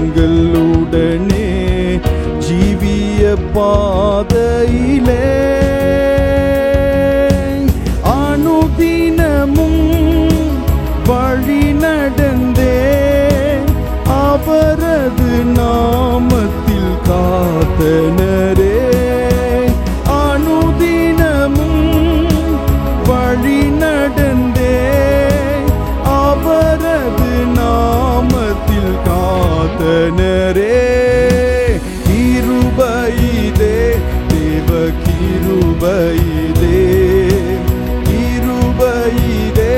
எங்களுடனே ஜீவிய பாதையிலே அனுதினமும் வழி நடந்தே அவரது நாமத்தில் காத்தனரே. அனுதினமும் வழி நடந்தே அவரது நாமத்தில் காத்தனரே. கிருபையிலே தேவ கிருபையிலே, கிருபையிலே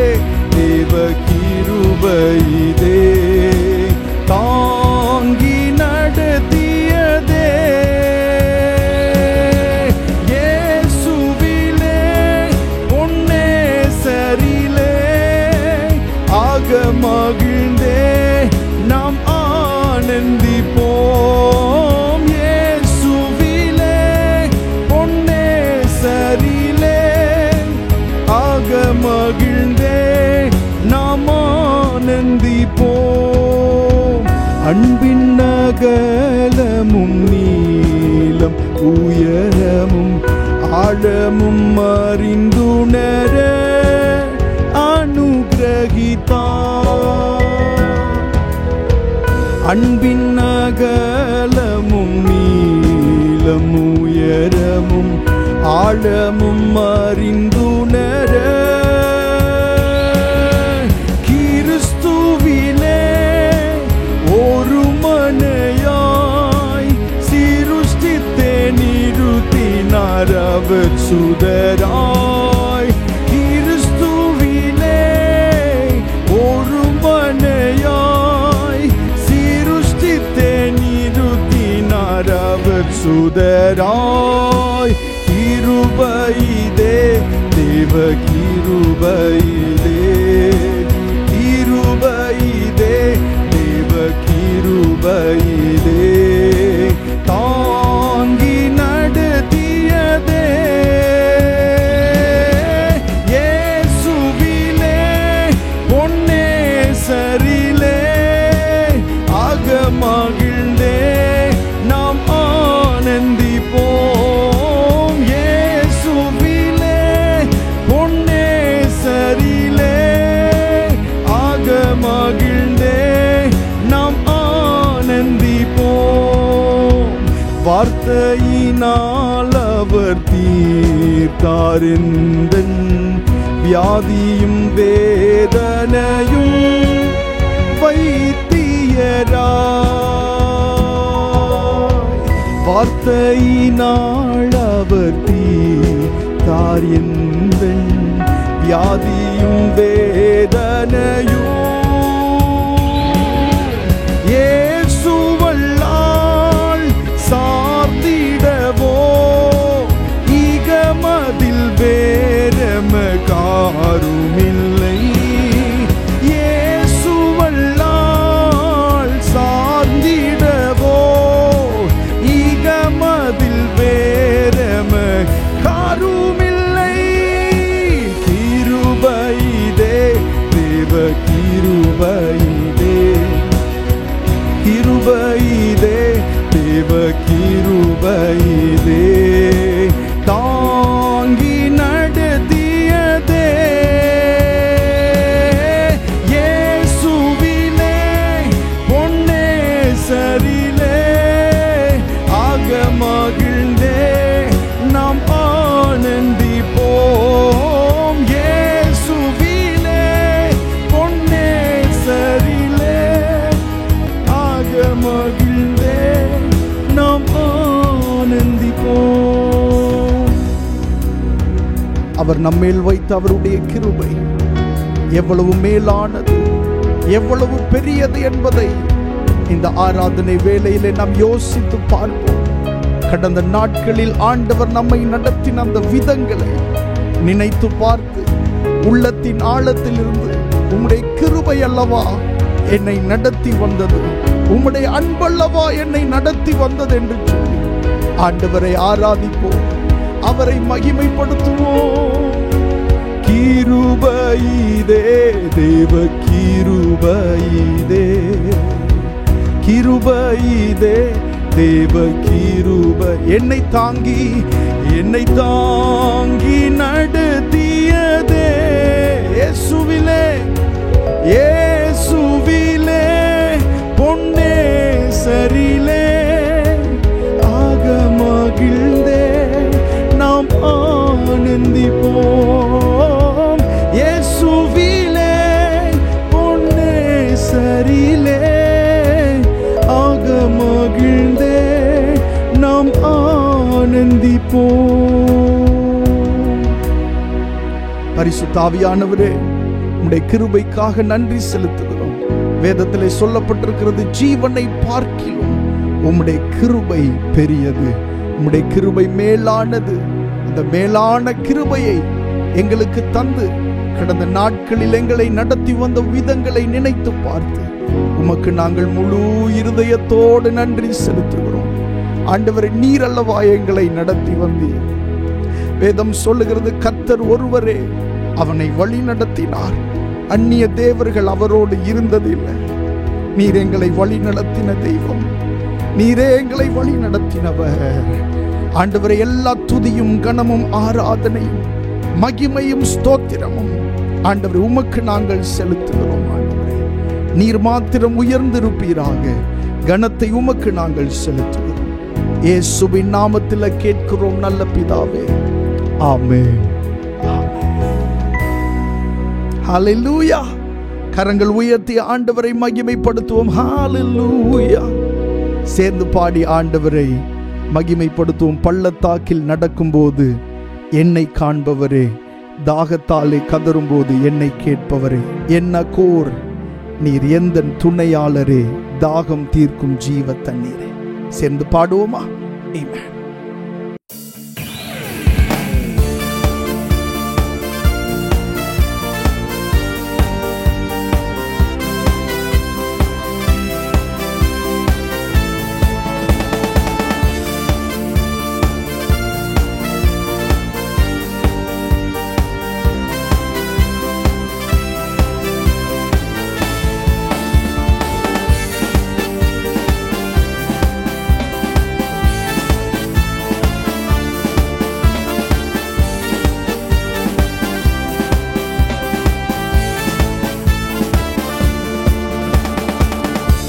தேவ கிருபையிலே தாங்கி நடத்தியதே. இயேசுவிலே பொன்னேசரிலே ஆக மகிழ்ந்தே நாம் ஆனந்திப்போம். இயேசுவிலே பொன்னேசரிலே ஆக மகிழ்ந்தே நாம் ஆனந்திப்போம். அன்பின் அகலமும் நீளம் உயரமும் ஆழமும் அறிந்துணர அனுக்கிரகித்தார். அன்பின் அகலமும் நீளம் உயரமும் ஆழமும் அறிந்துணர கிறிஸ்துவிலே ஒரு மனையாய் சிருஷ்டித்தே நிறுத்தினார் அவர் சுதராய். கிறிஸ்துவிலே ஒரு மனையாய் சிருஷ்டித்தே நிறுத்தினார் அவர் சுதராய். கிருபையிலே தேவ கிருபையிலே, கிருபையிலே தேவ கிருபையிலே தாங்கி நடத்தியதே. இயேசுவிலே பொன்னேசரிலே ஆக மகிழ்ந்தே நாம் ஆனந்திப்போம். இயேசுவிலே பொன்னேசரிலே ஆக மகிழ்ந்தே நாம் ஆனந்திப்போம். வார்த்தையினால் அவர் தீர்த்தார் எந்தன் வியாதியும் வேதனையும் வைத்தியராய். வார்த்தையினால் அவர் தீர்த்தார் எந்தன் வியாதியும் வேதனையும் இயேசுவல்லால் சார்ந்திடவோ இகமதில் வேறெமக்காருமில்லை. இயேசுவல்லால் சார்ந்திடவோ இகமதில் வேறெமக்காருமில்லை. கிருபையிலே தேவ கிருபையிலே, கிருபையிலே தேவ கிருபையிலே தாங்கி நடத்தியதே. இயேசுவிலே பொன்னேசரிலே ஆக மகிழ்ந்தே நாம் ஆனந்திப்போம். இயேசுவிலே பொன்னேசரிலே ஆக மகிழ்ந்தே நாம் ஆனந்திப்போம். அவர் நம்மேல் வைத்த அவருடைய கிருபை எவ்வளவு மேலானது, எவ்வளவு பெரியது என்பதை இந்த ஆராதனை வேளையிலே நாம் யோசித்து பார்ப்போம். கடந்த நாட்களில் ஆண்டவர் நம்மை நடத்தின அந்த விதங்களை நினைத்து பார்த்து உள்ளத்தின் ஆழத்திலிருந்து உம்முடைய கிருபை அல்லவா என்னை நடத்தி வந்தது, உம்முடைய அன்பல்லவா என்னை நடத்தி வந்தது என்று சொல்லி ஆண்டவரை ஆராதிப்போம், அவரை மகிமைப்படுத்துவோம். கிருபையிலே தேவ கிருபையிலே கிருபை இதே தேவ கிருபை. என்னை தாங்கி நடத்தியதே இயேசுவிலே பொன்னே சரிலே ஆக மகிழ்ந்தே நாம் ஆனந்திப்போம். இயேசுவிலே பொன்னே சரிலே ஆக மகிழ்ந்தே நாம் ஆனந்திப்போம். பரிசுத்த ஆவியானவரே, உம்முடைய கிருபைக்காக நன்றி செலுத்துகிறோம். வேதத்திலே சொல்லப்பட்டிருக்கிறது, ஜீவனை பார்க்கிலும் உம்முடைய கிருபை பெரியது, உம்முடைய கிருபை மேலானது. அந்த மேலான கிருபையை எங்களுக்கு தந்து கடந்த நாட்களில் எங்களை நடத்தி வந்த விதங்களை நினைத்து பார்த்து உமக்கு நாங்கள் முழு இருதயத்தோடு நன்றி செலுத்துகிறோம். ஆண்டவரே, நீர் அல்லவா எங்களை நடத்தி வந்தீர். வேதம் சொல்லுகிறது, கர்த்தர் ஒருவரே அவனை வழி நடத்தினார், அந்நிய தேவர்கள் அவரோடு இருந்ததில்லை. நீர் எங்களை வழி நடத்தின தெய்வம், நீரே எங்களை வழி நடத்தினவர். ஆண்டவரே, எல்லா துதியும் கனமும் ஆராதனையும் மகிமையும் ஸ்தோத்திரமும் ஆண்டவரே உமக்கு நாங்கள் செலுத்துகிறோம். ஆண்டவரே, நீர் மாத்திரம் உயர்ந்திருப்பீராக. கனத்தை உமக்கு நாங்கள் செலுத்துகிறோம். இயேசுவின் நாமத்தில் கேட்கிறோம் நல்ல பிதாவே, ஆமென். ஹல்லேலூயா. கரங்கள் உயர்த்தி ஆண்டவரை மகிமைப்படுத்துவோம். ஹல்லேலூயா. சேர்ந்து பாடி ஆண்டவரை மகிமைப்படுத்துவோம். பள்ளத்தாக்கில் நடக்கும்போது என்னை காண்பவரே, தாகத்தாலே கதறும்போது என்னை கேட்பவரே, என்ன கோர் நீர் எந்த துணையாளரே, தாகம் தீர்க்கும் ஜீவ தண்ணீரே. சேர்ந்து பாடுவோமா? ஆமென்.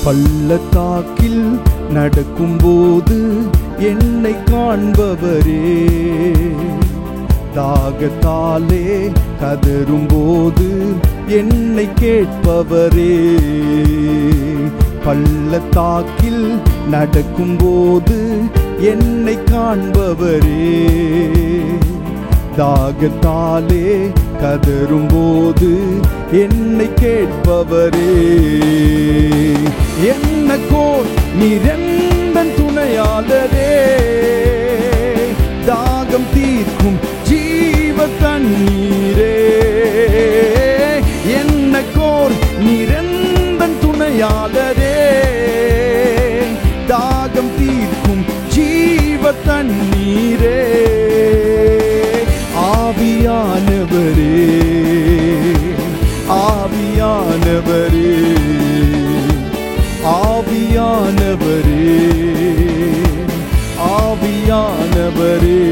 பள்ளத்தாக்கில் நடக்கும்போது என்னை காண்பவரே, தாகத்தாலே கதறும்போது என்னை கேட்பவரே. பள்ளத்தாக்கில் நடக்கும்போது என்னை காண்பவரே, தாகத்தாலே கதறும்போது என்னை கேட்பவரே. என்ன கோர் நீரெந்தன் துணையாளரே, தாகம் தீர்க்கும் ஜீவ தண்ணீரே. என்ன கோர் நீரெந்தன் துணையாளரே, தாகம் தீர்க்கும் ஜீவ தண்ணீரே. ஆவியானவரே, ஆவியானவரே, ஆவியானவரே, ஆவியானவரே.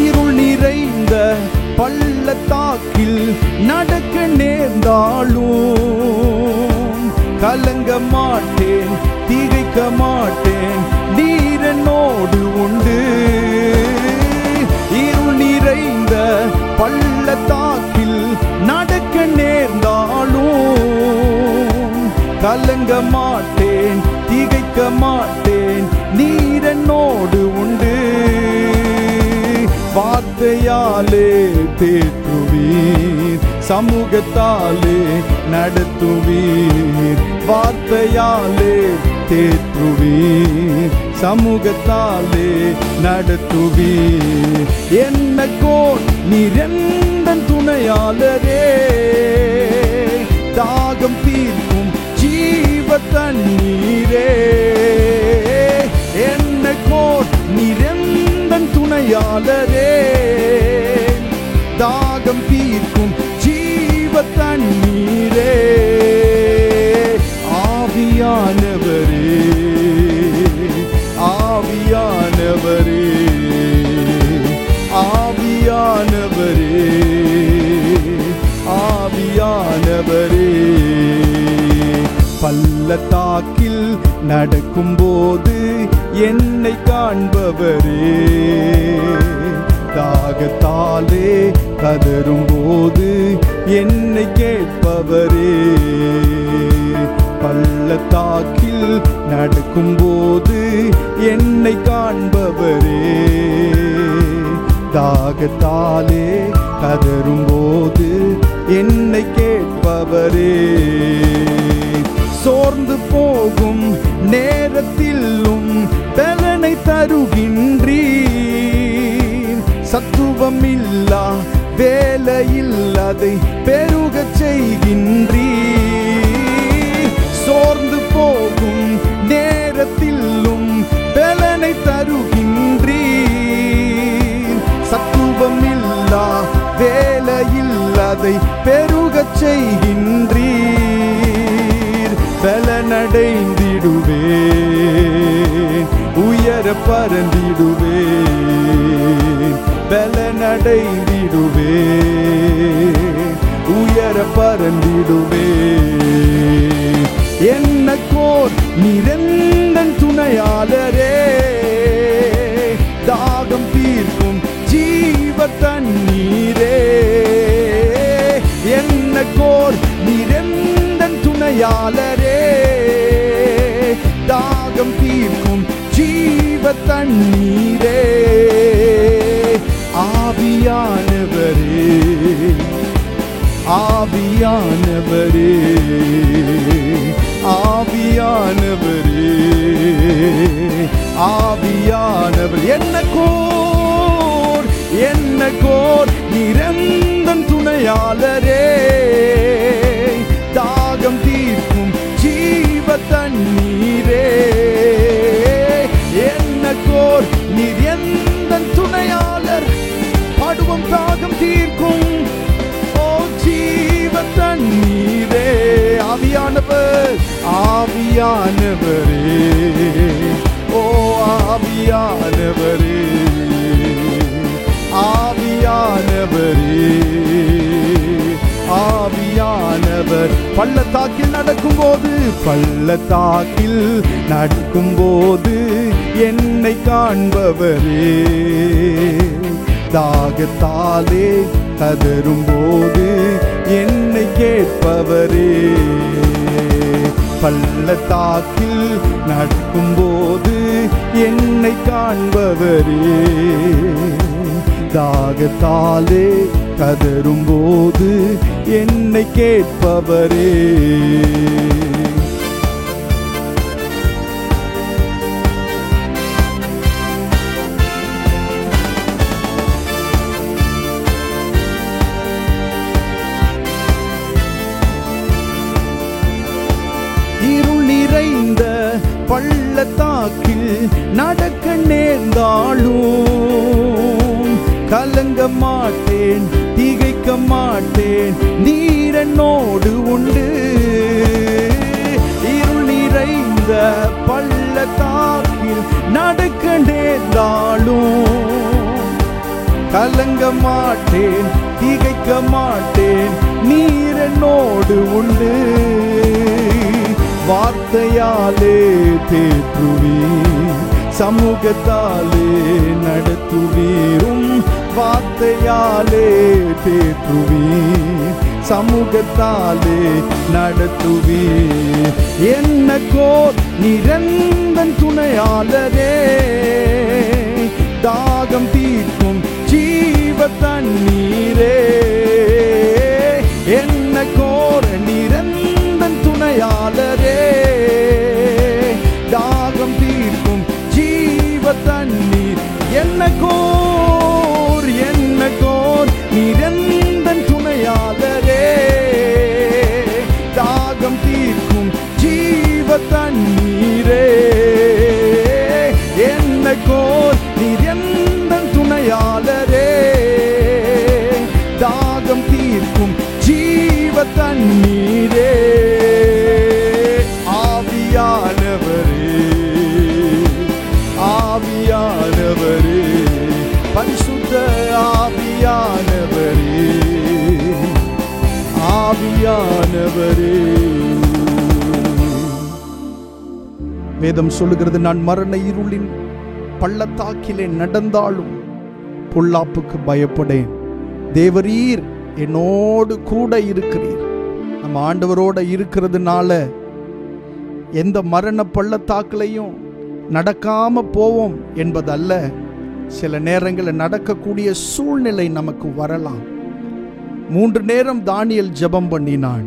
இருள் நிறைந்த பள்ளத்தாக்கில் நடக்க நேர்ந்தாலும் கலங்க மாட்டேன், திகைக்க மாட்டேன், நீர் என்னோடு உண்டு. இருள் நிறைந்த பள்ளத்தாக்கில் நடக்க நேர்ந்தாலும் கலங்க மாட்டேன், திகைக்க மாட்டேன், நீர் என்னோடு உண்டு. வார்த்தையாலே தேற்றுவீர், சமூகத்தாலே நடத்துவீர். வார்த்தையாலே தேற்றுவீர், சமூகத்தாலே நடத்துவீர். என்ன கோர் நீர் எந்தன் துணையாளரே, தாகம் தீர்க்கும் ஜீவ தண்ணீரே. என்ன கோர் நீர் எந்தன் துணையாளரே, தாகம் தீர்க்கும் ஜீவ தண்ணீரே. ஆவியா பள்ளத்தாக்கில் நடக்கும்போது என்னை காண்பவரே, தாகத்தாலே கதறும்போது என்னை கேட்பவரே. பள்ளத்தாக்கில் நடக்கும்போது என்னை காண்பவரே, தாகத்தாலே கதறும்போது என்னை கேட்பவரே. சோர்ந்து போகும் நேரத்திலும் பலனை தருகின்றீர். சத்துவமில்லா வேலையில் அதை பெருகச் செய்கின்றீர். சோர்ந்து போகும் நேரத்திலும் பலனை தருகின்றீர். சத்துவமில்லா வேலையில் அதை பெருகச் செய்கின்றீர். பலனடைந்திடுவேன், உயர பறந்திடுவேன். பலனடைந்திடுவேன், உயர பறந்திடுவேன். என்னக்கோர் நிரந்தன் துணையாளரே, தாகம் தீர்க்கும் ஜீவ தண்ணீரே. என்னக்கோர் நிரந்தன் துணையாளரே, தாகம் தீர்க்கும் ஜீவ தண்ணீரே. ஆவியானவரே, ஆவியானவரே, ஆவியானவரே, ஆவியானவர். என்னக்கோர் நிரந்தன் துணையாளரே, தாகம் தீர்க்கும் ஜீவ தண்ணீரே. என்னக்கோர் நிரந்தன் துணையாளர், பாடுவோம். தாகம் தீர்க்கும் ஜீவ தண்ணீரே. ஆவியானவர், ஆவியானவரே, ஓ ஆவியானவரே, ஆவியானவரே, ஆவியானவர். பள்ளத்தாக்கில் நடக்கும்போது, பள்ளத்தாக்கில் நடக்கும்போது என்னை காண்பவரே, தாகத்தாலே கதறும்போது என்னை கேட்பவரே. பள்ளத்தாக்கில் நடக்கும்போது என்னை காண்பவரே, தாகத்தாலே கதறும்போது என்னை கேட்பவரே. இருள் நிறைந்த பள்ளத்தாக்கில் நடக்க நேர்ந்தாலும் கலங்க மாட்டேன், திகைக்க மாட்டேன், நீர் என்னோடு உண்டு. இருள் நிறைந்த பள்ளத்தாக்கில் நடக்க நேர்ந்தாலும் கலங்க மாட்டேன், திகைக்க மாட்டேன், நீர் என்னோடு உண்டு. வார்த்தையாலே தேற்றுவீர், சமூகத்தாலே நடத்துவீரும். வார்த்தையாலே தேற்றுவீர், சமூகத்தாலே நடத்துவீர். என்னக்கோர் நிரந்தன் துணையாளரே, தாகம் தீர்க்கும் ஜீவ தண்ணீரே. என்னக்கோர் நிரந்தன் துணையாளரே, தாகம் தீர்க்கும் ஜீவ தண்ணீர். என்னக்கோர் நிரந்தன் துணையாளரே, தாகம் தீர்க்கும் ஜீவ தண்ணீரே. என்னக்கோர் நிரந்தன் துணையாளரே, தாகம் தீர்க்கும் ஜீவ தண்ணீரே. ஆவியானவரே, ஆவியானவரே, பரிசுத்த ஆவியானவரே, ஆவியானவரே. வேதம் சொல்லுகிறது, நான் மரண இருளின் பள்ளத்தாக்கிலே நடந்தாலும் பொல்லாப்புக்கு பயப்படேன், தேவரீர் என்னோடு கூட இருக்கிறீர். நம்ம ஆண்டவரோட இருக்கிறதுனால எந்த மரண பள்ளத்தாக்குலையும் நடக்காம போவோம் என்பதல்ல, சில நேரங்களில் நடக்கக்கூடிய சூழ்நிலை நமக்கு வரலாம். 3 நேரம் தானியேல் ஜெபம் பண்ணினான்,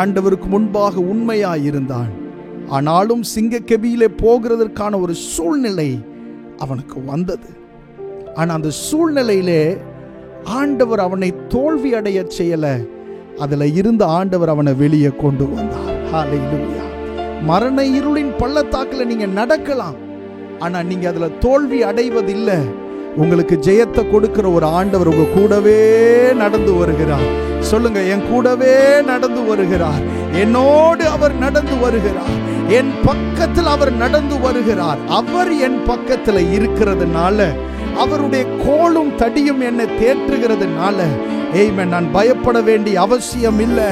ஆண்டவருக்கு முன்பாக உண்மையாயிருந்தான். ஆனாலும் சிங்கக்கெபியிலே போகிறதற்கான ஒரு சூழ்நிலை அவனுக்கு வந்தது. ஆனால் அந்த சூழ்நிலையிலே ஆண்டவர் அவனை தோல்வி அடைய செய்யல, அதுல இருந்து ஆண்டவர் அவனை வெளியே கொண்டு வந்தார். ஹல்லேலூயா. மரண இருளின் பள்ளத்தாக்குல நீங்க நடக்கலாம், ஆனா நீங்க அதுல தோல்வி அடைவதில்லை. உங்களுக்கு ஜெயத்தை கொடுக்கிற ஒரு ஆண்டவர் உங்க கூடவே நடந்து வருகிறார். சொல்லுங்க, என் கூடவே நடந்து வருகிறார், என்னோடு அவர் நடந்து வருகிறார், என் பக்கத்தில் அவர் நடந்து வருகிறார். அவர் என் பக்கத்தில் இருக்கிறதுனால, அவருடைய கோலும் தடியும் என்னை தேற்றுகிறதுனால, ஏய்மே, நான் பயப்பட வேண்டிய அவசியம் இல்லை,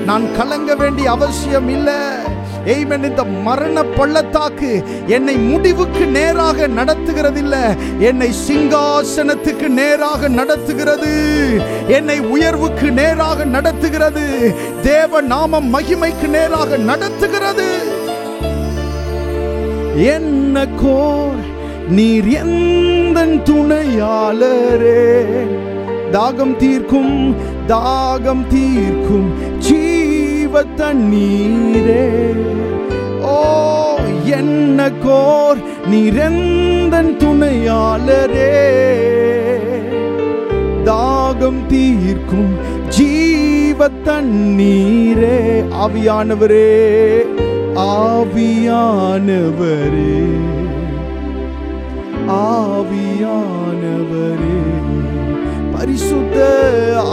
நான் கலங்க வேண்டிய அவசியம் இல்லை. ஏய்மேன், இந்த மரண பள்ளத்தாக்கு என்னை முடிவுக்கு நேராக நடத்துகிறதில்ல, என்னை சிங்காசனத்துக்கு நேராக நடத்துகிறது, என்னை உயர்வுக்கு நேராக நடத்துகிறது, தேவ நாம மகிமைக்கு நேராக நடத்துகிறது. என்ன கோர் நீர் எந்தன் துணையாளரே, தாகம் தீர்க்கும் தாகம் தீர்க்கும் ஜீவ தண்ணீரே. ஓ என்ன கோர் நீர் எந்தன் துணையாளரே, தாகம் தீர்க்கும் ஜீவ தண்ணீரே. ஆவியானவரே, ஆவியானவரே, ஆவியானவரே, பரிசுத்த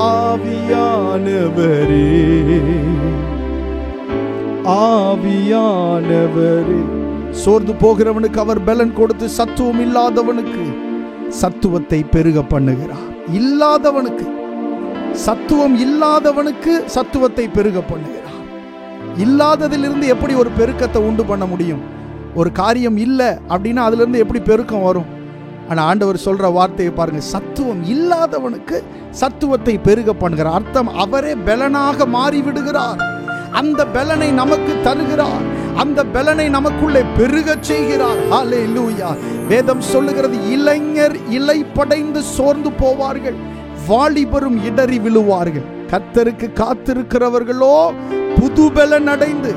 ஆவியானவரே, ஆவியானவரே. சோர்ந்து போகிறவனுக்கு அவர் பலன் கொடுத்து சத்துவம் இல்லாதவனுக்கு சத்துவத்தை பெருக பண்ணுகிறார். இல்லாதவனுக்கு, சத்துவம் இல்லாதவனுக்கு சத்துவத்தை பெருக பண்ணுகிறார். இல்லாததிலிருந்து எப்படி ஒரு பெருக்கத்தை உண்டு பண்ண முடியும்? ஒரு காரியம் இல்லை அப்படின்னா அதுல இருந்து எப்படி பெருக்கம் வரும்? ஆனா ஆண்டவர் சொல்ற வார்த்தையை பாருங்க, சத்துவம் இல்லாதவனுக்கு சத்துவத்தை பெருக பண்ணுகிறார். அர்த்தம், அவரே பலனாக மாறி விடுகிறார். அந்த பலனை நமக்கு தருகிறார், அந்த பலனை நமக்குள்ளே பெருக செய்கிறார். ஹல்லேலூயா. வேதம் சொல்லுகிறது, இளைஞர் இலைப்படைந்து சோர்ந்து போவார்கள், வாலிபரும் இடறி விழுவார்கள். கர்த்தருக்கு காத்திருக்கிறவர்களோ புது பலன் அடைந்து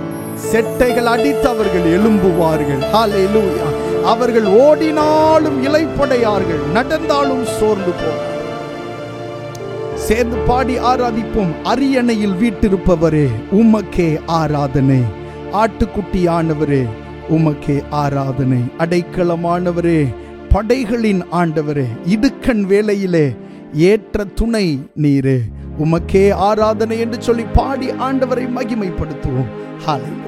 செட்டைகள் அடித்து அவர்கள் எழும்புவார்கள். ஹல்லேலூயா. அவர்கள் ஓடினாலும் இலைப்படையார்கள், நடந்தாலும் சோர்ந்து போவார்கள். சேர்ந்து பாடி ஆராதிப்போம். அரியணையில் வீட்டிருப்பவரே உமக்கே ஆராதனை, ஆட்டுக்குட்டியானவரே உமக்கே ஆராதனை, அடைக்கலமானவரே, படைகளின் ஆண்டவரே, இடுக்கண் வேளையிலே ஏற்ற துணை நீரே, உமக்கே ஆராதனை என்று சொல்லி பாடி ஆண்டவரை மகிமைப்படுத்துவோம். ஹல்லேலூயா.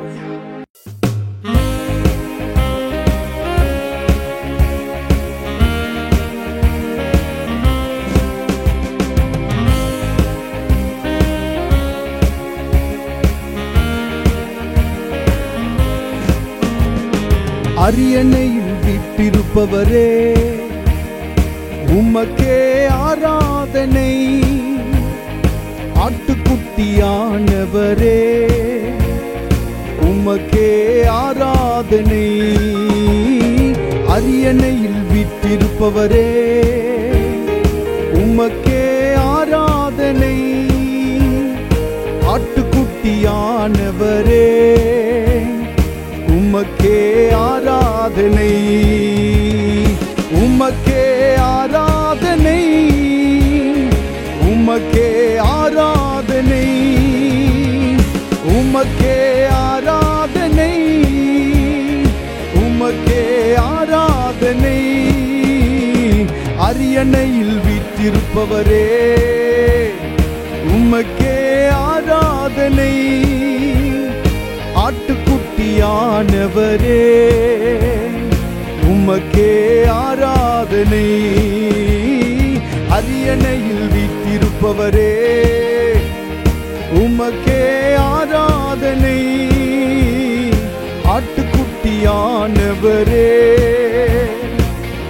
அரியணையில் வீட்டிருப்பவரே உமக்கே ஆராதனை, ஆட்டுக்குட்டியானவரே உமக்கே ஆராதனை, அரியணையில் வீட்டிருப்பவரே உமக்கே ஆராதனை, ஆட்டுக்குட்டியானவரே உமக்கே ஆராதனை, உமக்கே ஆராதனை, உமக்கே ஆராதனை, உமக்கே ஆராதனை, உமக்கே ஆராதனை, அரியணையில் வீற்றிருப்பவரே உமக்கே ஆராதனை, ஆட்டுக்குட்டியானவரே உமக்கே ஆராதனை, அரியணையில் வீற்றிருப்பவரே உமக்கே ஆராதனை, ஆட்டுக்குட்டியானவரே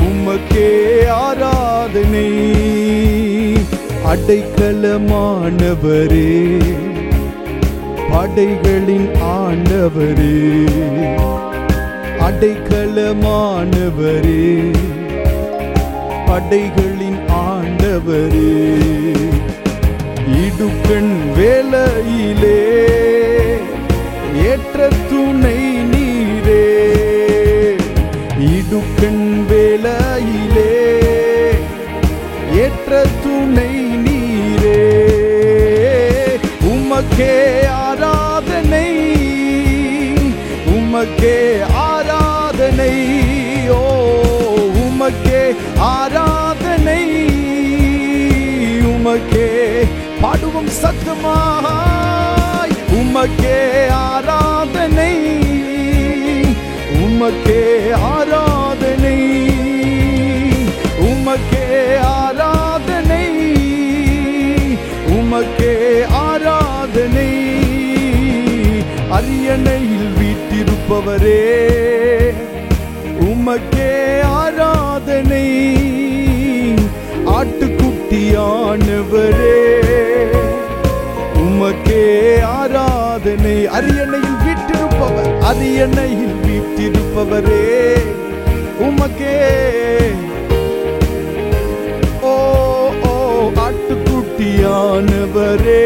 உமக்கே ஆராதனை. அடைக்கலமானவரே, படைகளின் ஆண்டவரே, அடைக்கலமானவரே, படைகளின் ஆண்டவரே. இடுக்கண் வேளையிலே ஏற்ற துணை நீரே, இடுக்கண் வேளையிலே ஏற்ற துணை நீரே. உமக்கே ஆராதனை, உமக்கே ஆராதனை, ஓ உமக்கே ஆராதனை, உமக்கே பாடுவோம் சத்தமாய். உமக்கே ஆராதனை, உமக்கே ஆராதனை, உமக்கே ஆராதனை, உமக்கே ஆராதனை. அரியணையில் வீற்றிருப்பவரே, உமக்கே ஆராதனை. ஆட்டுக்குட்டியானவரே, உமக்கே ஆராதனை. அரியணையில் வீற்றிருப்பவர், அரியணையில் வீற்றிருப்பவரே, உமக்கே ஓ ஓ ஆட்டுக்குட்டியானவரே,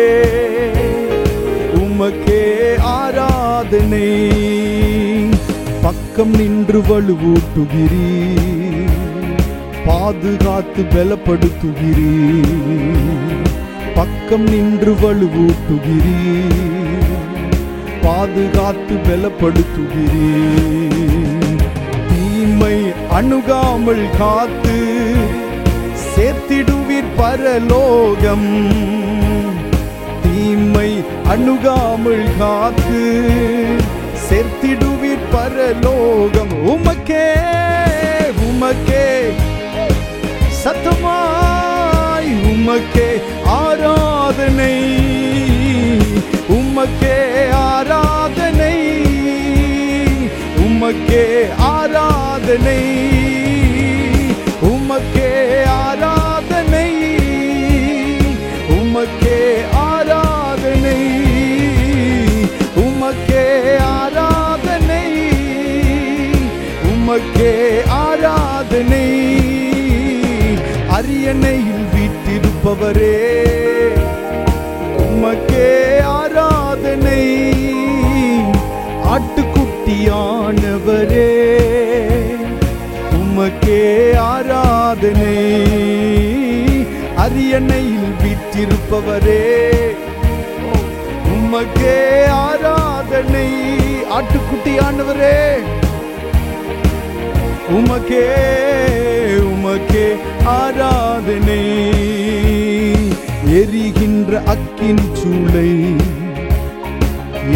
உமக்கே ஆராதனை. பக்கம் நின்று வலுவூட்டுகிறீர், பாதுகாத்து பலப்படுத்துகிறீர். பக்கம் நின்று வலுவூட்டுகிறீர், பாதுகாத்து பலப்படுத்துகிறீர். தீமை அணுகாமல் காத்து சேர்த்திடுவீர் பரலோகம். தீமை அணுகாமல் காத்து சேர்த்திடுவீர் பரலோகம். உமக்கே உமக்கே சத்தமாய், உமக்கே ஆராதனை, உமக்கே ஆராதனை, உமக்கே ஆராதனை, உமக்கே ஆராதனை, உமக்கே ஆராதனை, உமக்கே ஆராதனை, உமக்கே ஆராதனை. அரியணையில் வீற்றிருப்பவரே, உமக்கே ஆராதனை. ஆட்டுக்குட்டியானவரே, உமக்கே ஆராதனை. அரியணையில் வீற்றிருப்பவரே, உமக்கே ஆராதனை. ஆட்டுக்குட்டியானவரே, உமக்கே உமக்கே ஆராதனை. எரிகின்ற அக்கின் சூளை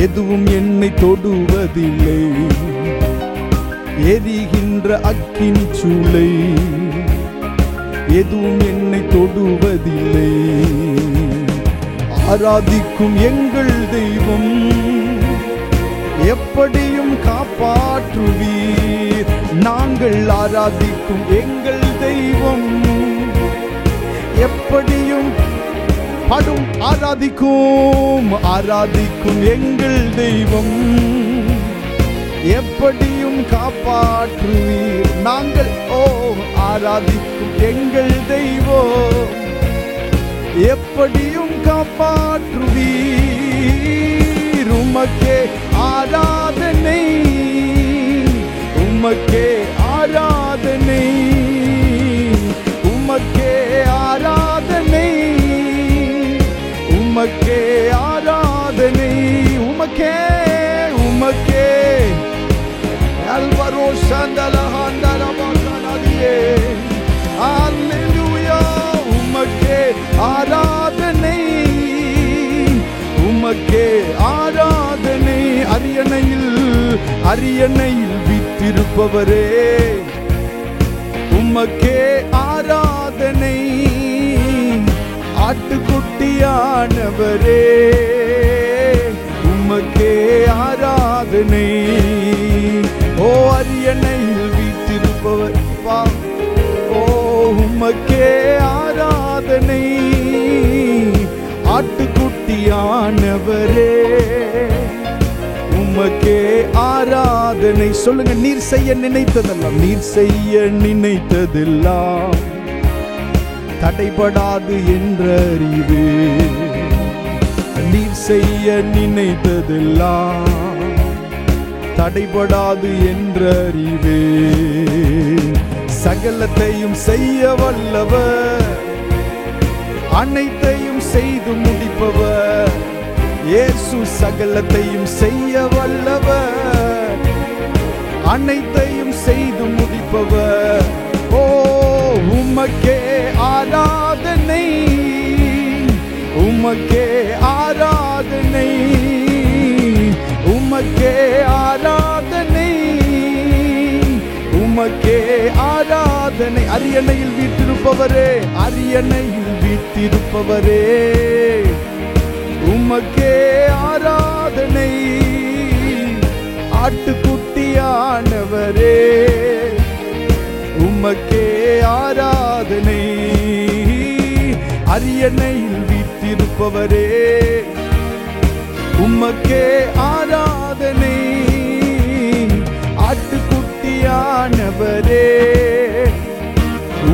எதுவும் என்னை தொடுவதில்லை. எரிகின்ற அக்கின் சூளை எதுவும் என்னை தொடுவதில்லை. ஆராதிக்கும் எங்கள் தெய்வம் எப்படியும் காப்பாற்றுவீர். நாங்கள் ஆராதிக்கும் எங்கள் தெய்வம் எப்படியும் படும். ஆராதிக்கும் எங்கள் தெய்வம் எப்படியும் காப்பாற்றுவீர். நாங்கள் ஆராதிக்கும் எங்கள் தெய்வம் எப்படியும் காப்பாற்றுவீர். உமக்கே ஆராதனை, உமக்கே ஆராதனை, உமக்கே ஆராதனை, உமக்கே ஆராதனை. உமக்கே உமக்கே அல்வரோ சந்தலஹந்தல பகனதியே. அல்லேலூயா. உமக்கே ஆராதனை, உமக்கே ஆராதனை. அரியணையில் வீற்றிருப்பவரே, உமக்கே ஆராதனை. ஆட்டுக்குட்டியானவரே, உமக்கே ஆராதனை. ஓ அரியணையில் வீற்றிருப்பவர் வா. ஓ உமக்கே ஆராதனை ஆட்டுக்குட்டியானவரே, உமக்கே ஆராதனை. சொல்லுங்க, நீர் செய்ய நினைத்ததெல்லாம், நீர் செய்ய நினைத்ததெல்லாம் தடைபடாது என்ற அறிவு. நீர் செய்ய நினைத்ததெல்லாம் தடைபடாது என்ற அறிவு. சகலத்தையும் செய்ய வல்லவர், அனைத்தையும் செய்து முடிப்பவர். இயேசு சகலத்தையும் செய்ய வல்லவர், அனைத்தையும் செய்து முடிப்பவர். ஓ உமக்கே ஆராதனை, உமக்கே ஆராதனை, உமக்கே ஆராதனை, உமக்கே ஆராதனை. அரியணையில் வீற்றிருப்பவரே, அரியணையில் வீற்றிருப்பவரே, உமக்கே ஆராதனை. ஆட்டுக்குட்டியானவரே, உமக்கே ஆராதனை. அரியணையில் வீற்றிருப்பவரே, உமக்கே ஆராதனை. ஆட்டுக்குட்டியானவரே,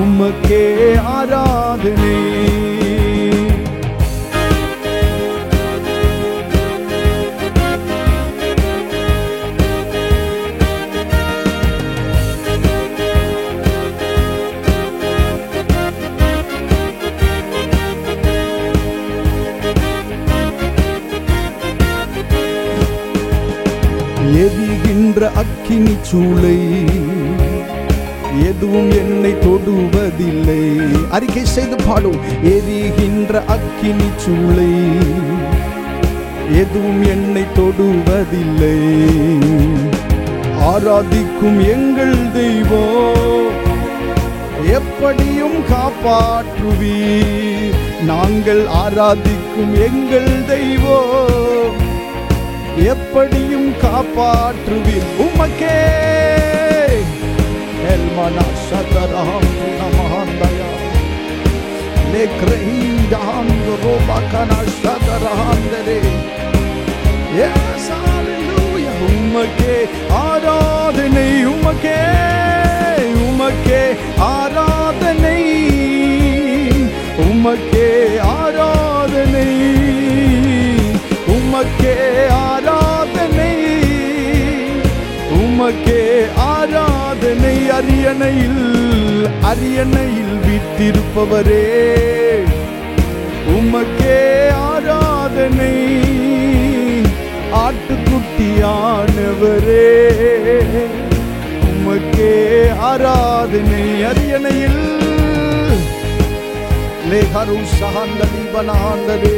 உமக்கே ஆராதனை. எரிகின்ற அக்கினி சூளை எதுவும் என்னை தொடுவதில்லை. அறிக்கை செய்து பாடும். எரிகின்ற அக்கினி சூளை எதுவும் என்னை தொடுவதில்லை. ஆராதிக்கும் எங்கள் தெய்வம் எப்படியும் காப்பாற்றுவீர். நாங்கள் ஆராதிக்கும் எங்கள் தெய்வம் எப்படியும் காப்பாற்றுவீர். உமக்கே எல்மனா சதரஹம் நமஹந்தயா லேக்ரஹிண்டாம் ரோபகனா சதரஹந்தரே. எஸ் ஹalleluya. உமக்கே ஆராதனை, உமக்கே, உமக்கே ஆராதனை, உமக்கே ஆராதனை, உமக்கே ஆராதனை, உமக்கே ஆராதனை. அரியணையில், அரியணையில் வீற்றிருப்பவரே, உமக்கே ஆராதனை. ஆட்டுக்குட்டியானவரே, உமக்கே ஆராதனை. அரியணையில் லேகரு சஹந்தலி பனாந்தரே.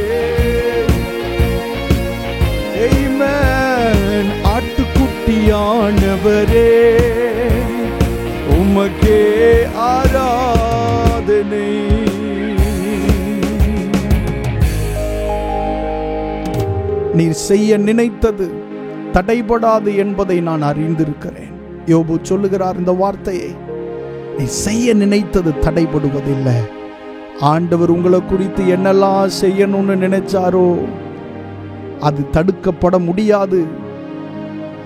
ஆமென். ஆட்டுக்குட்டியானவரே, உமக்கே ஆராதனை. நீர் செய்ய நினைத்தது தடைபடாது என்பதை நான் அறிந்திருக்கிறேன். யோபு சொல்லுகிறார் இந்த வார்த்தையை. நீ செய்ய நினைத்தது தடைபடுவதில்லை. ஆண்டவர் உங்களை குறித்து என்னெல்லாம் செய்யணும்னு நினைச்சாரோ அது தடுக்கப்பட முடியாது.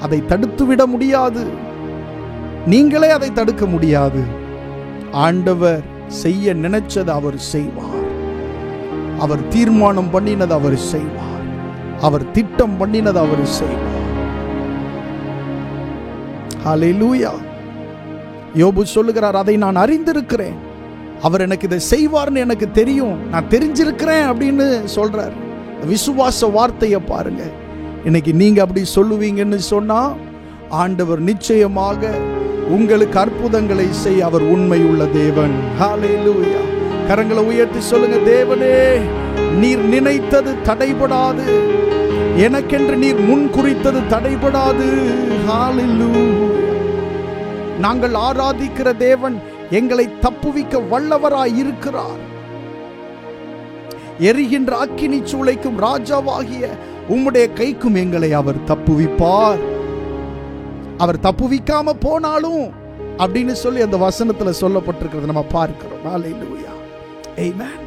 அதை தடுத்துவிட முடியாது. நீங்களே அதை தடுக்க முடியாது. ஆண்டவர் செய்ய நினைச்சது அவர் செய்வார். அவர் தீர்மானம் பண்ணினது அவர் செய்வார். அவர் திட்டம் பண்ணினது அவர் செய்வார். ஹல்லேலூயா. யோபு சொல்லுகிறார், அதை நான் அறிந்திருக்கிறேன். அவர் எனக்கு இதை செய்வார்னு எனக்கு தெரியும், நான் தெரிஞ்சிருக்கிறேன் அப்படின்னு சொல்றார். விசுவாச வார்த்தையை பாருங்க. இன்னைக்கு நீங்க அப்படி சொல்லுவீங்கன்னு சொன்னா ஆண்டவர் நிச்சயமாக உங்களுக்கு அற்புதங்களை செய்ய அவர் உண்மை உள்ள தேவன். ஹல்லேலூயா. கரங்களை உயர்த்தி சொல்லுங்க, தேவனே நீர் நினைத்தது தடைபடாது, எனக்கென்று நீர் முன் குறித்தது தடைபடாது. ஹல்லேலூயா. நாங்கள் ஆராதிக்கிற தேவன் எங்களை தப்புவிக்க வல்லவராய் இருக்கிறார். எரிகின்ற அக்கினி சூளைக்கும் ராஜாவாகிய உம்முடைய கைக்கும் எங்களை அவர் தப்புவிப்பார். அவர் தப்புவிக்காம போனாலும் அப்படின்னு சொல்லி அந்த வசனத்துல சொல்லப்பட்டிருக்கிறது நம்ம பார்க்கிறோம். ஹல்லேலூயா, ஆமென்.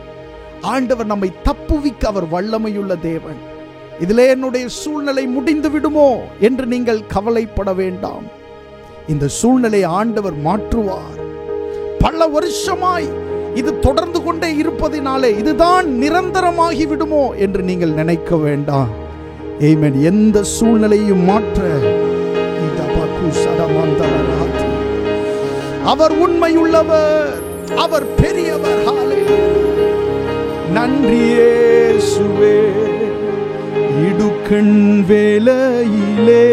ஆண்டவர் நம்மை தப்புவிக்க அவர் வல்லமையுள்ள தேவன். இதிலே என்னுடைய சூழ்நிலை முடிந்து விடுமோ என்று நீங்கள் கவலைப்பட வேண்டாம். இந்த சூழ்நிலை ஆண்டவர் மாற்றுவார். பல வருஷமாய் இது தொடர்ந்து கொண்டே இருப்பதினாலே இதுதான் நிரந்தரமாகி விடுமோ என்று நீங்கள் நினைக்க வேண்டாம். ஆமென். எந்த சூழ்நிலையும் மாற்ற அவர் உண்மையுள்ளவர், அவர் பெரியவர். நன்றி இயேசுவே. இடுக்கண் வேளையிலே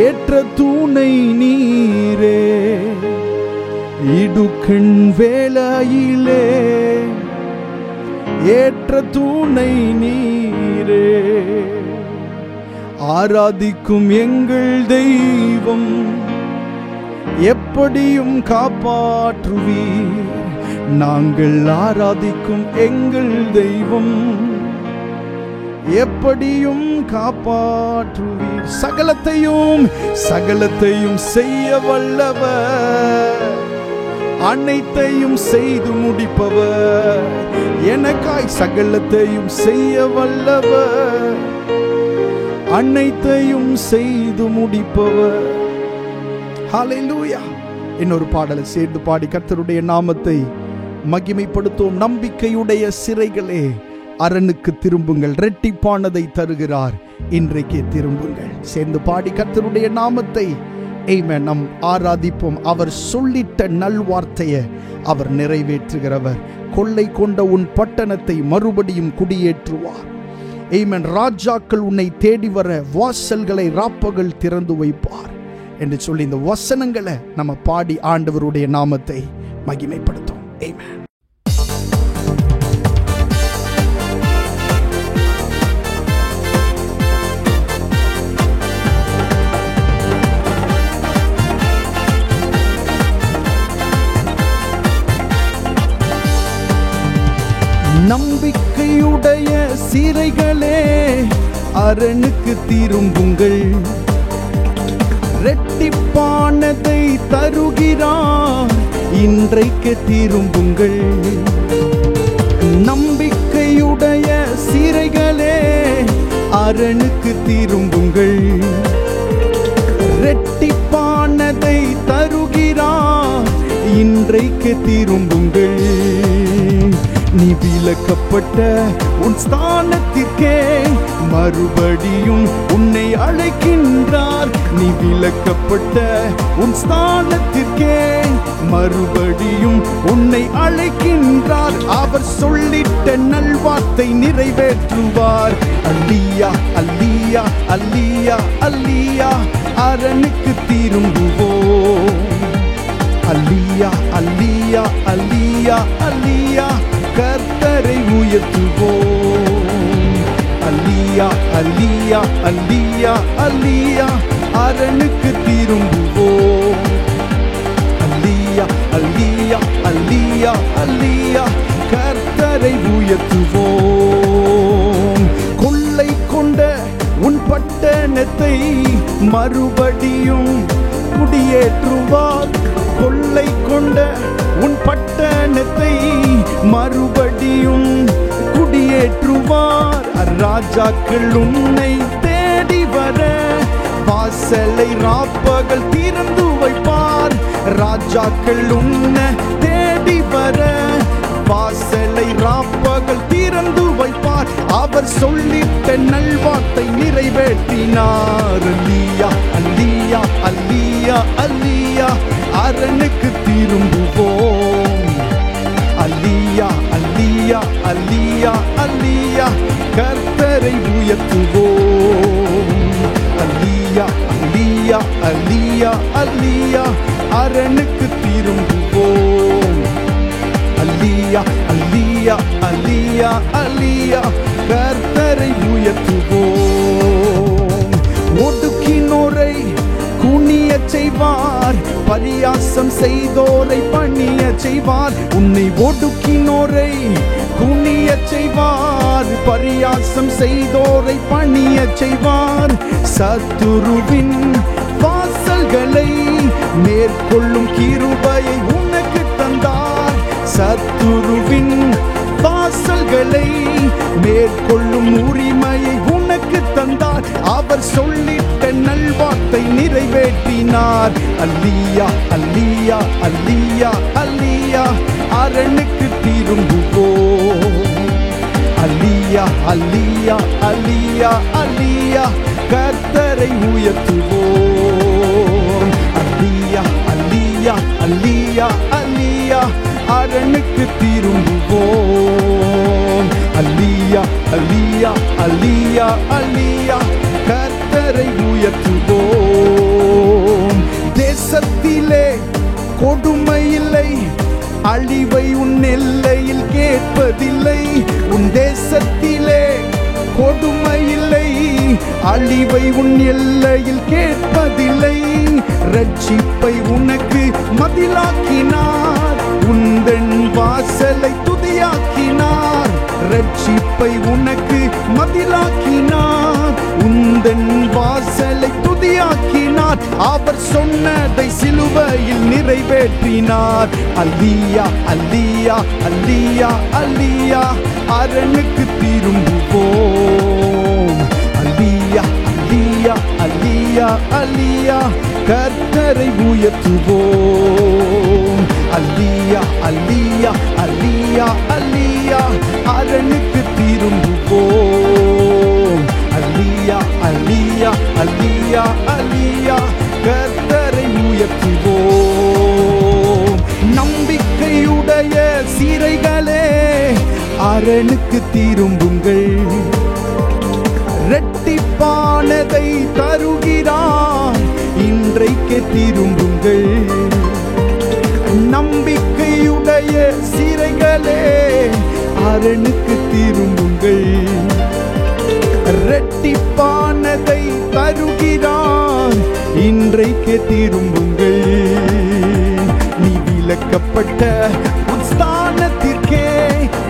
ஏற்ற துணை நீரே, இடுக்கண் வேளையிலே ஏற்ற துணை நீரே. ஆராதிக்கும் எங்கள் தெய்வம் எப்படியும் காப்பாற்றுவீர். நாங்கள் ஆராதிக்கும் எங்கள் தெய்வம் எப்படியும் காப்பாற்றுவீர். சகலத்தையும் செய்ய வல்லவர், அனைத்தையும் செய்து முடிப்பவர். எனக்காய் சகலத்தையும் செய்ய வல்லவர், அனைத்தையும் செய்து முடிப்பவர். ஹல்லேலூயா. இன்னொரு பாடலை சேர்ந்து பாடி கர்த்தருடைய நாமத்தை மகிமைப்படுத்தும். நம்பிக்கையுடைய சிறைகளே, அரணுக்கு திரும்புங்கள், இரட்டிப்பானதை தருகிறார், இன்றைக்கே திரும்புங்கள். சேர்ந்து பாடி கர்த்தருடைய நாமத்தை ஆமென் நாம் ஆராதிப்போம். அவர் சொல்லிட்ட நல்வார்த்தையை அவர் நிறைவேற்றுகிறவர். கொள்ளை கொண்ட உன் பட்டணத்தை மறுபடியும் குடியேற்றுவார். ஆமென். ராஜாக்கள் உன்னை தேடி வர வாசல்களை ராப்பகல் திறந்து வைப்பார் என்று சொல்லி இந்த வசனங்களை நம்ம பாடி ஆண்டவருடைய நாமத்தை மகிமைப்படுத்தும். ஆமென். நம்பிக்கையுடைய சிறைகளே, அரணுக்கு திரும்புங்கள், இரட்டிப்பானதை தருகிறார், இன்றைக்கு திரும்புங்கள். நம்பிக்கையுடைய சிறைகளே, அரணுக்கு திரும்புங்கள், இரட்டிப்பானதை தருகிறார், இன்றைக்கு திரும்புங்கள். நீ விலக்கப்பட்ட உன் ஸ்தானத்திற்கே மறுபடியும் உன்னை அழைக்கின்றார். நீ விலக்கப்பட்ட உன் ஸ்தானத்திற்கே மறுபடியும் உன்னை அழைக்கின்றார். அவர் சொல்லிட்ட நல்வார்த்தை நிறைவேற்றுவார். அல்லியா அல்லியா அல்லியா அல்லியா, அரணுக்கு திரும்புவோம். அல்லியா அல்லியா அல்லியா அல்லியா, கர்த்தரை உயர்த்துவோம். அல்லியா அல்லியா அல்லியா அல்லியா, அரணுக்கு திரும்புவோம். அல்லியா அல்லியா அல்லியா அல்லியா, கர்த்தரை உயர்த்துவோம். கொள்ளை கொண்ட உன் பட்டணத்தை மறுபடியும் குடியேற்றுவார். கொள்ளை கொண்ட உன் பட்டணத்தை மறுபடியும் குடியேற்றுவார். ராஜாக்கள் உன்னை தேடி வர வாசலை ராப்பகல் திறந்து வைப்பார். ராஜாக்கள் உன்னை தேடி வர வாசலை ராப்பகல் திறந்து வைப்பார். அவர் சொல்லிட்ட நல்வார்த்தை நிறைவேற்றினார். அல்லியா அல்லியா அல்லியா அல்லியா, அரணுக்கு திரும்புவோம். அல்லியா அல்லியா அல்லியா அல்லியா, கர்த்தரை உயர்த்துவோம். அல்லியா அல்லியா அல்லியா அல்லியா, அரணுக்கு திரும்புவோம். அல்லியா அல்லியா அல்லியா அல்லியா, கர்த்தரை உயர்த்துவோம். ஒடுக்கினோரை குனிய செய்வார், பரியாசம் செய்தோரை பணிய செய்வார். உன்னை ஒடுக்கினோரை குனியச் செய்வார், பரியாசம் செய்தோரை பணியச் செய்வார். சத்துருவின் வாசல்களை மேற்கொள்ளும் கிருபையை உனக்கு தந்தார். சத்துருவின் வாசல்களை மேற்கொள்ளும் உரிமையை உனக்கு தந்தார். அவர் சொல்லிட்ட நல்வார்த்தை நிறைவேற்றினார். அல்லியா அல்லியா அல்லியா அல்லியா, அரணுக்கு திரும்புவோம். அல்லியா அல்லியா அல்லியா அல்லியா, கர்த்தரை உயர்த்துவோம். அல்லியா அல்லியா அல்லியா அல்லியா, அரணுக்கு திரும்புவோம். அல்லியா அல்லியா அல்லியா அல்லியா, கர்த்தரை உயர்த்துவோம். தேசத்திலே கொடுமை இல்லை, அழிவை உன் எல்லையில் கேட்பதில்லை. உன் தேசத்திலே கொடுமை இல்லை, அழிவை உன் எல்லையில் கேட்பதில்லை. ரட்சிப்பை உனக்கு மதிலாக்கினார், உந்தன் வாசலை துதியாக்கினார். ரட்சிப்பை உனக்கு மதிலாக்கினார், உந்தன் வாசலை துதியாக்கினார். அவர் சொன்னதை சிலுவையில் நிறைவேற்றினார். அல்லியா அல்லியா அல்லியா அல்லியா, அரணுக்கு திரும்புவோம். அல்லியா அல்லியா அல்லியா அல்லியா, கர்த்தரை உயர்த்துவோம். அல்லியா அல்லியா அல்லியா அல்லியா, அரணுக்கு திரும்புவோம். அல்லியா அல்லியா அல்லியா அல்லியா, கர்த்தரை உயர்த்துவோம். நம்பிக்கையுடைய சீரைகளே, அரணுக்கு திரும்புங்கள். இரட்டிப்பானதை தருகிறார், இன்றைக்கு திரும்புங்கள். நம்பிக்கையுடைய சீரைகளே, அரணுக்கு திரும்புங்கள். இரட்டிப்பானதை தருகிறார், இன்றைக்கு திரும்புங்கள். நீ விலக்கப்பட்ட உன் ஸ்தானத்திற்கே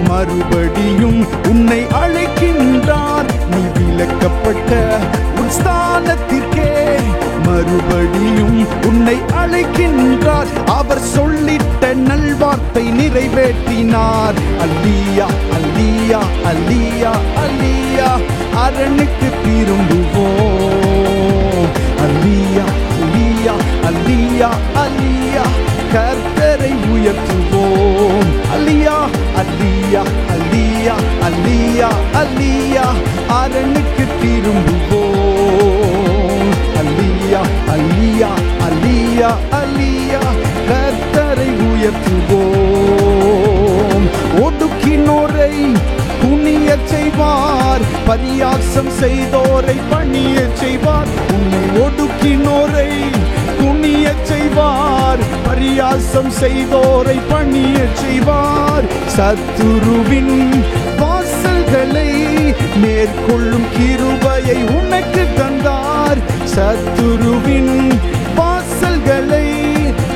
மறுபடியும் உன்னை அழைக்கின்றார். நீ விலக்கப்பட்ட உன் ஸ்தானத்திற்கே மறுபடியும் உன்னை அழைக்கின்றார். அவர் சொல்லிட்ட நல்வார்த்தை நிறைவேற்றினார். அல்லியா அல்லியா அல்லியா அல்லியா, அரணுக்கு திரும்புவோம். அல்லியா அல்லியா அல்லியா அல்லியா, கர்த்தரை உயர்த்துவோம். அல்லியா அல்லியா அல்லியா அல்லியா அல்லியா, அரணுக்கு திரும்புவோம். அல்லியா அல்லியா அல்லியா அல்லியா, கர்த்தரை உயர்த்துவோம். ஒடுக்கினோரை குனியச் செய்வார், பரியாசம் செய்தோரை பணியச் செய்வார். உன்னை ஒடுக்கினோரை குனியச் செய்வார், பரியாசம் செய்தோரை பணியச் செய்வார். சத்துருவின் வாசல்களை மேற்கொள்ளும் கிருபையை உனக்கு தந்தார். சத்துருவின் வாசல்களை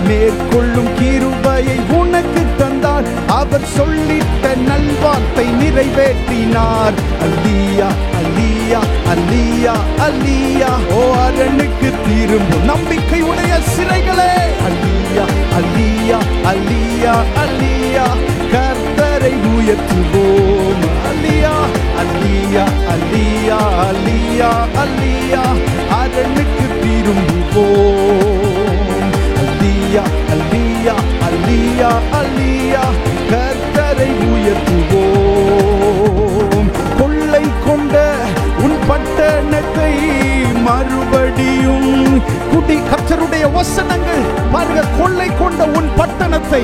மேற்கொள்ளும் கிருபையை உனக்கு தந்தார். அவர் சொல்லிட்ட நல்வார்த்தை நிறைவேற்றினார். அல்லியா அல்லியா அல்லியா அல்லியா, ஓ அரணுக்கு திரும்பும் நம்பிக்கையுடைய சிறைகளே. அல்லியா அல்லியா அல்லியா அல்லியா, கர்த்தரை உயர்த்துவோம். அல்லியா அல்லியா அல்லியா அல்லியா அல்லியா, அரணுக்கு திரும்புவோம். அல்லியா அல்லியா அல்லியா அல்லியா, கர்த்தரை உயர்த்துவோம். கொள்ளை கொண்ட உன் பட்டணத்தை மறுபடியும் குடி. கர்த்தருடைய வசனங்கள் பாருங்க. கொள்ளை கொண்ட உன் பட்டணத்தை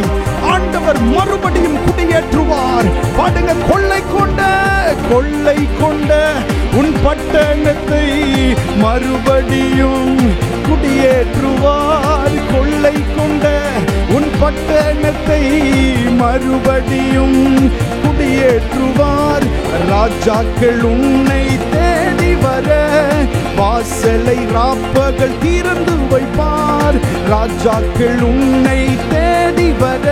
ஆண்டவர் மறுபடியும் குடியேற்றுவார். பாருங்க, கொள்ளை கொண்ட உன் பட்டணத்தை மறுபடியும் குடியேற்றுவார். கொள்ளை கொண்ட உன் பட்டணத்தை மறுபடியும் குடியேற்றுவார். ராஜாக்கள் உன்னை தேடி வர வாசலை ராப்பகல் திறந்து வைப்பார். ராஜாக்கள் உன்னை தேடி வர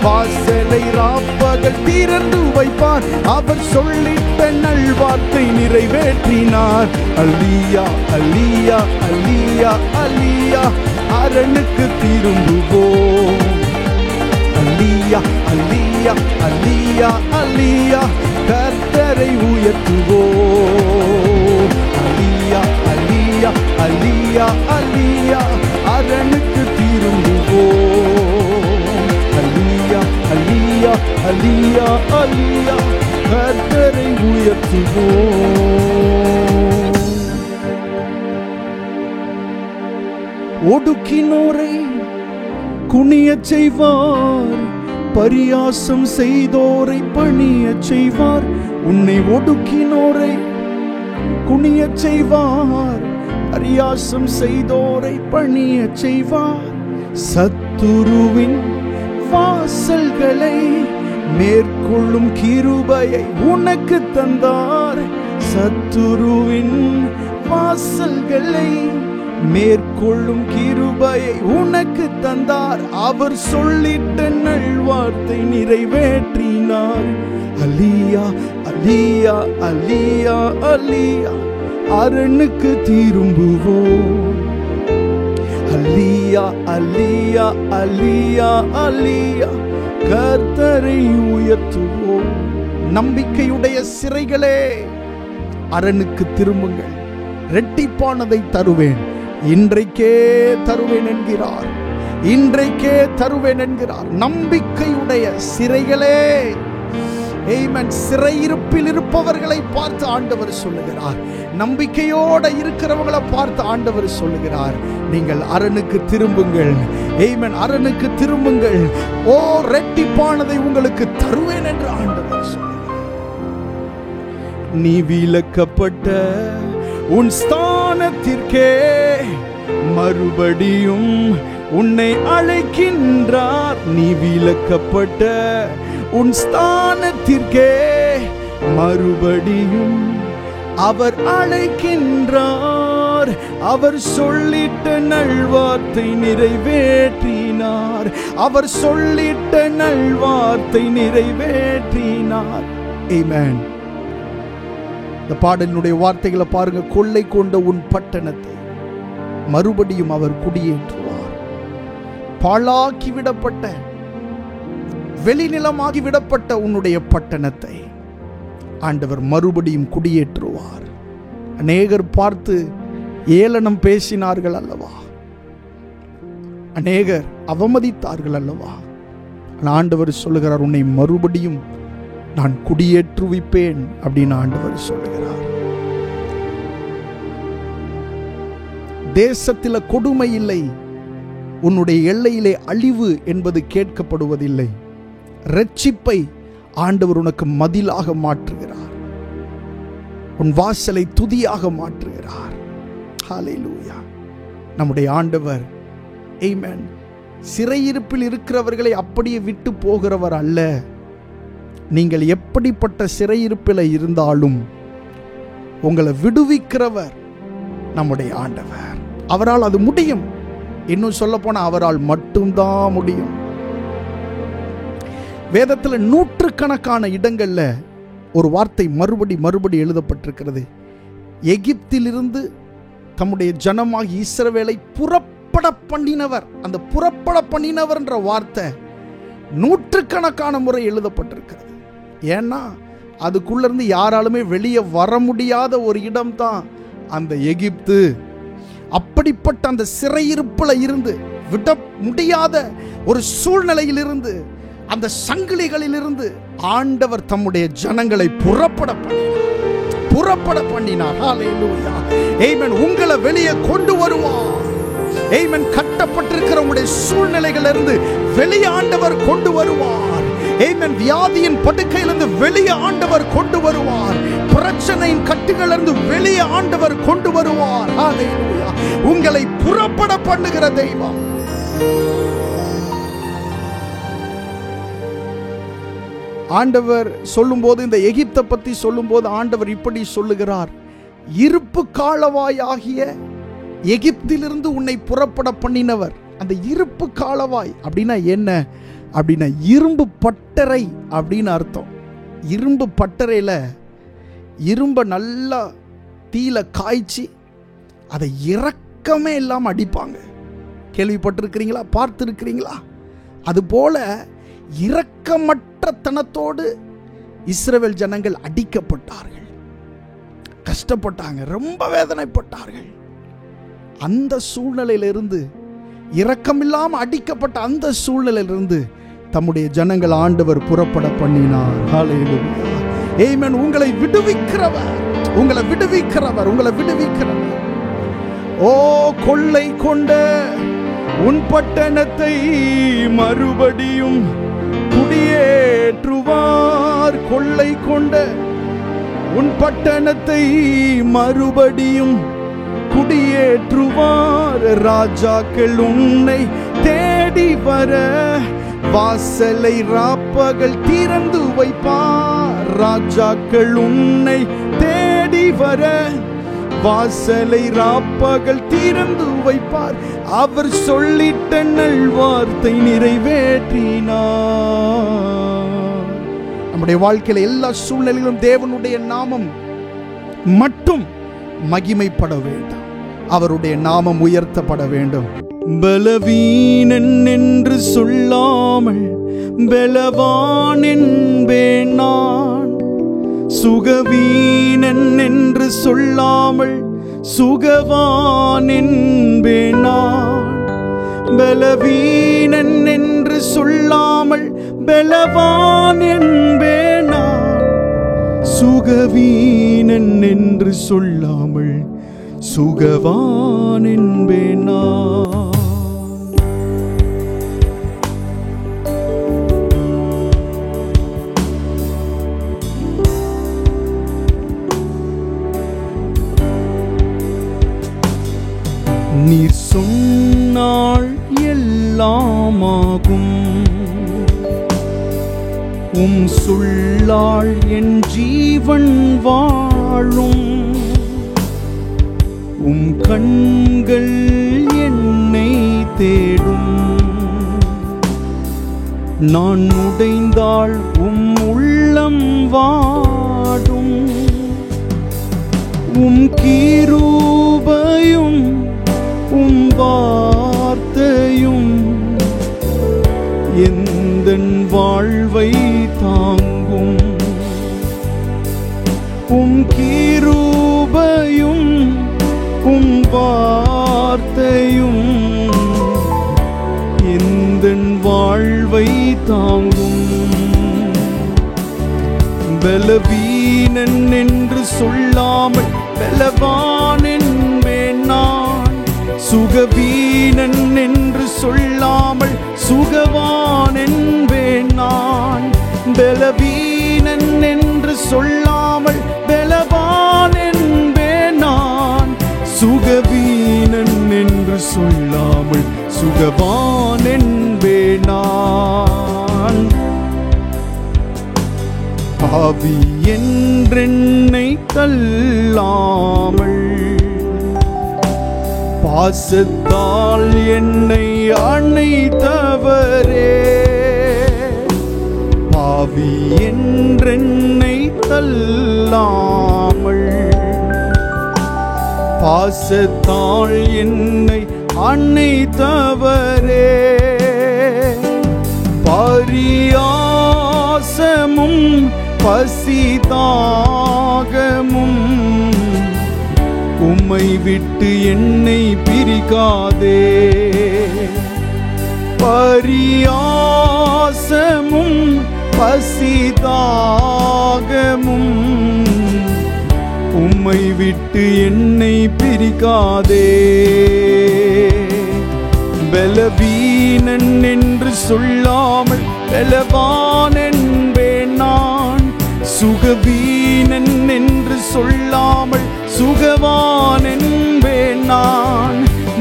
வாசலை ராப்பகல் திறந்து வைப்பார். அவர் சொல்லிட்ட நல்வார்த்தை நிறைவேற்றினார். அல்லியா அல்லியா அல்லியா அல்லியா, அரணுக்கு திரும்புவோம். அல்லியா அல்லியா அல்லியா அல்லியா, கர்த்தரை உயர்த்துவோம். அல்லியா அல்லியா அல்லியா அல்லியா, அரணுக்கு திரும்புவோம். அல்லியா அல்லியா அல்லியா அல்லியா, கர்த்தரை உயர்த்துவோம். ஒடுக்கினோரை குனியச் செய்வார், பரியாசம் செய்தோரை பணியச் செய்வார். உன்னை ஒடுக்கினோரை குனியச் செய்வார், பரியாசம் செய்தோரை பணியச் செய்வார். சத்துருவின் வாசல்களை மேற்கொள்ளும் கிருபையை உனக்கு தந்தார். சத்துருவின் வாசல்களை மேற்கொள்ளும் கிருபையை உனக்கு தந்தார். அவர் சொல்லிட்ட நல்வார்த்தை நிறைவேற்றினார். அல்லியா அல்லியா அல்லியா அல்லியா, அரணுக்கு திரும்புவோம். அல்லியா அல்லியா அல்லியா அல்லியா, கர்த்தரை உயர்த்துவோம். நம்பிக்கையுடைய சிறைகளே, அரணுக்கு திரும்புங்கள், இரட்டிப்பானதை தருவேன், இன்றைக்கே தருவேன் என்கிறார். இன்றைக்கே தருவேன் என்கிறார். நம்பிக்கையுடைய சிறைகளே, ஆமென். சிறையிருப்பில் இருப்பவர்களை பார்த்து ஆண்டவர் சொல்லுகிறார். நம்பிக்கையோட இருக்கிறவங்களை பார்த்து ஆண்டவர் சொல்லுகிறார், நீங்கள் அரணுக்கு திரும்புங்கள். ஆமென். அரணுக்கு திரும்புங்கள், ஓ இரட்டிப்பானதை உங்களுக்கு தருவேன் என்று ஆண்டவர் சொல்லுகிறார். நீ விலக்கப்பட்ட உன் ஸ்தானத்திற்கே மறுபடியும் உன்னை அழைக்கின்றார். நீ விலக்கப்பட்ட உன் ஸ்தானத்திற்கே மறுபடியும் அவர் அழைக்கின்றார். அவர் சொல்லிட்ட நல்வார்த்தை நிறைவேற்றினார். அவர் சொல்லிட்ட நல்வார்த்தை நிறைவேற்றினார். ஆமென். இந்த பாடலினுடைய வார்த்தைகளை பாருங்க. கொள்ளை கொண்ட உன் பட்டணத்தை மறுபடியும் அவர் குடியேற்றுவார். பாழாக்கி விடப்பட்ட, வெளிநிலமாகி விடப்பட்ட உன்னுடைய பட்டணத்தை ஆண்டவர் மறுபடியும் குடியேற்றுவார். அநேகர் பார்த்து ஏளனம் பேசினார்கள் அல்லவா, அநேகர் அவமதித்தார்கள் அல்லவா. ஆண்டவர் சொல்லுகிறார், உன்னை மறுபடியும் நான் குடியேற்றுவிப்பேன் அப்படின்னு ஆண்டவர் சொல்லுகிறார். தேசத்தில கொடுமை இல்லை, உன்னுடைய எல்லையிலே அழிவு என்பது கேட்கப்படுவதில்லை. இரட்சிப்பை ஆண்டவர் உனக்கு மதிலாக மாற்றுகிறார். உன் வாசலை துதியாக மாற்றுகிறார். ஹல்லேலூயா. நம்முடைய ஆண்டவர் ஆமென் சிறையிருப்பில் இருக்கிறவர்களை அப்படியே விட்டு போகிறவர் அல்ல. நீங்கள் எப்படிப்பட்ட சிறையிருப்பில் இருந்தாலும் உங்களை விடுவிக்கிறவர் நம்முடைய ஆண்டவர். அவரால் அது முடியும். இன்னும் சொல்ல போனா அவரால் மட்டும்தான் முடியும். வேதத்தில் நூற்றுக்கணக்கான இடங்கள்ல ஒரு வார்த்தை மறுபடி எழுதப்பட்டிருக்கிறது. எகிப்திலிருந்து தம்முடைய ஜனமாகி இஸ்ரவேலை புறப்பட பண்ணினவர். அந்த புறப்பட பண்ணினவர் என்ற வார்த்தை நூற்றுக்கணக்கான முறை எழுதப்பட்டிருக்கிறது. ஏன்னா அதுக்குள்ள இருந்து யாராலுமே வெளியே வர முடியாத ஒரு இடம் தான் அந்த எகிப்து. அப்படிப்பட்ட அந்த சிறையிருப்புல இருந்து விட முடியாத ஒரு சூழ்நிலையில் இருந்து, அந்த சங்கிலிகளில் இருந்து ஆண்டவர் தம்முடைய ஜனங்களை புறப்பட பண்ணினார். ஹல்லேலூயா. ஆமென். உங்களை வெளியே கொண்டு வருவார். ஆமென். கட்டப்பட்டிருக்கிற உங்களுடைய சூழ்நிலைகளிலிருந்து வெளியே ஆண்டவர் கொண்டு வருவார். ஆமென். வியாதியின் படுக்கையிலிருந்து வெளியே ஆண்டவர் கொண்டு வருவார். பிரச்சனையின் கட்டுகளிலிருந்து வெளியே ஆண்டவர் கொண்டு வருவார். ஹல்லேலூயா. உங்களை புறப்பட பண்ணுகிற தெய்வம். ஆண்டவர் சொல்லும்போது, இந்த எகிப்தை பற்றி சொல்லும்போது ஆண்டவர் இப்படி சொல்லுகிறார், இருப்பு காலவாய் ஆகிய எகிப்திலிருந்து உன்னை புறப்பட பண்ணினவர். அந்த இருப்பு காலவாய் அப்படின்னா என்ன? அப்படின்னா இரும்பு பட்டறை அப்படின்னு அர்த்தம். இரும்பு பட்டறையில் இரும்பை நல்லா தீயில காய்ச்சி அதை இரக்கமே இல்லாமல் அடிப்பாங்க. கேள்விப்பட்டிருக்கிறீங்களா? பார்த்துருக்கிறீங்களா? அதுபோல இரக்கமற்ற தனத்தோடு இஸ்ரவேல் ஜனங்கள் அடிக்கப்பட்டார்கள், கஷ்டப்பட்டாங்க, ரொம்ப வேதனைப்பட்டார்கள். அந்த சூழ்நிலையிலிருந்து, இரக்கமில்லாமல் அடிக்கப்பட்ட அந்த சூழ்நிலையிலிருந்து தம்முடைய ஜனங்கள் ஆண்டவர் புறப்பட பண்ணினார். ஹல்லேலூயா, ஆமென். உங்களை விடுவிக்கிறவர், உங்களை விடுவிக்கிறவர், உங்களை விடுவிக்கிறவர். ஓ, கொள்ளை கொண்ட உன் பட்டணத்தை மறுபடியும் குடியேற்றுவார். கொள்ளை கொண்ட உன் பட்டணத்தை மறுபடியும் குடியேற்றுவார். ராஜாக்கள் உன்னை தேடி வர வாசலை ராப்பகல் திறந்து வைப்பார். ராஜாக்கள் உன்னை தேடி வர வாசலை ராப்பகல் திறந்து வைப்பார். அவர் சொல்லிட்ட நல்வார்த்தை நிறைவேற்றினார். நம்முடைய வாழ்க்கையில எல்லா சூழ்நிலையிலும் தேவனுடைய நாமம் மட்டும் மகிமைப்பட வேண்டும், அவருடைய நாமம் உயர்த்தப்பட வேண்டும். பலவீனன் என்று சொல்லாமல் பலவான் என்பேன் நான். சுகவீனன் என்று சொல்லாமல் சுகவான் என்பேன் நான். பலவீனன் என்று சொல்லாமல் பலவான் என்பேன் நான். சுகவீனன் என்று சொல்லாமல் சுகவான் என்பேன் நான். நீர் சொன்னால் எல்லாமாகும், உம் சொல்லால் என் ஜீவன் வாழும். உம் கண்கள் என்னை தேடும். நான் உடைந்தால் உம் உள்ளம் வாடும். உம் கிருபையும் உம் வார்த்தையும் எந்தன் வாழ்வை தாங்கும். உம் கிருபையும் உம் வார்த்தையும் எந்தன் வாழ்வை தாங்கும். பலவீனன் என்று சொல்லாமல் பலவான் என்பேன் நான். சுகவீனன் என்று சொல்லாமல் சுகவான் என்பேன் நான். பலவீனன் என்று சொல்லாமல் பலவான் என்பேன் நான். சுகவீனன் என்று சொல்லாமல் சுகவான் என்பேன் நான். பாவி என்றென்னை தள்ளாமல் பாசத்தால் என்னை அணைத்தவரே. பாவி என்றென்னை தள்ளாமல் பாசத்தால் என்னை அணைத்தவரே. பரியாசமும் பசிதாகமும் உம்மை விட்டு என்னை பிரிக்காதே. பரியாசமும் பசிதாகமும் உம்மை விட்டு என்னை பிரிக்காதே. பலவீனன் என்று சொல்லாமல் பலவான் என்பேன் நான். சுகவீனன் என்று சொல்லாமல் சுகவான் என்பேன் நான்.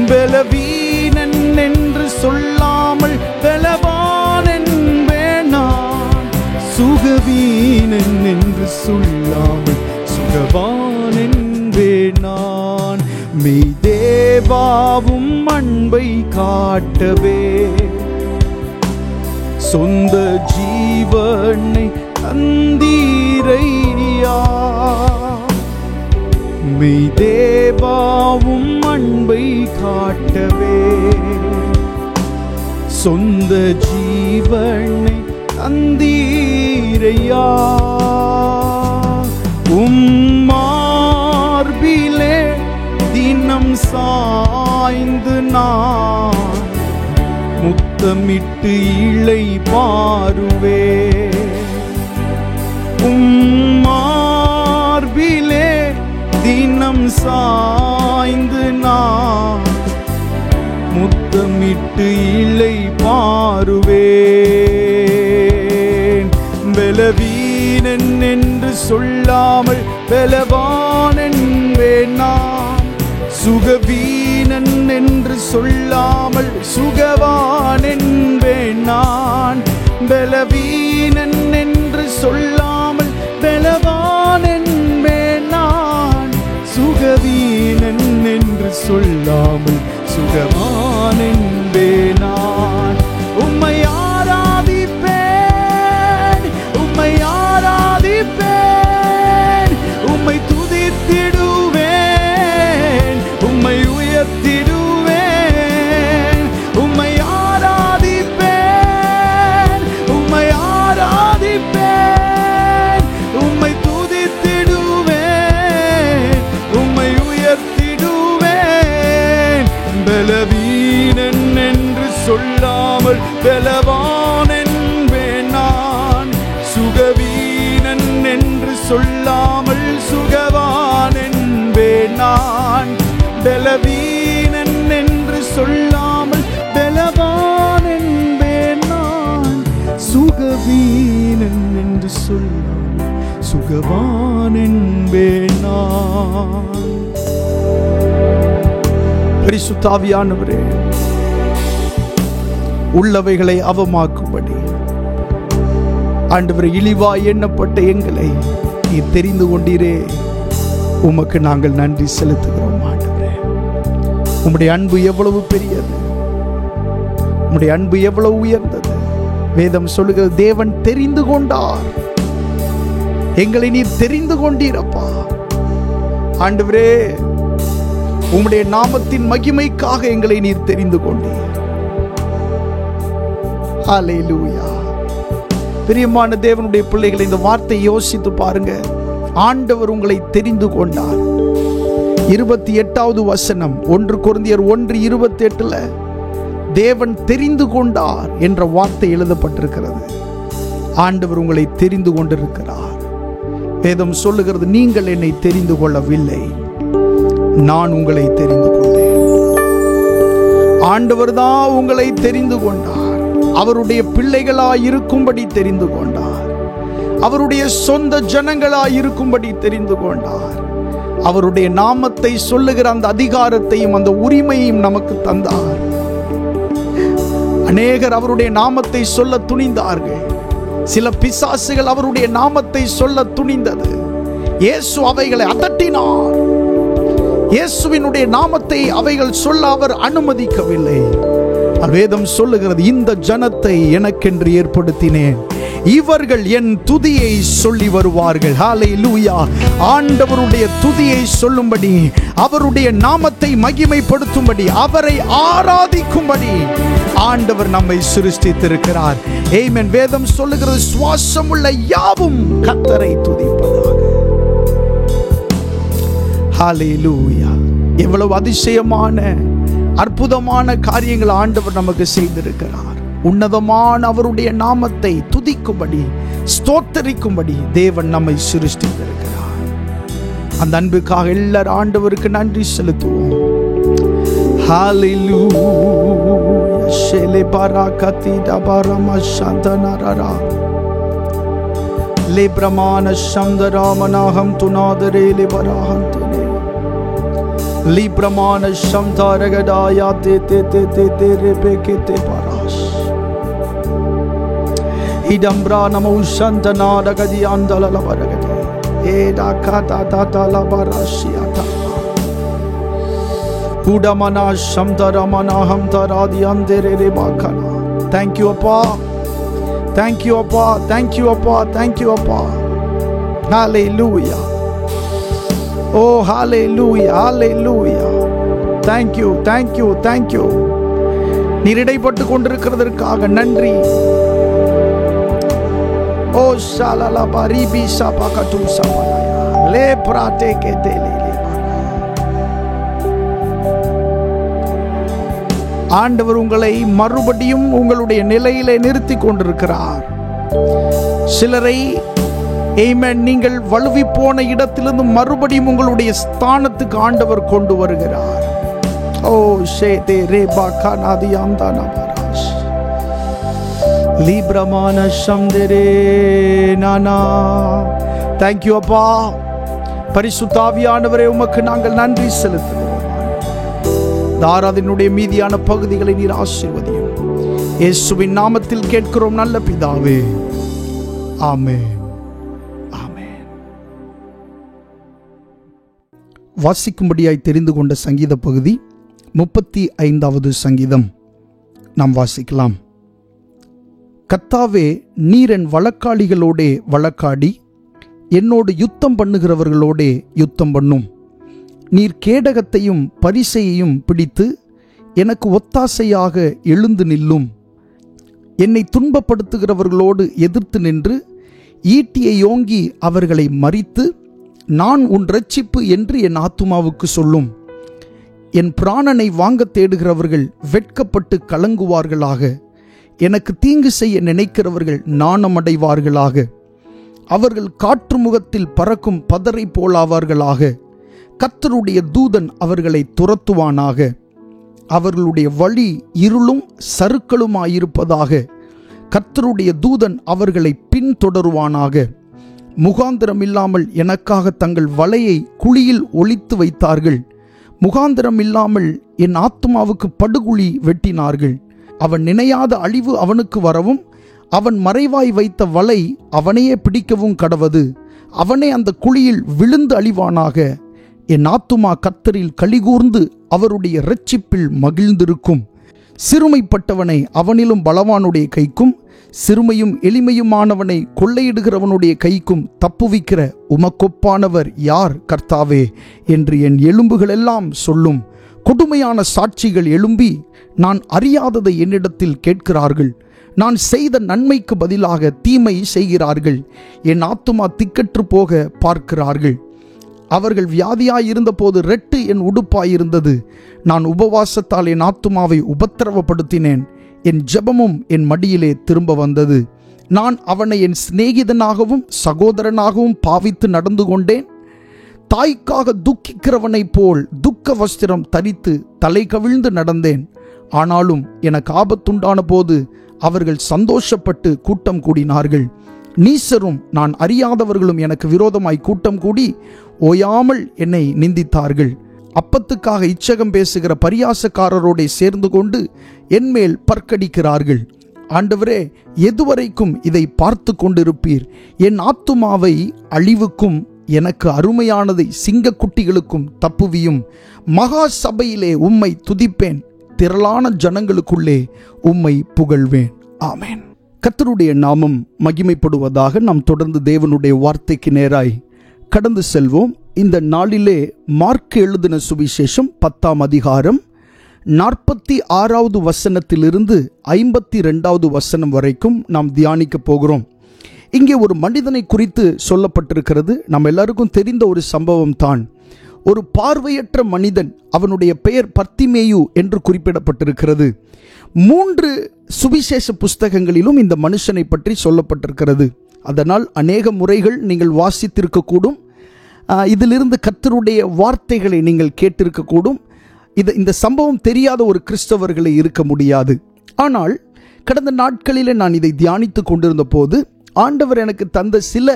பலவீனன் என்று சொல்லாமல் பலவான் என்பேன் நான். சுகவீனன் என்று சொல்லாமல் சுகவான் என்பேன் நான். மெய் தேவாவும் அன்பை காட்டவே சொந்த ஜீவனை தந்தீரையா, மெய் தேவாவும் அன்பை காட்டவே சொந்த ஜீவனை தந்தீரையா. மார்பிலே தினம் சாய்ந்து நான் முத்தமிட்டு இளை பாருவே, மார்பிலே தினம் சாய்ந்து நான் முத்தமிட்டு இளை பாருவேன். பலவீனன் என்று சொல்லாமல் பலவான் என்பேன் நான், சுகவீனன் என்று சொல்லாமல் சுகவான் என்பேன் நான், பலவீனன் என்று சொல்லாமல் பலவான் என்பேன் நான், சுகவீனன் என்று சொல்லாமல் சுகவான் என்பேன் நான். உம்மை ஆராதிப்பேன், உம்மை ஆராதிப்பேன், உம்மை துதித்திடுவேன், உம்மை உயர்த்திடுவேன். உம்மை ஆராதிப்பேன், உம்மை ஆராதிப்பேன், உம்மை துதித்திடுவேன், உம்மை உயர்த்திடுவேன். பலவீனன் என்று சொல்லாமல் பலவான் என்பேன் நான், சுகவீனன் என்று சொல்லாமல் சுகவான் என்பேன் நான், பலவீனன் என்று சொல்லாமல் பலவான் என்பேன் நான், சுகவீனன் என்று சொல்லாமல் சுகவான் என்பேன் நான். பரிசுத்த ஆவியானவரே, உள்ளவைகளை அவமாக்கும்படி ஆண்டவரே இழிவாய் எண்ணப்பட்ட எங்களை நீ தெரிந்து கொண்டீரே, உமக்கு நாங்கள் நன்றி செலுத்துகிறோம். ஆண்டவரே, உம்முடைய அன்பு எவ்வளவு பெரியது, உம்முடைய அன்பு எவ்வளவு உயர்ந்தது. வேதம் சொல்லுகிறது, தேவன் தெரிந்து கொண்டார், எங்களை நீர் தெரிந்து கொண்டீரப்பா. ஆண்டவரே, உம்முடைய நாமத்தின் மகிமைக்காக எங்களை நீர் தெரிந்து கொண்டீர். ஹல்லேலூயா. பிரியமான தேவனுடைய பிள்ளைகளை, இந்த வார்த்தை யோசித்து பாருங்க. ஆண்டவர் உங்களை தெரிந்து கொண்டார். 28வது வசனம் 1 கொரிந்தியர் 1:28 தேவன் தெரிந்து கொண்டார் என்ற வார்த்தை எழுதப்பட்டிருக்கிறது. ஆண்டவர் உங்களை தெரிந்து கொண்டிருக்கிறார். வேதம் சொல்லுகிறது, நீங்கள் என்னை தெரிந்து கொள்ளவில்லை, நான் உங்களை தெரிந்து கொண்டேன். ஆண்டவர் தான் உங்களை தெரிந்து கொண்டார். அவருடைய பிள்ளைகளாய் இருக்கும்படி தெரிந்து கொண்டார். அவருடைய சொந்த ஜனங்களாய் இருக்கும்படி தெரிந்து கொண்டார். அவருடைய நாமத்தை சொல்லுகிற அந்த அதிகாரத்தையும் அந்த உரிமையும் நமக்கு தந்தார். அநேகர் அவருடைய நாமத்தை சொல்ல துணிந்தார்கள். சில பிசாசுகள் அவருடைய நாமத்தை சொல்ல துணிந்தது. இயேசு அவைகளை அதட்டினார். இயேசுவினுடைய நாமத்தை அவைகள் சொல்ல அவர் அனுமதிக்கவில்லை. வேதம் சொல்லுகிறது, இந்த ஜனத்தை எனக்கென்று ஏற்படுத்தினேன், இவர்கள் என் துதியை சொல்லி வருவார்கள். ஹல்லேலூயா. ஆண்டவருடைய துதியை சொல்லும்படி, அவருடைய நாமத்தை மகிமைப்படுத்தும்படி, அவரை ஆராதிக்கும்படி ஆண்டவர் நம்மை சிருஷ்டித்திருக்கிறார். ஆமென். வேதம் சொல்லுகிறது, சுவாசம் உள்ள யாவும் கர்த்தரை துதிப்பதாக. ஹல்லேலூயா. எவ்வளவு அதிசயமான அற்புதமான காரியங்கள் ஆண்டவர் நமக்கு செய்திருக்கிறார். உன்னதமான அவருடைய நாமத்தை துதிக்கும்படி, ஸ்தோத்தரிக்கும்படி தேவன் நம்மை சிருஷ்டித்திருக்கிறார். அந்த அன்புக்காக எல்லாரும் ஆண்டவருக்கு நன்றி செலுத்துவோம். ஹல்லேலூயா. ஷெலே பராகதி தபரம சந்தனரரா லே பிரமாண சந்தராமனாகம் துநாதரே லே பராஹந்தே Libramana shamtaragada te te te te te repekete parash. Idambra namo shantana dagadi andala la baragade. Eda kata tata la barashiata. Udamana shamtaramana hamtaradi andere rebakana. Thank you, Appa. Thank you அப்பா, தேங்க்யூ அப்பா, thank you அப்பா. Hallelujah. Oh hallelujah, hallelujah. Thank you, thank you, thank you. நீர் இடைப்பட்டு கொண்டிருக்கிறதற்காக நன்றி. ஓ ஷாலலா பரிபி ஷாபாகது ஷாபாயா லே பிராட்டே கேதேலே. ஆண்டவர் உங்களை மறுபடியும் உங்களுடைய நிலையிலே நிறுத்தி கொண்டிருக்கிறார். சிலரை ஆமென் நீங்கள் வலுவி போன இடத்திலிருந்து மறுபடியும் உங்களுடைய ஸ்தானத்துக்கு ஆண்டவர் கொண்டு வருகிறார். ஓ ஷேதே ரேபா கானாதி ஆம்தானா பராஷ் லீப்ரமான ஷம்தரே நானா. தேங்க்யூ அப்பா. பரிசுத்த ஆவியானவரே, உமக்கு நாங்கள் நன்றி செலுத்துகிறோம். தாராதினுடைய மீதியான பகுதிகளை நீர் ஆசீர்வதியும். இயேசுவின் நாமத்தில் கேட்கிறோம் நல்ல பிதாவே, ஆமென். வாசிக்கும்படியாய் தெரிந்து கொண்ட சங்கீத பகுதி 35வது சங்கீதம் நாம் வாசிக்கலாம். கர்த்தாவே, நீர் என் வழக்காளிகளோடே வழக்காடி என்னோடு யுத்தம் பண்ணுகிறவர்களோடே யுத்தம் பண்ணும். நீர் கேடகத்தையும் பரிசையையும் பிடித்து எனக்கு ஒத்தாசையாக எழுந்து நில்லும். என்னை துன்பப்படுத்துகிறவர்களோடு எதிர்த்து நின்று ஈட்டியை ஓங்கி அவர்களை மறித்து, நான் உன் இரட்சிப்பு என்று என் ஆத்துமாவுக்கு சொல்லும். என் பிராணனை வாங்க தேடுகிறவர்கள் வெட்கப்பட்டு கலங்குவார்களாக. எனக்கு தீங்கு செய்ய நினைக்கிறவர்கள் நாணமடைவார்களாக. அவர்கள் காற்று முகத்தில் பறக்கும் பதரை போலாவார்களாக. கர்த்தருடைய தூதன் அவர்களை துரத்துவானாக. அவர்களுடைய வழி இருளும் சறுக்களுமாயிருப்பதாக. கர்த்தருடைய தூதன் அவர்களை பின்தொடருவானாக. முகாந்திரம் இல்லாமல் எனக்காக தங்கள் வலையை குழியில் ஒளித்து வைத்தார்கள். முகாந்திரம் இல்லாமல் என் ஆத்துமாவுக்கு படுகுழி வெட்டினார்கள். அவன் நினையாத அழிவு அவனுக்கு வரவும், அவன் மறைவாய் வைத்த வலை அவனையே பிடிக்கவும் கடவது. அவனே அந்த குழியில் விழுந்து அழிவானாக. என் ஆத்துமா கர்த்தரில் களிகூர்ந்து அவருடைய இரட்சிப்பில் மகிழ்ந்திருக்கும். சிறுமைப்பட்டவனை அவனிலும் பலவானுடைய கைக்கும், சிறுமையும் எளிமையுமானவனை கொள்ளையிடுகிறவனுடைய கைக்கும் தப்புவிக்கிற உமக்கொப்பானவர் யார் கர்த்தாவே என்று என் எலும்புகளெல்லாம் சொல்லும். கொடுமையான சாட்சிகள் எழும்பி நான் அறியாததை என்னிடத்தில் கேட்கிறார்கள். நான் செய்த நன்மைக்கு பதிலாக தீமை செய்கிறார்கள். என் ஆத்துமா திக்கற்று போக பார்க்கிறார்கள். அவர்கள் வியாதியாயிருந்த போது ரெட்டு என் உடுப்பாயிருந்தது. நான் உபவாசத்தால் என் ஆத்துமாவை உபத்திரவப்படுத்தினேன். என் ஜெபமும் என் மடியிலே திரும்ப வந்தது. நான் அவனை என் சிநேகிதனாகவும் சகோதரனாகவும் பாவித்து நடந்து கொண்டேன். தாய்க்காக துக்கிக்கிறவனைப் போல் துக்க வஸ்திரம் தரித்து தலை கவிழ்ந்து நடந்தேன். ஆனாலும் எனக்கு ஆபத்துண்டான போது அவர்கள் சந்தோஷப்பட்டு கூட்டம் கூடினார்கள். நீசரும் நான் அறியாதவர்களும் எனக்கு விரோதமாய் கூட்டம் கூடி ஓயாமல் என்னை நிந்தித்தார்கள். அப்பத்துக்காக இச்சகம் பேசுகிற பரியாசக்காரரோட சேர்ந்து கொண்டு என்மேல் பற்கடிக்கிறார்கள். ஆண்டவரே, எதுவரைக்கும் இதை பார்த்து கொண்டிருப்பீர்? என் ஆத்துமாவை அழிவுக்கும் எனக்கு அருமையானதை சிங்கக்குட்டிகளுக்கும் தப்புவியும். மகா சபையிலே உம்மை துதிப்பேன். திரளான ஜனங்களுக்குள்ளே உம்மை புகழ்வேன். ஆமென். கர்த்தருடைய நாமம் மகிமைப்படுவதாக. நாம் தொடர்ந்து தேவனுடைய வார்த்தைக்கு நேராய் கடந்து செல்வோம். இந்த நாளிலே மார்க் எழுதின சுவிசேஷம் 10ஆம் அதிகாரம் 46வது வசனத்திலிருந்து 52வது வசனம் வரைக்கும் நாம் தியானிக்க போகிறோம். இங்கே ஒரு மனிதனை குறித்து சொல்லப்பட்டிருக்கிறது. நம்ம எல்லாருக்கும் தெரிந்த ஒரு சம்பவம் தான். ஒரு பார்வையற்ற மனிதன், அவனுடைய பெயர் பர்த்திமேயு என்று குறிப்பிடப்பட்டிருக்கிறது. 3 சுவிசேஷ புஸ்தகங்களிலும் இந்த மனுஷனை பற்றி சொல்லப்பட்டிருக்கிறது. அதனால் அநேக முறைகள் நீங்கள் வாசித்திருக்கக்கூடும். இதிலிருந்து கர்த்தருடைய வார்த்தைகளை நீங்கள் கேட்டிருக்கக்கூடும். இந்த சம்பவம் தெரியாத ஒரு கிறிஸ்தவர்களை இருக்க முடியாது. ஆனால் கடந்த நாட்களிலே நான் இதை தியானித்து கொண்டிருந்த போது ஆண்டவர் எனக்கு தந்த சில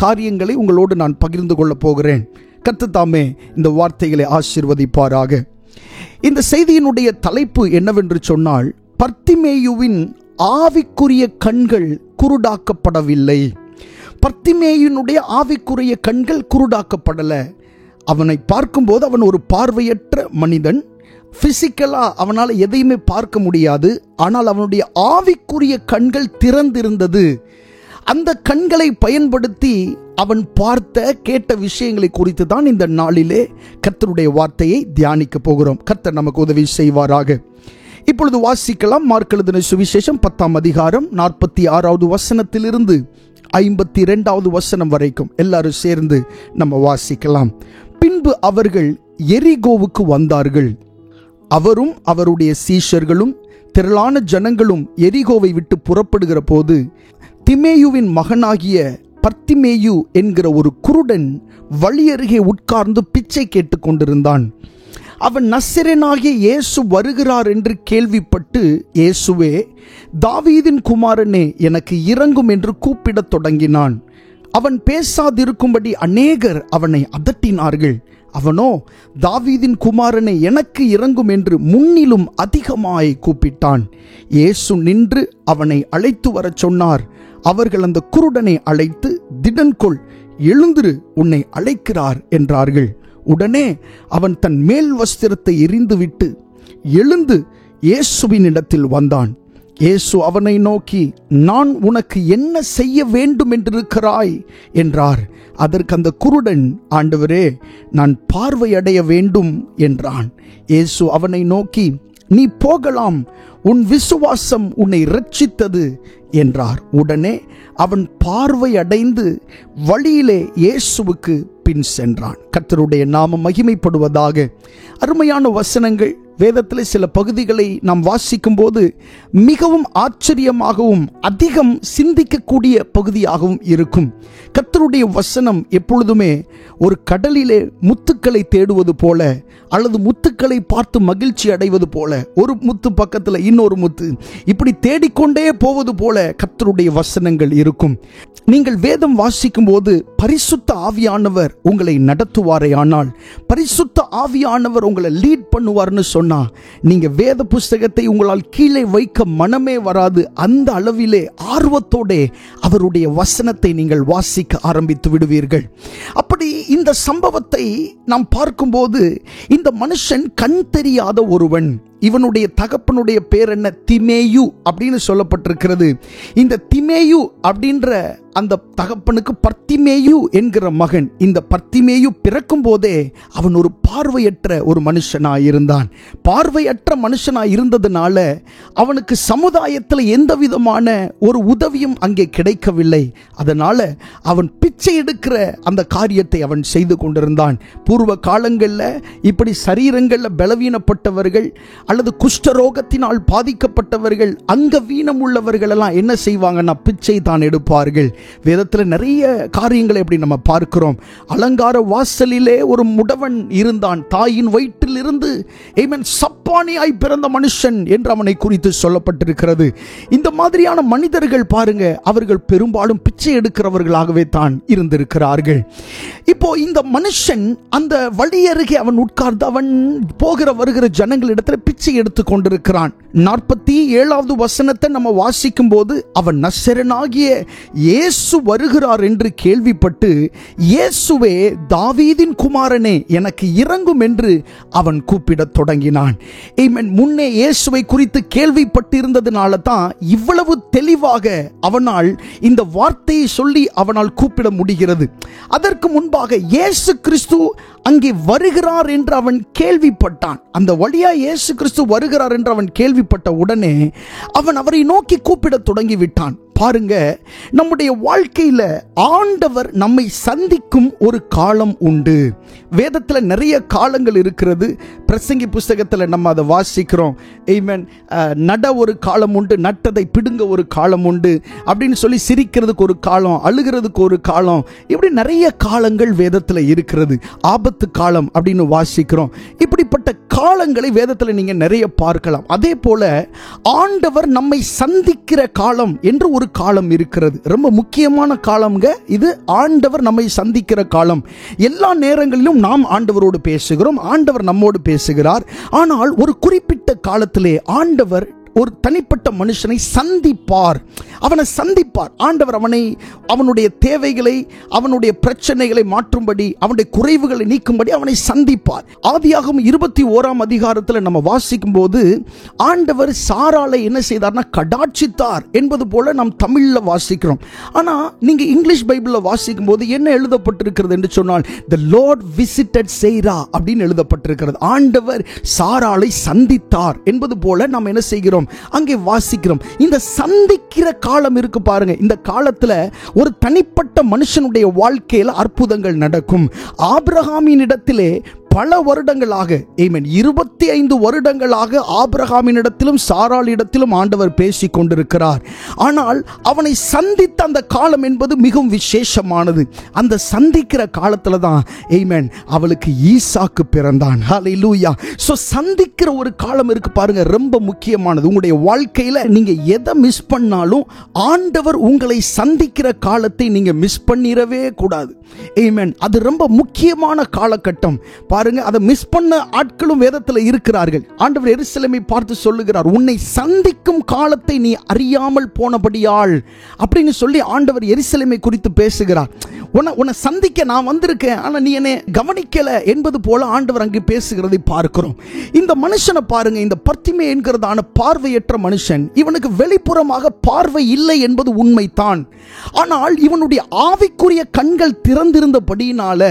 காரியங்களை உங்களோடு நான் பகிர்ந்து கொள்ளப் போகிறேன். கர்த்தர் தாமே இந்த வார்த்தைகளை ஆசீர்வதிப்பாராக. இந்த செய்தியினுடைய தலைப்பு என்னவென்று சொன்னால், பர்த்திமேயுவின் ஆவிக்குரிய கண்கள் குருடாக்கப்படவில்லை. பர்த்திமேயுனுடைய ஆவிக்குரிய கண்கள் குருடாக்கப்படலை. அவனை பார்க்கும்போது அவன் ஒரு பார்வையற்ற மனிதன். பிசிக்கலா அவனால் எதையுமே பார்க்க முடியாது. ஆனால் அவனுடைய ஆவிக்குரிய கண்கள் திறந்திருந்தது. அந்த கண்களை பயன்படுத்தி அவன் பார்த்த கேட்ட விஷயங்களை குறித்து தான் இந்த நாளிலே கர்த்தருடைய வார்த்தையை தியானிக்க போகிறோம். கர்த்தர் நமக்கு உதவி செய்வாராக. இப்பொழுது வாசிக்கலாம். மார்க் எழுதின சுவிசேஷம் 10ஆம் அதிகாரம் 46வது வசனத்திலிருந்து 52வது வசனம் வரைக்கும் எல்லாரும் சேர்ந்து நம்ம வாசிக்கலாம். பின்பு அவர்கள் எரிகோவுக்கு வந்தார்கள். அவரும் அவருடைய சீஷர்களும் திரளான ஜனங்களும் எரிகோவை விட்டு புறப்படுகிற போது திமேயுவின் மகனாகிய பர்த்திமேயு என்கிற ஒரு குருடன் வழியருகே உட்கார்ந்து பிச்சை கேட்டுக் கொண்டிருந்தான். அவன் நசரேயனாகிய இயேசு வருகிறார் என்று கேள்விப்பட்டு, இயேசுவே, தாவீதின் குமாரனே, எனக்கு இரங்கும் என்று கூப்பிடத் தொடங்கினான். அவன் பேசாதிருக்கும்படி அநேகர் அவனை அதட்டினார்கள். அவனோ, தாவீதின் குமாரனை எனக்கு இரங்கும் என்று முன்னிலும் அதிகமாய் கூப்பிட்டான். இயேசு நின்று அவனை அழைத்து வரச் சொன்னார். அவர்கள் அந்த குருடனை அழைத்து, திடன்கொள், எழுந்திரு, உன்னை அழைக்கிறார் என்றார்கள். உடனே அவன் தன் மேல் வஸ்திரத்தை எறிந்துவிட்டு எழுந்து இயேசுவின் இடத்தில் வந்தான். இயேசு அவனை நோக்கி, நான் உனக்கு என்ன செய்ய வேண்டும் என்றிருக்கிறாய் என்றார். அதற்கு அந்த குருடன், ஆண்டவரே, நான் பார்வையடைய வேண்டும் என்றான். இயேசு அவனை நோக்கி, நீ போகலாம், உன் விசுவாசம் உன்னை இரட்சித்தது என்றார். உடனே அவன் பார்வையடைந்து வழியிலே இயேசுவுக்கு பின் சென்றான். கர்த்தருடைய நாமம் மகிமைப்படுவதாக. அருமையான வசனங்கள். வேதத்தில் சில பகுதிகளை நாம் வாசிக்கும் போது மிகவும் ஆச்சரியமாகவும் அதிகம் சிந்திக்கக்கூடிய பகுதியாகவும் இருக்கும். கர்த்தருடைய வசனம் எப்பொழுதுமே ஒரு கடலிலே முத்துக்களை தேடுவது போல, அல்லது முத்துக்களை பார்த்து மகிழ்ச்சி அடைவது போல, ஒரு முத்து பக்கத்தில் இன்னொரு முத்து, இப்படி தேடிக்கொண்டே போவது போல கர்த்தருடைய வசனங்கள் இருக்கும். நீங்கள் வேதம் வாசிக்கும் போது பரிசுத்த ஆவியானவர் உங்களை நடத்துவாரே, ஆனால் பரிசுத்த ஆவியானவர் உங்களை லீட் பண்ணுவார்னு சொன்னா நீங்க வேத புஸ்தகத்தை உங்களால் கீழே வைக்க மனமே வராது. அந்த அளவிலே ஆர்வத்தோட அவருடைய வசனத்தை நீங்கள் வாசிக்க ஆரம்பித்து விடுவீர்கள். அப்படி இந்த சம்பவத்தை நாம் பார்க்கும்போது, இந்த மனுஷன் கண் தெரியாத ஒருவன். இவனுடைய தகப்பனுடைய பேர் என்ன? திமேயு அப்படின்னு சொல்லப்பட்டிருக்கிறது. இந்த திமேயு அப்படின்ற அந்த தகப்பனுக்கு பர்த்திமேயு என்கிற மகன். இந்த பர்த்திமேயு பிறக்கும் போதே அவன் ஒரு பார்வையற்ற ஒரு மனுஷனாய் இருந்தான். பார்வையற்ற மனுஷனாய் இருந்ததுனால அவனுக்கு சமுதாயத்தில் எந்த விதமான ஒரு உதவியும் அங்கே கிடைக்கவில்லை. அதனால அவன் பிச்சை எடுக்கிற அந்த காரியத்தை அவன் செய்து கொண்டிருந்தான். பூர்வ காலங்களில் இப்படி சரீரங்களில் பலவீனப்பட்டவர்கள் அல்லது குஷ்டரோகத்தினால் பாதிக்கப்பட்டவர்கள், அங்கவீனம் உள்ளவர்கள் எல்லாம் என்ன செய்வாங்கன்னா பிச்சை தான் எடுப்பார்கள். வேதத்தில் நிறைய காரியங்களை எப்படி நம்ம பார்க்கிறோம். அலங்கார வாசலிலே ஒரு முடவன் இருந்தான். தாயின் வயிற்றில் இருந்து சப்பானியாய் பிறந்த மனுஷன் என்று அவனை குறித்து சொல்லப்பட்டிருக்கிறது. இந்த மாதிரியான மனிதர்கள் பாருங்க, அவர்கள் பெரும்பாலும் பிச்சை எடுக்கிறவர்களாகவே தான் இருந்திருக்கிறார்கள். இப்போ இந்த மனுஷன் அந்த வழி அருகே அவன் உட்கார்ந்து அவன் போகிற வருகிற ஜனங்களிடத்தில் பிச்சை எடுத்துக் கொண்டிருக்கிறான். 47வது வசனத்தை நம்ம வாசிக்கும் போது, அவன் நசரேயனாகிய இயேசு வருகிறார் என்று கேள்விப்பட்டு, இயேசுவே, தாவீதின் குமாரனே, எனக்கு இரங்கும் என்று அவன் கூப்பிடத் தொடங்கினான். முன்னே இயேசுவை குறித்து கேள்விப்பட்டிருந்ததுனால தான் இவ்வளவு தெளிவாக அவனால் இந்த வார்த்தையை சொல்லி அவனால் கூப்பிட முடிகிறது. அதற்கு முன்பாக இயேசு கிறிஸ்து அங்கே வருகிறார் என்று அவன் கேள்விப்பட்டான். அந்த வழியா இயேசு கிறிஸ்து வருகிறார் என்று அவன் கேள்விப்பட்ட உடனே அவன் அவரை நோக்கி கூப்பிட தொடங்கிவிட்டான். பாருங்க, நம்முடைய வாழ்க்கையில ஆண்டவர் நம்மை சந்திக்கும் ஒரு காலம் உண்டு. வேதத்தில் நிறைய காலங்கள் இருக்கிறது. பிரசங்கி புஸ்தகத்தில் நம்ம அதை வாசிக்கிறோம். நட ஒரு காலம் உண்டு, நட்டதை பிடுங்க ஒரு காலம் உண்டு அப்படின்னு சொல்லி, சிரிக்கிறதுக்கு ஒரு காலம், அழுகிறதுக்கு ஒரு காலம், இப்படி நிறைய காலங்கள் வேதத்தில் இருக்கிறது. ஆபத்து காலம் அப்படின்னு வாசிக்கிறோம். இப்படிப்பட்ட காலங்களை வேதத்தில் நீங்க நிறைய பார்க்கலாம். அதே போல ஆண்டவர் நம்மை சந்திக்கிற காலம் என்று ஒரு காலம் இருக்கிறது. ரொம்ப முக்கியமான காலம்ங்க இது. ஆண்டவர் நம்மை சந்திக்கிற காலம். எல்லா நேரங்களிலும் நாம் ஆண்டவரோடு பேசுகிறோம், ஆண்டவர் நம்மோடு பேசுகிறார். ஆனால் ஒரு குறிப்பிட்ட காலத்திலே ஆண்டவர் ஒரு தனிப்பட்ட மனுஷனை சந்திப்பார். அவனை சந்திப்பார். ஆண்டவர் அவனுடைய தேவைகளை, அவனுடைய பிரச்சனைகளை மாற்றும்படி, அவனுடைய குறைவுகளை நீக்கும்படி அவனை சந்திப்பார். ஆதியாகமம் 21ஆம் அதிகாரத்தில் நம்ம வாசிக்கும் போது ஆண்டவர் சாராளை என்ன செய்தார்னா கடாட்சித்தார் என்பது போல நாம் தமிழ்ல வாசிக்கிறோம். ஆனா நீங்க இங்கிலீஷ் பைபிள்ல வாசிக்கும் போது என்ன எழுதப்பட்டிருக்கிறது என்று சொன்னால், the Lord visited Sarah அப்படின்னு எழுதப்பட்டிருக்கிறது. ஆண்டவர் சாராளை சந்தித்தார் என்பது போல நாம் என்ன செய்கிறோம், அங்கே வாசிக்கிறோம். இந்த சந்திக்கிற காலம் இருக்கு பாருங்க. இந்த காலத்துல ஒரு தனிப்பட்ட மனுஷனுடைய வாழ்க்கையில் அற்புதங்கள் நடக்கும். ஆபிரகாமின் இடத்திலே பல வருடங்களாக, 25 வருடங்களாக ஆபிரகாமினிடத்திலும் சாராளிடத்திலும் ஆண்டவர் பேசிக் கொண்டிருக்கிறார். ஆனால் அவனை சந்தித்த அந்த காலம் என்பது மிகவும் விசேஷமானது. அந்த சந்திக்கிற காலத்துல தான் அவளுக்கு ஈசாக்கு பிறந்தான். ஹல்லேலூயா. சோ சந்திக்கிற ஒரு காலம் இருக்கு பாருங்க, ரொம்ப முக்கியமானது. உங்களுடைய வாழ்க்கையில நீங்க எதை மிஸ் பண்ணாலும் ஆண்டவர் உங்களை சந்திக்கிற காலத்தை நீங்க மிஸ் பண்ணிடவே கூடாது. அது ரொம்ப முக்கியமான காலகட்டம். பாருங்க, அதை மிஸ் பண்ண ஆட்களும் வேதத்தில் இருக்கிறார்கள். ஆண்டவர் எருசலேமை பார்த்து சொல்லுகிறார், உன்னை சந்திக்கும் காலத்தை நீ அறியாமல் போனபடியால் அப்படின்னு சொல்லி ஆண்டவர் எருசலேமை குறித்து பேசுகிறார். உன்னை சந்திக்க நான் வந்திருக்கேன், ஆனா நீ என்னை கவனிக்கல என்பது போல ஆண்டவர் அங்கு பேசுகிறதை பார்க்கிறோம். இந்த மனுஷனை பாருங்க, இந்த பர்த்திமே என்கிறதான பார்வையற்ற மனுஷன், இவனுக்கு வெளிப்புறமாக பார்வை இல்லை என்பது உண்மைதான். ஆனால் இவனுடைய ஆவிக்குரிய கண்கள் திறந்திருந்தபடியினால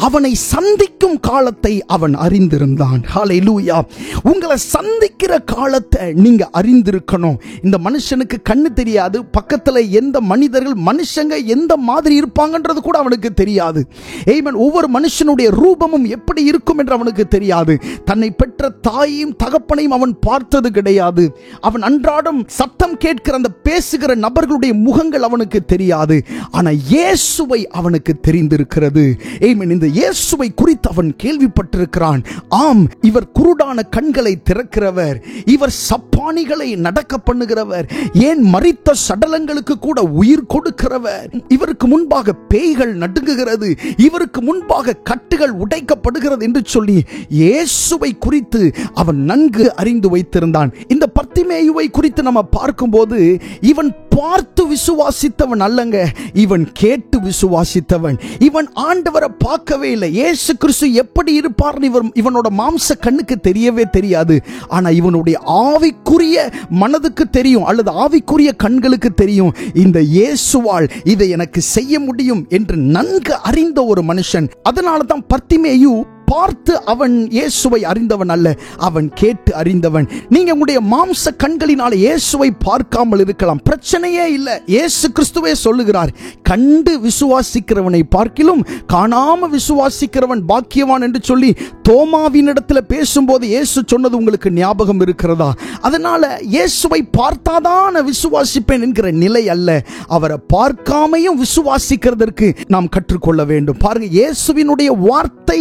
அவனை சந்திக்கும் காலத்தை அவன் அறிந்திருந்தான். ஹல்லேலூயா. உங்களை சந்திக்கிற காலத்தை நீங்க அறிந்திருக்கணும். இந்த மனுஷனுக்கு கண்ணு தெரியாது, பக்கத்துல எந்த மனுஷங்க எந்த மாதிரி இருப்பாங்கன்றது கூட அவனுக்கு தெரியாது. ஒவ்வொரு மனுஷனுடைய ரூபமும் எப்படி இருக்கும் என்று அவனுக்கு தெரியாது. தன்னை பெற்ற தாயையும் தகப்பனையும் அவன் பார்த்தது கிடையாது. அவன் அன்றாடம் சத்தம் கேட்கிற அந்த பேசுகிற நபர்களுடைய முகங்கள் அவனுக்கு தெரியாது. ஆனா இயேசுவை அவனுக்கு தெரிந்திருக்கிறது. இந்த இயேசுவை குறித்து அவன் கேள்விப்பட்டிருக்கிறான். ஆம், இவர் குருடான கண்களை திறக்கிறவர், இவர் சப்பானிகளை நடக்க பண்ணுகிறவர், ஏன் மரித்த சடலங்களுக்கு கூட உயிர் கொடுக்கிறவர், இவருக்கு முன்பாக பேய்கள் நடுங்குகிறது, இவருக்கு முன்பாக கட்டுகள் உடைக்கப்படுகிறது என்று சொல்லி இயேசுவை குறித்து அவன் நன்கு அறிந்து வைத்திருந்தான். இந்த பர்த்திமேயுவை குறித்து நம்ம பார்க்கும்போது இவன் பார்த்து விசுவாசித்தவன் அல்லங்க, இவன் கேட்டு விசுவாசித்தவன். இவன் ஆண்டவரை பார்க்கவே இல்லை. இயேசு கிறிஸ்து எப்படி இருப்பார் இவனோட மாம்ச கண்ணுக்கு தெரியவே தெரியாது. ஆனா இவனுடைய ஆவிக்குரிய மனதுக்கு தெரியும், அல்லது ஆவிக்குரிய கண்களுக்கு தெரியும், இந்த இயேசுவால் இதை எனக்கு செய்ய முடியும் என்று நன்கு அறிந்த ஒரு மனுஷன். அதனால தான் பர்த்திமேயு பார்த்து அவன் இயேசுவை அறிந்தவன் அல்ல, அவன் கேட்டு அறிந்தவன். நீங்க உங்களுடைய மாம்ச கண்களினால இயேசுவை பார்க்காமல் இருக்கலாம், பிரச்சனையே இல்லை. இயேசு கிறிஸ்துவே சொல்லுகிறார், கண்டு விசுவாசிக்கிறவனை பார்க்கிலும் காணாம விசுவாசிக்கிறவன் பாக்கியவான் என்று சொல்லி தோமாவினிடத்தில் பேசும்போது இயேசு சொன்னது உங்களுக்கு ஞாபகம் இருக்கிறதா? அதனால இயேசுவை பார்த்தாதான் விசுவாசிப்பேன் என்கிற நிலை அல்ல, அவரை பார்க்காமையும் விசுவாசிக்கிறதற்கு நாம் கற்றுக்கொள்ள வேண்டும். பாருங்க, இயேசுவினுடைய வார்த்தை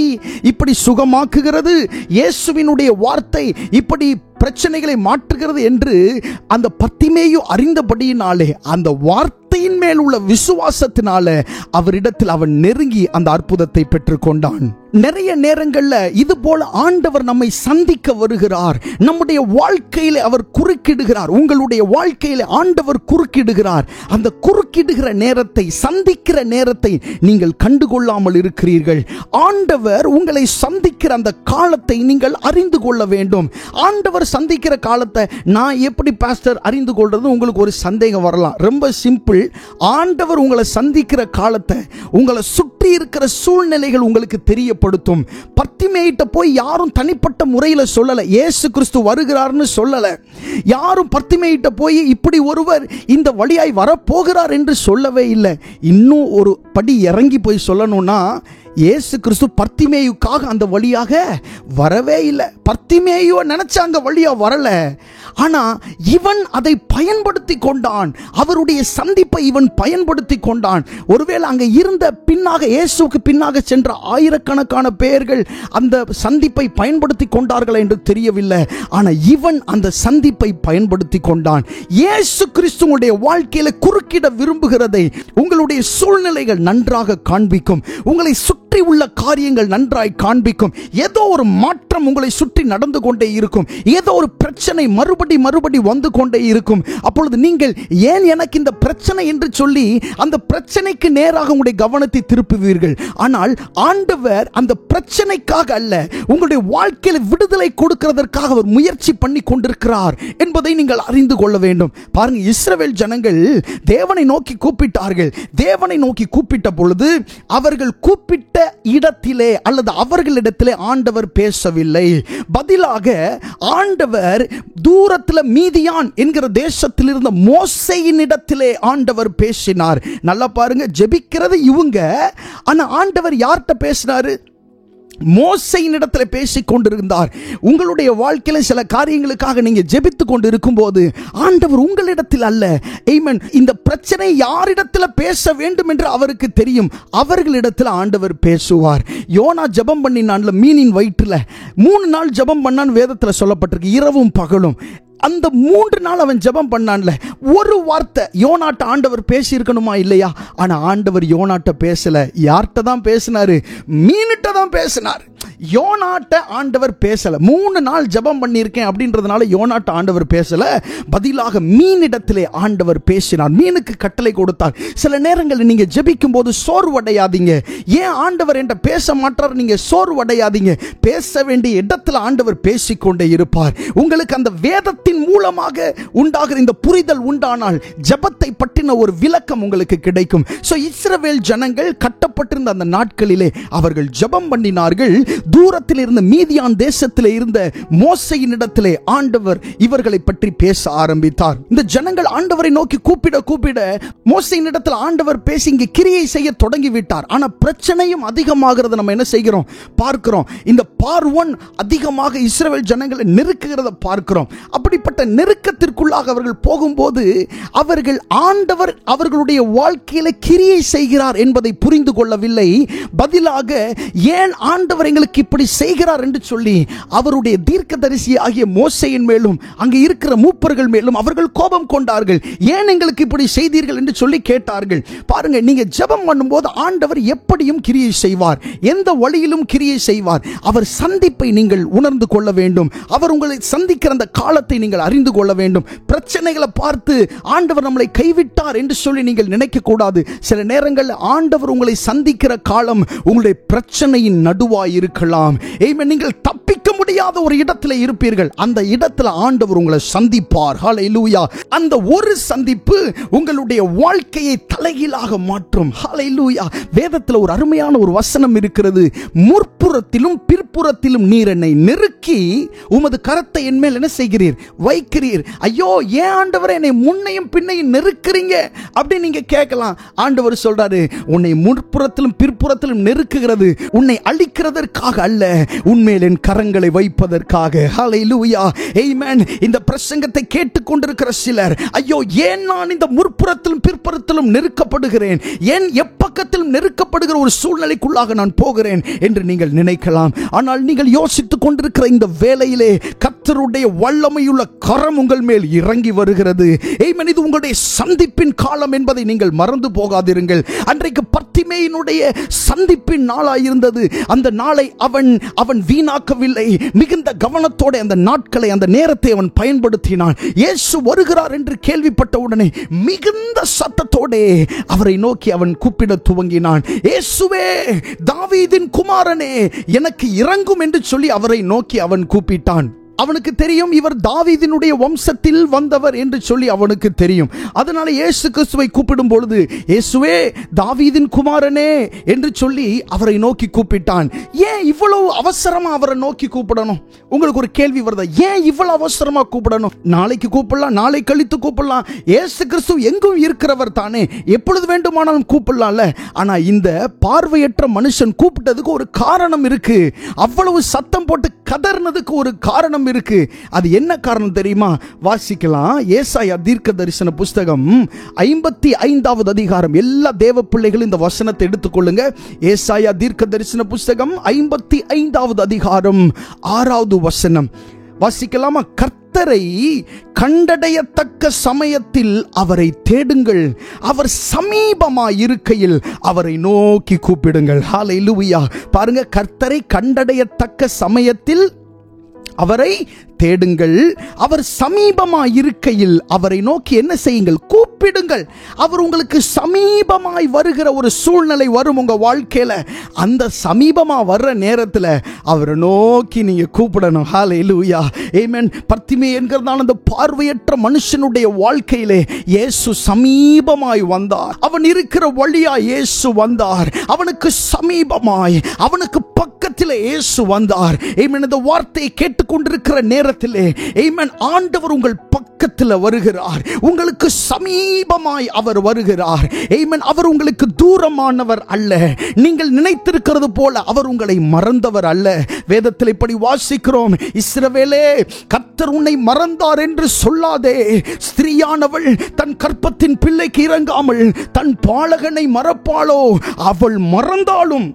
இப்படி சுகமாக்குகிறது, இயேசுவினுடைய வார்த்தை இப்படி பிரச்சனைகளை மாற்றுகிறது என்று அந்த பர்த்திமேயு அறிந்தபடியினாலே, அந்த வார்த்தையின் மேல் உள்ள விசுவாசத்தினால அவரிடத்தில் அவன் நெருங்கி அந்த அற்புதத்தை பெற்றுக்கொண்டான். நிறைய நேரங்கள்ல இது போல ஆண்டவர் நம்மை சந்திக்க வருகிறார், நம்முடைய வாழ்க்கையில அவர் குறுக்கிடுகிறார். உங்களுடைய வாழ்க்கையில ஆண்டவர் குறுக்கிடுகிறார். அந்த குறுக்கிடுகிற நேரத்தை, சந்திக்கிற நேரத்தை நீங்கள் கண்டுகொள்ளாமல் இருக்கிறீர்கள். ஆண்டவர் உங்களை சந்திக்கிற அந்த காலத்தை நீங்கள் அறிந்து கொள்ள வேண்டும். ஆண்டவர் சந்திக்கிற காலத்தை நான் எப்படி பாஸ்டர் அறிந்து கொள்றது உங்களுக்கு ஒரு சந்தேகம் வரலாம். ரொம்ப சிம்பிள். ஆண்டவர் உங்களை சந்திக்கிற காலத்தை உங்களை சுற்றி இருக்கிற சூழ்நிலைகள் உங்களுக்கு தெரியப்படுத்தும். பர்த்திமேயிட்ட போய் யாரும் தனிப்பட்ட முறையில் சொல்லல, இயேசு கிறிஸ்து வருகிறார்னு சொல்லல. யாரும் பர்த்திமேயிட்ட போய் இப்படி ஒருவர் இந்த வழியாய் வரப்போகிறார் என்று சொல்லவே இல்லை. இன்னும் ஒரு படி இறங்கி போய் சொல்லணும்னா, இயேசு கிறிஸ்து பர்த்திமேயுக்காக அந்த வழியாக வரவே இல்லை. பர்த்திமேயுவை நினைச்ச அந்த வழியா வரல. ஆனா இவன் அதை பயன்படுத்தி கொண்டான். அவருடைய சந்திப்பை இவன் பயன்படுத்தி கொண்டான். ஒருவேளை அங்க இருந்த பின்னாக, இயேசுக்கு பின்னாக சென்ற ஆயிரக்கணக்கான பேர்கள் அந்த சந்திப்பை பயன்படுத்தி கொண்டார்கள் என்று தெரியவில்லை. ஆனா இவன் அந்த சந்திப்பை பயன்படுத்தி கொண்டான். இயேசு கிறிஸ்துவுடைய வாழ்க்கையில குறுக்கிட விரும்புகிறதை உங்களுடைய சூழ்நிலைகள் நன்றாக காண்பிக்கும். உங்களை சுற்றி சுற்றி உள்ள காரியங்கள் நன்றாய் காண்பிக்கும். ஏதோ ஒரு மாற்றம் உங்களை சுற்றி நடந்து கொண்டே இருக்கும். ஏதோ ஒரு பிரச்சனை மறுபடி வந்து கொண்டே இருக்கும். அப்பொழுது நீங்கள் ஏன் எனக்கு இந்த பிரச்சனை என்று சொல்லி அந்த பிரச்சனைக்கு நேராக உங்களுடைய கவனத்தை திருப்புவீர்கள். ஆனால் ஆண்டவர் அந்த பிரச்சனைக்காக அல்ல, உங்களுடைய வாழ்க்கையில் விடுதலை கொடுக்கிறதற்காக அவர் முயற்சி பண்ணி கொண்டிருக்கிறார் என்பதை நீங்கள் அறிந்து கொள்ள வேண்டும். பாருங்க, இஸ்ரவேல் ஜனங்கள் தேவனை நோக்கி கூப்பிட்டார்கள். தேவனை நோக்கி கூப்பிட்ட பொழுது அவர்கள் கூப்பிட்ட இடத்திலே அல்லது அவர்களிடத்திலே ஆண்டவர் பேசவில்லை. பதிலாக ஆண்டவர் தூரத்தில் மீதியான் என்கிற தேசத்தில் இருந்த மோசேயின் இடத்திலே ஆண்டவர் பேசினார். நல்லா பாருங்க, ஜெபிக்கிறது இவங்க, ஆனா ஆண்டவர் யார்கிட்ட பேசினாரு? மோசேயின் இடத்துல பேசிக் கொண்டிருந்தார். உங்களுடைய வாழ்க்கையில சில காரியங்களுக்காக நீங்க ஜெபித்துக் கொண்டு இருக்கும் போது ஆண்டவர் உங்களிடத்தில் அல்ல, ஆமென், இந்த பிரச்சனை யாரிடத்தில் பேச வேண்டும் என்று அவருக்கு தெரியும். அவர்களிடத்தில் ஆண்டவர் பேசுவார். யோனா ஜெபம் பண்ணினான்ல மீனின் வயிற்றுல, 3 நாள் ஜெபம் பண்ணான் வேதத்தில் சொல்லப்பட்டிருக்கு, இரவும் பகலும். அந்த 3 நாள் அவன் ஜெபம் பண்ணான்ல, ஒரு வார்த்தை யோனாட்ட ஆண்டவர் பேசி இருக்கணுமா இல்லையா? ஆனா ஆண்டவர் யோனாட்ட பேசல. யார்கிட்ட தான் பேசினாரு? மீனிட்ட தான் பேசினார். யோனாட்ட ஆண்டவர் பேசல. 3 நாள் ஜெபம் பண்ணியிருக்கேன் அப்படின்றதுனால யோனாட்ட ஆண்டவர் பேசல. பதிலாக மீனிடத்திலே ஆண்டவர் பேசினார். மீனுக்கு கட்டளை கொடுத்தார். சில நேரங்களில் நீங்க ஜெபிக்கும் போது சோர்வடையாதீங்க. ஏன் ஆண்டவர் என்கிட்ட பேச மாட்டார்? நீங்க சோர்வடையாதீங்க. பேச வேண்டிய இடத்துல ஆண்டவர் பேசிக்கொண்டே இருப்பார். உங்களுக்கு அந்த வேதத்தின் மூலமாக உண்டாகிற இந்த புரிதல் உண்டானால் ஜெபத்தை பற்றின ஒரு விளக்கம் உங்களுக்கு கிடைக்கும். சோ இஸ்ரவேல் ஜனங்கள் கட்டப்பட்டிருந்த அந்த நாட்களிலே அவர்கள் ஜெபம் பண்ணினார்கள். தூரத்தில் இருந்த மீதியான் தேசத்திலே இருந்த மோசேயின் இடத்திலே ஆண்டவர் இவர்களை பற்றி பேச ஆரம்பித்தார். இந்த ஜனங்கள் ஆண்டவரை நோக்கி கூப்பிட மோசேயின் இடத்தில் ஆண்டவர் பேசி இங்கே கிரியை செய்ய தொடங்கிவிட்டார். ஆனா பிரச்சனையும் அதிகமாகிறது. நம்ம என்ன செய்கிறோம்? பார்க்கிறோம். இந்த பார்வோன் அதிகமாக இஸ்ரவேல் ஜனங்களை நெருக்குகிறத பார்க்கிறோம். அப்படிப்பட்ட நெருக்கத்திற்குள்ளாக அவர்கள் போகும்போது அவர்கள் ஆண்டவர் அவர்களுடைய வாழ்க்கையில கிரியை செய்கிறார் என்பதை புரிந்து கொள்ளவில்லை. பதிலாக ஏன் ஆண்டவர் எங்களுக்கு இப்படி செய்கிறார் என்று சொல்லி அவருடைய தீர்க்கதரிசி ஆகிய மோசேயின் மேலும் அங்கே இருக்கிற மூப்பர்கள் மேலும் அவர்கள் கோபம் கொண்டார்கள். ஏன் எங்களுக்கு இப்படி செய்தீர்கள் என்று சொல்லி கேட்டார்கள். பாருங்க, நீங்க ஜெபம் பண்ணும்போது ஆண்டவர் எப்படியும் கிரியை செய்வார், எந்த வழியிலும் கிரியை செய்வார். அவர் சந்திப்பை நீங்கள் உணர்ந்து கொள்ள வேண்டும். அவர் உங்களை சந்திக்கிற அந்த காலத்தை நீங்கள் அறிந்து கொள்ள வேண்டும். பிரச்சனைகளை பார்த்து ஆண்டவர் நம்மளை கைவிட்டார் என்று சொல்லி நீங்கள் நினைக்க கூடாது. சில நேரங்களில் ஆண்டவர் உங்களை சந்திக்கிற காலம் உங்களுடைய பிரச்சனையின் நடுவாய் இருக்கலாம். நீங்கள் தப்பிக்க முடியாத ஒரு இடத்துல இருப்பீர்கள். அந்த இடத்துல ஆண்டவர் உங்களை சந்திப்பார். ஹல்லேலூயா. அந்த ஒரு சந்திப்பு உங்களுடைய வாழ்க்கையை தலைகீழாக மாற்றும். ஹல்லேலூயா. வேதத்தில் ஒரு அருமையான ஒரு வசனம் இருக்கிறது. முற்புறத்திலும் பிற்புறத்திலும் நீர் என்னை நெருக்கி உமது கரத்தை என் மேல் என்ன செய்கிறீர்? வைக்கிறீர். ஐயோ, ஏன் ஆண்டவரே என்னை முன்னையும் பின்னையும் நெருக்கிறீங்க அப்படி நீங்க கேட்கலாம். ஆண்டவர் சொல்றாரு, உன்னை முற்புறத்திலும் பிற்புறத்திலும் நெருக்குகிறது உன்னை அழிக்கிறதற்காக அல்ல, உன்மேல் என் கரங்களை வைப்பதற்காக. ஹல்லேலூயா. ஆமென். இந்த பிரசங்கத்தை கேட்டுக்கொண்டிருக்கிற சிலர், ஐயோ, ஏன் நான் இந்த முற்புறத்திலும் பிற்புறத்திலும் நெருக்கப்படுகிறேன், ஏன் எப்பக்கத்திலும் நெருக்கப்படுகிற ஒரு சூழ்நிலைக்குள்ளாக நான் போகிறேன் என்று நீங்கள் நினைக்கலாம். ஆனால் நீங்கள் யோசித்துக் கொண்டிருக்கிற இந்த வேளையிலே கர்த்தருடைய வல்லமையுள்ள கரம் உங்கள் மேல் இறங்கி வருகிறது. ஆமென். இது உங்களுடைய சந்திப்பின் காலம் என்பதை நீங்கள் மறந்து போகாதிருங்கள். அன்றைக்கு பர்திமேயினுடைய சந்திப்பின் நாளாய் இருந்தது. அந்த நாளை அவன் வீணாக்கவில்லை. மிகுந்த கவனத்தோட அந்த நாட்களை, அந்த நேரத்தை அவன் பயன்படுத்தினான். இயேசு வருகிறார் என்று கேள்விப்பட்ட உடனே மிகுந்த சத்தத்தோட அவரை நோக்கி அவன் கூப்பிட துவங்கினான். இயேசுவே, தாவீதின் குமாரனே, எனக்கு இறங்கும் என்று சொல்லி அவரை நோக்கி அவன் கூப்பிட்டான். அவனுக்கு தெரியும் இவர் தாவீதினுடைய வம்சத்தில் வந்தவர் என்று சொல்லி அவனுக்கு தெரியும். அதனால இயேசு கிறிஸ்துவை கூப்பிடும் பொழுது, இயேசுவே, தாவீதின் குமாரனே என்று சொல்லி அவரை நோக்கி கூப்பிட்டான். ஏன் இவ்வளவு அவசரமா அவரை நோக்கி கூப்பிடணும்? உங்களுக்கு ஒரு கேள்வி வருதா? ஏன் இவ்வளவு அவசரமா கூப்பிடணும்? நாளைக்கு கூப்பிடலாம், நாளை கழித்து கூப்பிடலாம். இயேசு கிறிஸ்து எங்கும் இருக்கிறவர் தானே, எப்பொழுது வேண்டுமானாலும் கூப்பிடலாம்ல. ஆனா இந்த பார்வையற்ற மனுஷன் கூப்பிட்டதுக்கு ஒரு காரணம் இருக்கு. அவ்வளவு சத்தம் போட்டு கதறினதுக்கு ஒரு காரணம் இருக்கு. அது என்ன காரணம் தெரியுமா? வாசிக்கலாம். ஏசாயா தீர்க்க தரிசன புஸ்தகம் 55வது அதிகாரம். எல்லா தேவ பிள்ளைகளும் இந்த வசனத்தை எடுத்துக்கொள்ளுங்க. ஏசாயா தீர்க்க தரிசன புஸ்தகம் 55வது அதிகாரம் 6வது வசனம். வாசிக்கலாமா? கர்த்தரை கண்டடையத்தக்க சமயத்தில் அவரை தேடுங்கள், அவர் சமீபமாய் இருக்கையில் அவரை நோக்கி கூப்பிடுங்கள். ஹல்லேலூயா. பாருங்க, கர்த்தரை கண்டடையத்தக்க சமயத்தில் அவரை தேடுங்கள், அவர் சமீபமாய் இருக்கையில் அவரை நோக்கி என்ன செய்யுங்கள்? கூப்பிடுங்கள். அவர் உங்களுக்கு சமீபமாய் வருகிற ஒரு சூழ்நிலை வரும் உங்க வாழ்க்கையில. அந்த சமீபமா வர்ற நேரத்தில் அவரை நோக்கி நீங்க கூப்பிடணும். ஹல்லேலூயா, ஆமென். பர்த்திமே என்கிறதான அந்த பார்வையற்ற மனுஷனுடைய வாழ்க்கையிலே இயேசு சமீபமாய் வந்தார். அவன் இருக்கிற வழியா இயேசு வந்தார். அவனுக்கு சமீபமாய், அவனுக்கு பக்கத்தில் இயேசு வந்தார். ஆமென். இந்த வார்த்தையை கேட்டுக்கொண்டிருக்கிற நேரத்திலே ஆமென், ஆண்டவர் உங்கள் பக்கத்தில் வருகிறார். உங்களுக்கு சமீபமாய் அவர் வருகிறார். ஆமென். அவர் உங்களுக்கு தூரமானவர் அல்ல. நீங்கள் நினைத்திருக்கிறது போல அவர் உங்களை மறந்தவர் அல்ல. வேதத்தில் இப்படி வாசிக்கிறோம், இஸ்ரவேலே, கர்த்தர் உன்னை மறந்தார் என்று சொல்லாதே. ஸ்திரீயானவள் தன் கற்பத்தின் பிள்ளைக்கு இறங்காமல் தன் பாலகனை மறப்பாளோ? அவள் மறந்தாலும்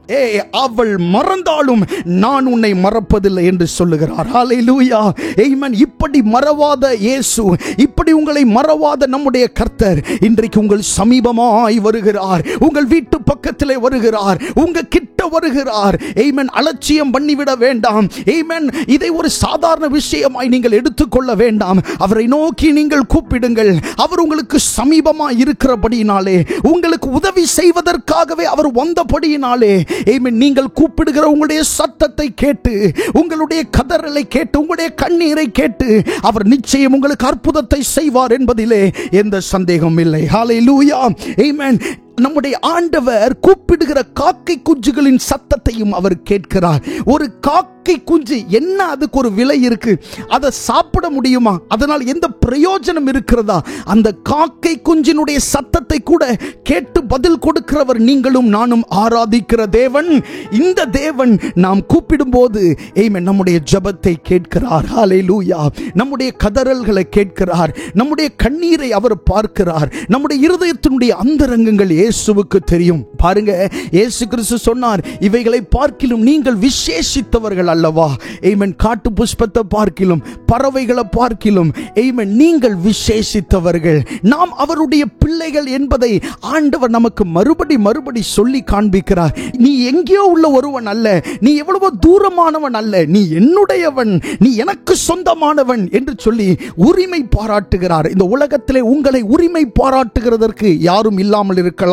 அவள் மறந்தாலும் நான் உன்னை மறப்பதில்லை என்று சொல்லுகிறார். ஹல்லேலூயா, ஆமென். இப்படி மறவாத இயேசு, இப்படி உங்களை மறவாத நம்முடைய கர்த்தர் இன்றைக்கு உங்கள் சமீபமாய் வருகிறார். உங்கள் வீட்டு பக்கத்திலே வருகிறார், உங்க கிட்ட வருகிறார். ஆமென். அலட்சியம் பண்ணிவிட வேண்டாம். ஆமென். இதை ஒரு சாதாரண விஷயமாய் நீங்கள் எடுத்துக்கொள்ள வேண்டாம். அவரை நோக்கி நீங்கள் கூப்பிடுங்கள். அவர் உங்களுக்கு சமீபமாய் இருக்கிறபடியினாலே, உங்களுக்கு உதவி செய்வதற்காகவே அவர் வந்தபடியினாலே, ஆமென், நீங்கள் கூப்பிடுகிற உங்களுடைய சத்தத்தை கேட்டு, உங்களுடைய கதறலை கேட்டு, உங்களுடைய கண்ணீரை கேட்டு அவர் நிச்சயம் உங்களுக்கு அற்புதத்தை செய்வார் என்பதிலே எந்த சந்தேகம் இல்லை. ஹல்லேலூயா, ஆமென். நம்முடைய ஆண்டவர் கூப்பிடுகிற காக்கை குஞ்சுகளின் சத்தத்தையும் அவர் கேட்கிறார். ஒரு காக்கை குஞ்சு என்ன, அதுக்கு ஒரு விலை இருக்கு, அதை சாப்பிட முடியுமா? அதனால் எந்த பிரயோஜனம் இருக்கிறதா? அந்த காக்கை குஞ்சினுடைய சத்தத்தை கூட கேட்டு பதில் கொடுக்கிறவர் நீங்களும் நானும் ஆராதிக்கிற தேவன். இந்த தேவன் நாம் கூப்பிடும் போது ஆமென், நம்முடைய ஜெபத்தை கேட்கிறார். ஹல்லேலூயா. நம்முடைய கதறல்களை கேட்கிறார். நம்முடைய கண்ணீரை அவர் பார்க்கிறார். நம்முடைய இருதயத்தினுடைய அந்தரங்கங்கள் இயேசுவுக்கு தெரியும். பாருங்க, இயேசு கிறிஸ்து சொன்னார், இவைகளை பார்க்கிலும் நீங்கள் விசேஷித்தவர்கள் அல்லவா? ஆமென். காட்டு புஷ்பத்தை பார்க்கிலும், பறவைகளை பார்க்கிலும், ஆமென், நீங்கள் விசேஷித்தவர்கள். நாம் அவருடைய பிள்ளைகள் என்பதை ஆண்டவர் நமக்கு மறுபடி சொல்லி காண்பிக்கிறார். நீ எங்கேயோ உள்ள ஒருவன் அல்ல, நீ எவ்வளவு தூரமானவன் அல்ல, நீ என்னுடையவன், நீ எனக்கு சொந்தமானவன் என்று சொல்லி உரிமை பாராட்டுகிறார். இந்த உலகத்திலே உங்களை உரிமை பாராட்டுகிறதற்கு யாரும் இல்லாமல் இருக்கலாம்.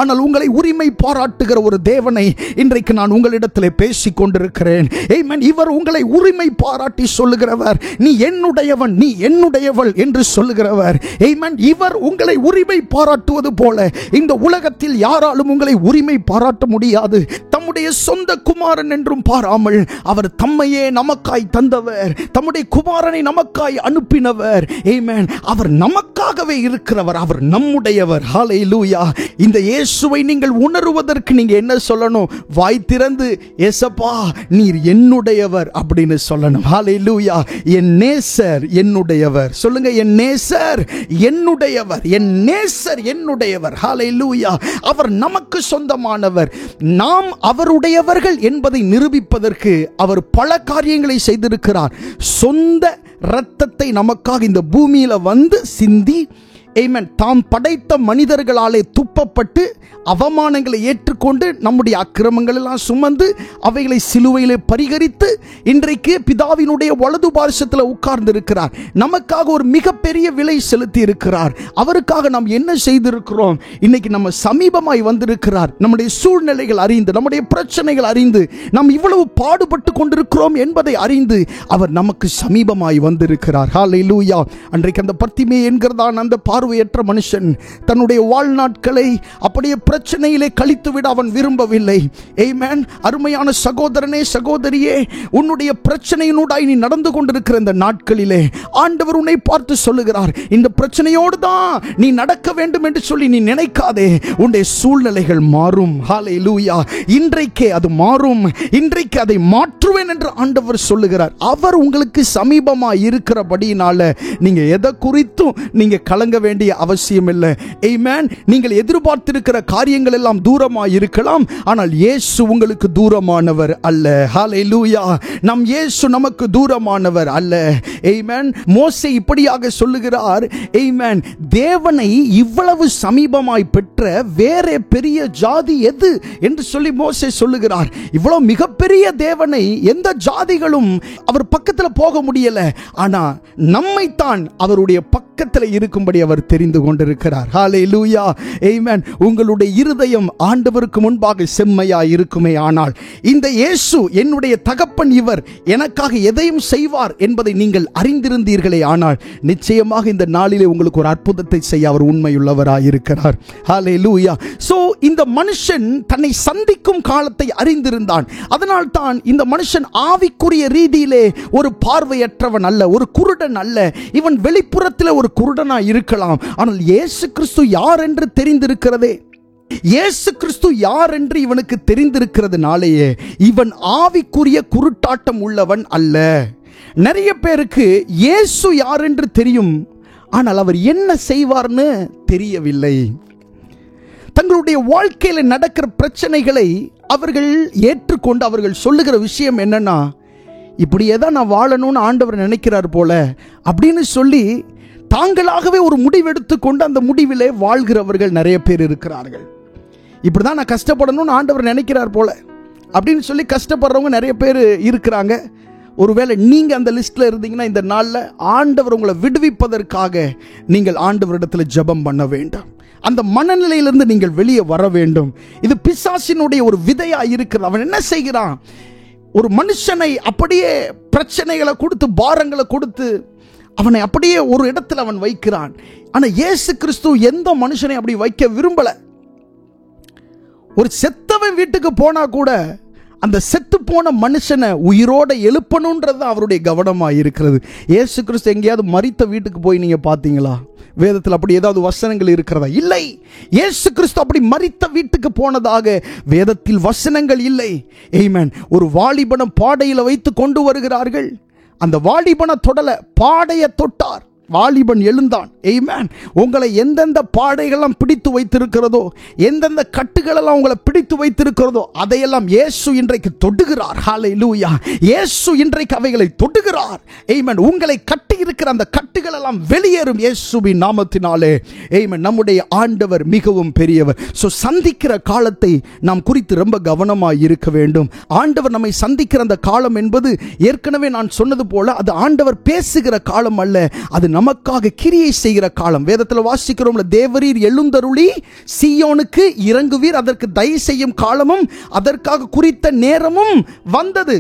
ஆனால் உங்களை உரிமை பாராட்டுகிற ஒரு தேவனை இன்றைக்கு நான் உங்களிடத்தில் பேசிக் கொண்டிருக்கிறேன். ஆமென். இவர் உங்களை உரிமை பாராட்டி சொல்லுகிறவர். நீ என்னுடையவன், நீ என்னுடையவள் என்று சொல்லுகிறவர். ஆமென். இவர் உங்களை உரிமை பாராட்டுவது போல இந்த உலகத்தில் யாராலும் உங்களை உரிமை பாராட்ட முடியாது. தம்முடைய சொந்த குமாரன் என்றும் பாராமல் அவர் தம்மையே நமக்காய் தந்தவர், தம்முடைய குமாரனை நமக்காய் அனுப்பினவர். ஆமென். அவர் நமக்காகவே இருக்கிறவர், அவர் நம்முடையவர். ஹல்லேலூயா. இந்த இயேசுவை நீங்கள் உணருவதற்கு நீங்க என்ன சொல்லணும்? வாய் திறந்து, ஏசப்பா நீர் என்னுடையவர் அப்படின்னு சொல்லணும். ஹல்லேலூயா. என் நேசர் என்னுடையவர். சொல்லுங்க, என் நேசர் என்னுடையவர், என் நேசர் என்னுடையவர். ஹல்லேலூயா. அவர் நமக்கு சொந்தமானவர். நாம் அவருடையவர்கள் என்பதை நிரூபிப்பதற்கு அவர் பல காரியங்களை செய்திருக்கிறார். சொந்த இரத்தத்தை நமக்காக இந்த பூமியில வந்து சிந்தி, ஆமென், தாம் படைத்த மனிதர்களாலே துப்பப்பட்டு அவமானங்களை ஏற்றுக்கொண்டு நம்முடைய அக்கிரமங்கள் எல்லாம் சுமந்து அவைகளை சிலுவையிலே பரிகரித்து இன்றைக்கு பிதாவினுடைய வலது பார்சத்தில் உட்கார்ந்து இருக்கிறார். நமக்காக ஒரு மிகப்பெரிய விலை செலுத்தி இருக்கிறார். அவருக்காக நாம் என்ன செய்திருக்கிறோம்? இன்னைக்கு நம்ம சமீபமாய் வந்திருக்கிறார். நம்முடைய சூழ்நிலைகள் அறிந்து, நம்முடைய பிரச்சனைகள் அறிந்து, நாம் இவ்வளவு பாடுபட்டு கொண்டிருக்கிறோம் என்பதை அறிந்து அவர் நமக்கு சமீபமாய் வந்திருக்கிறார். ஹல்லேலூயா. அன்றைக்கு அந்த பர்த்திமே என்கிறதான் அந்த பார்வையற்ற மனுஷன் தன்னுடைய வாழ்நாட்களை அப்படியே பிரச்சனையிலே கழித்துவிட அவன் விரும்பவில்லை. ஆமென். அருமையான சகோதரனே, சகோதரியே, உன்னுடைய பிரச்சனையினூடாய் நீ நடந்து கொண்டிருக்கிற இந்த நாட்களிலே ஆண்டவர் உன்னை பார்த்து சொல்லுகிறார், இந்த பிரச்சனையோடு தான் நீ நடக்க வேண்டும் என்று சொல்லி நீ நினைக்காதே. உன்னுடைய சூழ்நிலைகள் மாறும். ஹல்லேலூயா. இன்றைக்கே அது மாறும். இன்றைக்கு அதை மாற்றுவேன் என்று ஆண்டவர் சொல்லுகிறார். அவர் உங்களுக்கு சமீபமாக இருக்கிறபடியினால நீங்க எதை குறித்தும் நீங்க கலங்க வேண்டிய அவசியம் இல்லை. ஆமென். நீங்கள் எதிர்பார்த்திருக்கிற காரியங்கள் எல்லாம் தூரமாய் இருக்கலாம், ஆனால் இயேசு உங்களுக்கு தூரமானவர் அல்ல. ஹல்லேலூயா. நம் இயேசு நமக்கு தூரமானவர் அல்ல. ஆமென். மோசே இப்படியாக சொல்லுகிறார், ஆமென், தேவனை இவ்வளவு சமீபமாய் பெற்ற வேற பெரிய ஜாதி எது என்று சொல்லி மோசே சொல்லுகிறார். இவ்வளவு மிகப்பெரிய தேவனை எந்த ஜாதிகளும் அவர் பக்கத்தில் போக முடியல, ஆனா நம்மைத்தான் அவருடைய பக்கத்தில் இருக்கும்படி அவர் தெரிந்து கொண்டிருக்கிறார். ஹல்லேலூயா. ஆமென். உங்களுடைய இருதயம் ஆண்டவருக்கு முன்பாக செம்மையாய் இருக்குமே ஆனால், இந்த இயேசு என்னுடைய தகப்பன், இவர் எனக்காக எதையும் செய்வார் என்பதை நீங்கள் அறிந்திருந்தீர்களே ஆனால், நிச்சயமாக இந்த நாளிலே உங்களுக்கு ஒரு அற்புதத்தை செய்ய அவர் உண்மையுள்ளவராய் இருக்கிறார். ஹல்லேலூயா. சோ இந்த மனுஷன் தன்னை சந்திக்கும் காலத்தை அறிந்திருந்தான். அதனால் தான் இந்த மனுஷன் ஆவிக்குரிய ரீதியிலே ஒரு பார்வையற்றவன் அல்ல, ஒரு குருடன் அல்ல. இவன் வெளிப்புறத்தில் ஒரு குருடனா இருக்கலாம், ஆனால் இயேசு கிறிஸ்து யார் என்று தெரிந்திருக்கிறதே. இயேசு கிறிஸ்து யார் என்று இவனுக்கு தெரிந்திருக்கிறதுனாலேயே இவன் ஆவிக்குரிய குருட்டாட்டம் உள்ளவன் அல்ல. நிறைய பேருக்கு இயேசு யார் என்று தெரியும், ஆனால் அவர் என்ன செய்வார்னு தெரியவில்லை. தங்களுடைய வாழ்க்கையில் நடக்கிற பிரச்சனைகளை அவர்கள் ஏற்றுக்கொண்டு அவர்கள் சொல்லுகிற விஷயம் என்னன்னா, இப்படியே தான் நான் வாழணும்னு ஆண்டவர் நினைக்கிறார் போல அப்படின்னு சொல்லி தாங்களாகவே ஒரு முடிவெடுத்து கொண்டு அந்த முடிவிலே வாழ்கிறவர்கள் நிறைய பேர் இருக்கிறார்கள். இப்படிதான் நான் கஷ்டப்படணும்னு ஆண்டவர் நினைக்கிறார் போல அப்படின்னு சொல்லி கஷ்டப்படுறவங்க நிறைய பேர் இருக்கிறாங்க. ஒருவேளை நீங்க அந்த லிஸ்ட்ல இருந்தீங்கன்னா, இந்த நாளில் ஆண்டவர் உங்களை விடுவிப்பதற்காக நீங்கள் ஆண்டவரிடத்தில் ஜெபம் பண்ண வேண்டும். அந்த மனநிலையிலிருந்து நீங்கள் வெளியே வர வேண்டும். இது பிசாசினுடைய ஒரு விதையா இருக்கிறது. அவன் என்ன செய்கிறான், ஒரு மனுஷனை அப்படியே பிரச்சனைகளை கொடுத்து பாரங்களை கொடுத்து அவனை அப்படியே ஒரு இடத்துல அவன் வைக்கிறான். ஆனா இயேசு கிறிஸ்து எந்த மனுஷனை அப்படி வைக்க விரும்பல. ஒரு செத்தவன் வீட்டுக்கு போனா கூட அந்த செத்து போன மனுஷனை உயிரோட எழுப்பணுன்றது அவருடைய கவனமாக இருக்கிறது. இயேசு கிறிஸ்து எங்கேயாவது மரித்த வீட்டுக்கு போய் நீங்க பார்த்தீங்களா? வேதத்தில் அப்படி ஏதாவது வசனங்கள் இருக்கிறதா? இல்லை. இயேசு கிறிஸ்து அப்படி மரித்த வீட்டுக்கு போனதாக வேதத்தில் வசனங்கள் இல்லை. ஆமென். ஒரு வாலிபனை பாடையில் வைத்து கொண்டு வருகிறார்கள். அந்த வாலிபனை தொடல, பாடையை தொட்டார், வாலிபன் எழுந்தான். ஆமென். உங்களை எந்தெந்த பாடைகளெல்லாம் பிடித்து வைத்திருக்கிறதோ, எந்தெந்த கட்டுகளெல்லாம் உங்களை பிடித்து வைத்திருக்கிறதோ அதையெல்லாம் இயேசு இன்றைக்கு தொடுகிறார். ஹல்லேலூயா. இயேசு இன்றைக்கு அவைகளை தொடுகிறார். ஆமென். உங்களை கட்டி இருக்கிற அந்த கட்டுகள் எல்லாம் வெளியேறும் இயேசுவின் நாமத்தினாலே. ஆமென். நம்முடைய ஆண்டவர் மிகவும் பெரியவர். சோ சந்திக்கிற காலத்தை நாம் குறித்து ரொம்ப கவனமாக இருக்க வேண்டும். ஆண்டவர் நம்மை சந்திக்கிற அந்த காலம் என்பது ஏற்கனவே நான் சொன்னது போல அது ஆண்டவர் பேசுகிற காலம் அல்ல, அது நமக்காக கிரியை செய்கிற காலம். வேதத்தில் வாசிக்கிறோம்ல, தேவரீர் எழுந்தருளி சீயோனுக்கு இறங்குவீர், அதற்கு தயவு செய்யும் காலமும் அதற்காக குறித்த நேரமும் வந்தது.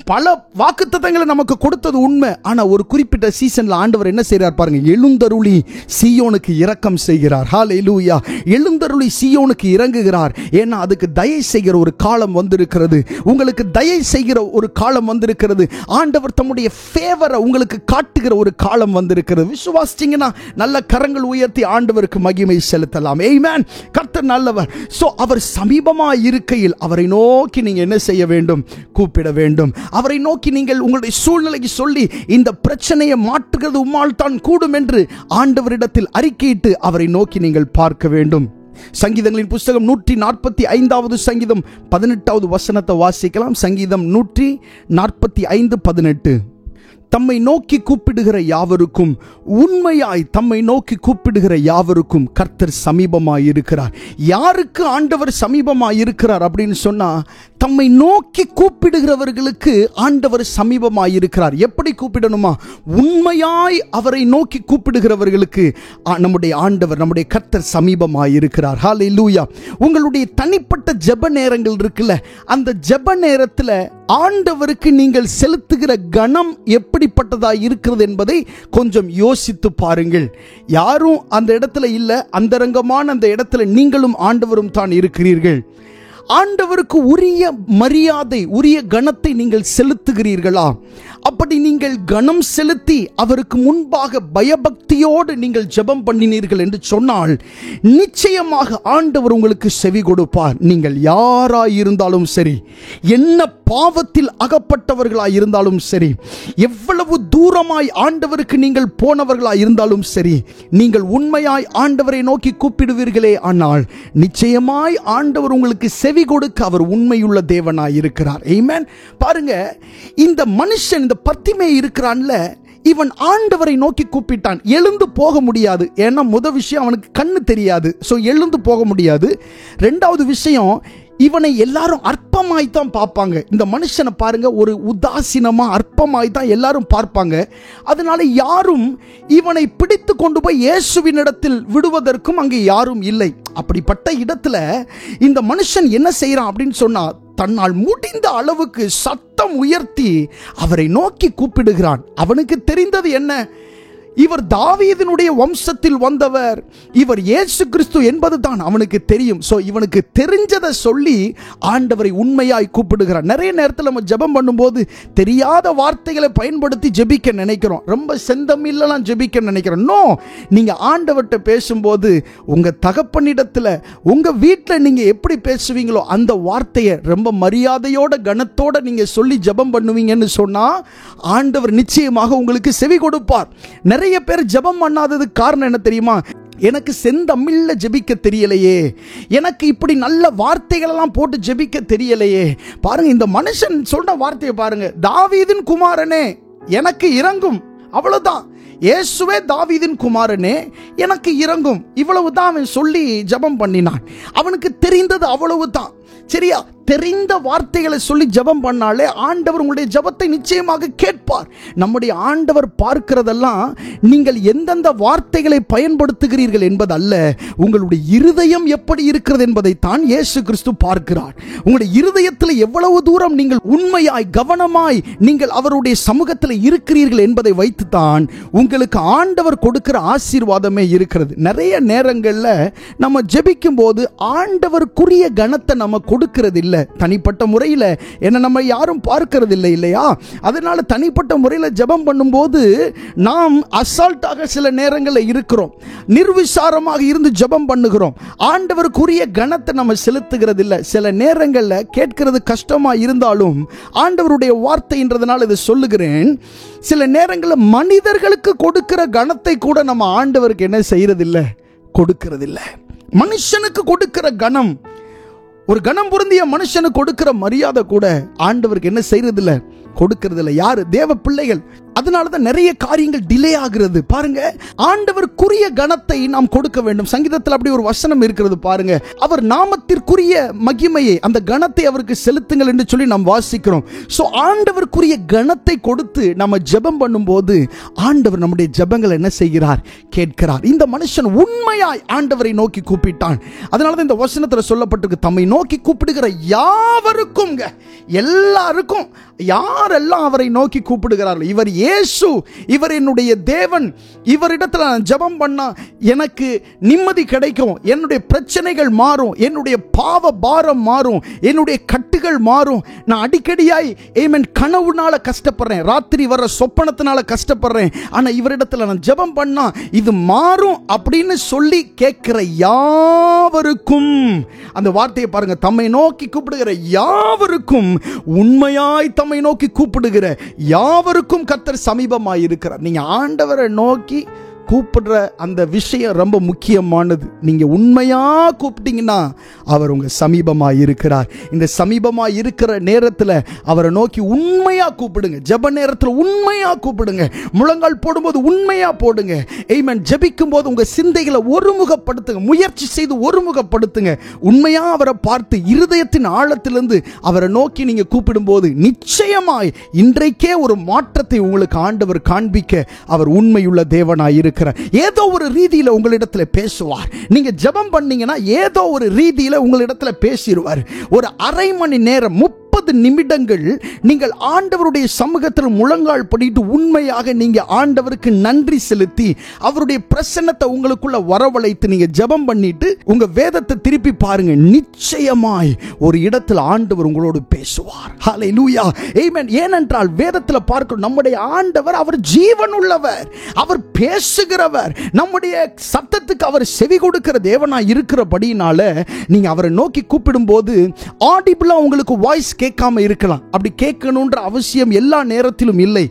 பல வாக்குத்தத்தங்களை நமக்கு கொடுத்தது உண்மை. ஆனா ஒரு குறிப்பிட்ட சீசன்ல ஆண்டவர் என்ன செய்றார் பாருங்க, எழுந்தருளி சீயோனுக்கு இரக்கம் செய்கிறார். ஹல்லேலூயா. எழுந்தருளி சீயோனுக்கு இறங்குகிறார். ஏன்னா அதுக்கு தயை செய்கிற ஒரு காலம் வந்திருக்கிறது. உங்களுக்கு தயை செய்கிற ஒரு காலம் வந்திருக்கிறது. ஆண்டவர் தம்முடைய ஃபேவரை உங்களுக்கு காட்டுகிற ஒரு காலம் வந்திருக்கிறது. விசுவாசிச்சீங்கன்னா நல்ல கரங்கள் உயர்த்தி ஆண்டவருக்கு மகிமை செலுத்தலாம். ஆமென். கர்த்தர் நல்லவர். சோ அவர் சமீபமாக இருக்கையில் அவரை நோக்கி நீங்க என்ன செய்ய வேண்டும்? கூப்பிட வேண்டும். அவரை நோக்கி நீங்கள் உங்களுடைய சூழ்நிலைக்கு சொல்லி இந்த பிரச்சனையை மாற்றுகிறது உம்மால் தான் கூடும் என்று ஆண்டவரிடத்தில் அறிக்கையிட்டு அவரை நோக்கி நீங்கள் பார்க்க வேண்டும். சங்கீதங்களின் புஸ்தகம் 145வது சங்கீதம் 18வது வசனத்தை வாசிக்கலாம். சங்கீதம் 145:18. தம்மை நோக்கி கூப்பிடுகிற யாவருக்கும், உண்மையாய் தம்மை நோக்கி கூப்பிடுகிற யாவருக்கும் கர்த்தர் சமீபமாய் இருக்கிறார். யாருக்கு ஆண்டவர் சமீபமாய் இருக்கிறார் அப்படின்னு சொன்னா, தம்மை நோக்கி கூப்பிடுகிறவர்களுக்கு ஆண்டவர் சமீபமாய் இருக்கிறார். எப்படி கூப்பிடணுமா? உண்மையாய் அவரை நோக்கி கூப்பிடுகிறவர்களுக்கு நம்முடைய ஆண்டவர், நம்முடைய கர்த்தர் சமீபமாய் இருக்கிறார். ஹல்லேலூயா. உங்களுடைய தனிப்பட்ட ஜெப நேரங்கள் இருக்குல்ல, அந்த ஜெப நேரத்தில் ஆண்டவருக்கு நீங்கள் செலுத்துகிற கனம் எப்படிப்பட்டதாக இருக்கிறது என்பதை கொஞ்சம் யோசித்து பாருங்கள். யாரும் அந்த இடத்துல இல்லை, அந்தரங்கமான அந்த இடத்துல நீங்களும் ஆண்டவரும் தான் இருக்கிறீர்கள். ஆண்டவருக்கு உரிய மரியாதை, உரிய கனத்தை நீங்கள் செலுத்துகிறீர்களா? அப்படி நீங்கள் கனம் செலுத்தி அவருக்கு முன்பாக பயபக்தியோடு நீங்கள் ஜெபம் பண்ணினீர்கள் என்று சொன்னால் நிச்சயமாக ஆண்டவர் உங்களுக்கு செவி கொடுப்பார். நீங்கள் யாராயிருந்தாலும் சரி, என்ன பாவத்தில் அகப்பட்டவர்களாய் இருந்தாலும் சரி, எவ்வளவு தூரமாய் ஆண்டவருக்கு நீங்கள் போனவர்களாய் இருந்தாலும் சரி, நீங்கள் உண்மையாய் ஆண்டவரை நோக்கி கூப்பிடுவீர்களே ஆனால் நிச்சயமாய் ஆண்டவர் உங்களுக்கு செவி கொடுக்க அவர் உண்மையுள்ள தேவனாய் இருக்கிறார். ஆமென். பாருங்க, இந்த மனுஷன், இந்த பத்திமே இருக்கிறான்ல, இவன் ஆண்டவரை நோக்கி கூப்பிட்டான். எழுந்து போக முடியாது. ஏன்னா முத விஷயம், அவனுக்கு கண்ணு தெரியாது. ஸோ எழுந்து போக முடியாது. ரெண்டாவது விஷயம், இவனை எல்லாரும் அற்பமாய் தான் பார்ப்பாங்க. இந்த மனுஷனை பாருங்க, ஒரு உதாசீனமா அற்பமாய் தான் எல்லாரும் பார்ப்பாங்க. அதனால யாரும் இவனை பிடித்து கொண்டு போய் இயேசுவின் இடத்தில் விடுவதற்கும் அங்கே யாரும் இல்லை. அப்படிப்பட்ட இடத்துல இந்த மனுஷன் என்ன செய்யறான் அப்படின்னு சொன்னா, தன்னால் முடிந்த அளவுக்கு சத்தம் உயர்த்தி அவரை நோக்கி கூப்பிடுகிறான். அவனுக்கு தெரிந்தது என்ன? இவர் தாவீதினுடைய வம்சத்தில் வந்தவர், இவர் இயேசு கிறிஸ்து என்பது தான் அவனுக்கு தெரியும். ஸோ இவனுக்கு தெரிஞ்சதை சொல்லி ஆண்டவரை உண்மையாய் கூப்பிடுகிறார். நிறைய நேரத்தில் நம்ம ஜெபம் பண்ணும்போது தெரியாத வார்த்தைகளை பயன்படுத்தி ஜெபிக்க நினைக்கிறோம். ரொம்ப செந்தமில்லாம் ஜெபிக்க நினைக்கிறோம். நோ, நீங்கள் ஆண்டவர்கிட்ட பேசும்போது உங்கள் தகப்பனிடத்தில், உங்கள் வீட்டில் நீங்கள் எப்படி பேசுவீங்களோ அந்த வார்த்தையை ரொம்ப மரியாதையோட கனத்தோட நீங்கள் சொல்லி ஜெபம் பண்ணுவீங்கன்னு சொன்னால் ஆண்டவர் நிச்சயமாக உங்களுக்கு செவி கொடுப்பார். நிறைய பேர் ஜெபம் பண்ணாததுக்கு காரணம் என்ன தெரியுமா? எனக்கு செந்தமிழ்ல ஜெபிக்க தெரியலையே, எனக்கு இப்படி நல்ல வார்த்தைகள் எல்லாம் போட்டு ஜெபிக்க தெரியலையே. பாருங்க, இந்த மனுஷன் சொல்ற வார்த்தையை பாருங்க, தாவீதின் குமாரனே எனக்கு இறங்கும். அவ்வளவுதான். இயேசுவே தாவீதின் குமாரனே எனக்கு இறங்கும். இவ்வளவுதான் அவன் சொல்லி ஜெபம் பண்ணினான். அவனுக்கு தெரிந்தது அவ்வளவுதான். சரியா? தெரிந்த வார்த்தைகளை சொல்லி ஜெபம் பண்ணாலே ஆண்டவர் உங்களுடைய ஜெபத்தை நிச்சயமாக கேட்பார். நம்முடைய ஆண்டவர் பார்க்கிறதெல்லாம் நீங்கள் எந்தெந்த வார்த்தைகளை பயன்படுத்துகிறீர்கள் என்பதல்ல, உங்களுடைய இருதயம் எப்படி இருக்கிறது என்பதை தான் இயேசு கிறிஸ்து பார்க்கிறார். உங்களுடைய இருதயத்தில் எவ்வளவு தூரம் நீங்கள் உண்மையாய் கவனமாய் நீங்கள் அவருடைய சமூகத்தில் இருக்கிறீர்கள் என்பதை வைத்துத்தான் உங்களுக்கு ஆண்டவர் கொடுக்கிற ஆசீர்வாதமே இருக்கிறது. நிறைய நேரங்களில் நம்ம ஜெபிக்கும் போது ஆண்டவருக்குரிய கனத்தை நம்ம கொடுக்கிறது இல்லை. தனிப்பட்ட முறையில் என்ன நம்ம யாரும் பார்க்கிறது இல்லை, இல்லையா? அதனால தனிப்பட்ட முறையில் ஜெபம் பண்ணும்போது நாம் அசால்ட்டாக சில நேரங்களில் இருக்கிறோம், நிர்விசாரமாக இருந்து ஜெபம் பண்ணுகிறோம். ஆண்டவருக்குரிய கனத்தை நம்ம செலுத்துகிறது இல்லை. சில நேரங்களில் கேட்கிறது கஷ்டமா இருந்தாலும் ஆண்டவருடைய வார்த்தைன்றதுனால இதை சொல்லுகிறேன். சில நேரங்களில் மனிதர்களுக்கு கொடுக்கிற கனத்தை கூட நம்ம ஆண்டவருக்கு என்ன செய்யறதில்லை, கொடுக்கிறதில்லை. மனுஷனுக்கு கொடுக்கிற கனம், ஒரு கனம் பொருந்திய மனுஷனுக்கு கொடுக்கிற மரியாதை கூட ஆண்டவருக்கு என்ன செய்யறதில்ல, கொடுக்கிறதில்ல. யாரு? தேவ பிள்ளைகள். அதனாலதான் நிறைய காரியங்கள் டிலே ஆகிறது. பாருங்க, ஆண்டவருக்குரிய கனத்தை நாம் கொடுக்க வேண்டும். சங்கீதத்தில் அப்படி ஒரு வசனம் இருக்கிறது பாருங்க, அவர் நாமத்திற்குரிய மகிமையை, அந்த கனத்தை அவருக்கு செலுத்துங்கள் என்று சொல்லி நாம் வாசிக்கிறோம். சோ ஆண்டவருக்குரிய கனத்தை கொடுத்து நம்ம ஜெபம் பண்ணும்போது ஆண்டவர் நம்முடைய ஜெபங்களை என்ன செய்கிறார், கேட்கிறார். இந்த மனுஷன் உண்மையாய் ஆண்டவரை நோக்கி கூப்பிட்டான். அதனாலதான் இந்த வசனத்தில் சொல்லப்பட்டிருக்கு, தம்மை நோக்கி கூப்பிடுகிற யாவருக்கும், எல்லாருக்கும், யாரெல்லாம் அவரை நோக்கி கூப்பிடுகிறார்கள், இவர் இயேசு, இவர் என்னுடைய தேவன், இவரிடத்தில் நான் ஜெபம் பண்ணா எனக்கு நிம்மதி கிடைக்கும், என்னுடைய பிரச்சனைகள் மாறும், என்னுடைய பாவ பாரம் மாறும், என்னுடைய கட்டுகள் மாறும். நான் அடிக்கடியாய் கனவுனால கஷ்டப்படுறேன், ராத்திரி வர சொப்பனத்தினால கஷ்டப்படுறேன், ஆனா இவரிடத்தில் நான் ஜெபம் பண்ணா இது மாறும் அப்படின்னு சொல்லி கேட்கிற யாவருக்கும், அந்த வார்த்தையை பாருங்க, தம்மை நோக்கி கூப்பிடுகிற யாவருக்கும், உண்மையாய் தம்மை நோக்கி கூப்பிடுகிற யாவருக்கும் கர்த்தர் சமீபமாய் இருக்கிறார். நீங்க ஆண்டவரை நோக்கி கூப்பிடுற அந்த விஷயம் ரொம்ப முக்கியமானது. நீங்க உண்மையா கூப்பிட்டீங்கன்னா அவர் உங்க சமீபமாய் இருக்கிறார். இந்த சமீபமாய் இருக்கிற நேரத்தில் அவரை நோக்கி உண்மையா கூப்பிடுங்க. ஜெப நேரத்தில் உண்மையா கூப்பிடுங்க. முழங்கால் போடும்போது உண்மையா போடுங்க. ஆமென். ஜெபிக்கும் போது உங்க சிந்தைகளை ஒருமுகப்படுத்துங்க, முயற்சி செய்து ஒருமுகப்படுத்துங்க. உண்மையா அவரை பார்த்து இருதயத்தின் ஆழத்திலிருந்து அவரை நோக்கி நீங்க கூப்பிடும்போது நிச்சயமாய் இன்றைக்கே ஒரு மாற்றத்தை உங்களுக்கு ஆண்டவர் காண்பிக்க அவர் உண்மையுள்ள தேவனாய் இருக்கிறார். ஏதோ ஒரு ரீதியில் உங்களிடத்தில் பேசுவார். நீங்க ஜெபம் பண்ணீங்கன்னா ஏதோ ஒரு ரீதியில் உங்களிடத்தில் பேசிடுவார். ஒரு அரை மணி நேரம், நிமிடங்கள் நீங்கள் ஆண்டவருடைய சமூகத்தில் முழங்கால் படிட்டு உண்மையாக நீங்க ஆண்டவருக்கு நன்றி செலுத்தி அவருடைய பிரசன்னத்தை உங்களுக்குள்ள வரவழைத்து நீங்க ஜெபம் பண்ணிட்டு உங்க வேதத்தை திருப்பி பாருங்க. நிச்சயமாய் ஒரு இடத்தில் ஆண்டவர் உங்களோடு பேசுவார். ஹல்லேலூயா, ஆமென். ஏனென்றால் வேதத்தில் பார்க்கிறோம், நம்முடைய ஆண்டவர் அவர் ஜீவன் உள்ளவர், அவர் பேசுகிறவர், நம்முடைய சத்தத்துக்கு அவர் செவி கொடுக்கிற தேவனாய் இருக்கிறபடினால நீங்க அவரை நோக்கி கூப்பிடும் போது ஆடிபிளா உங்களுக்கு வாய்ஸ் கேட்காம இருக்கலாம். அப்படி கேட்கணும்ன்ற அவசியம் எல்லா நேரத்திலும் இல்லை.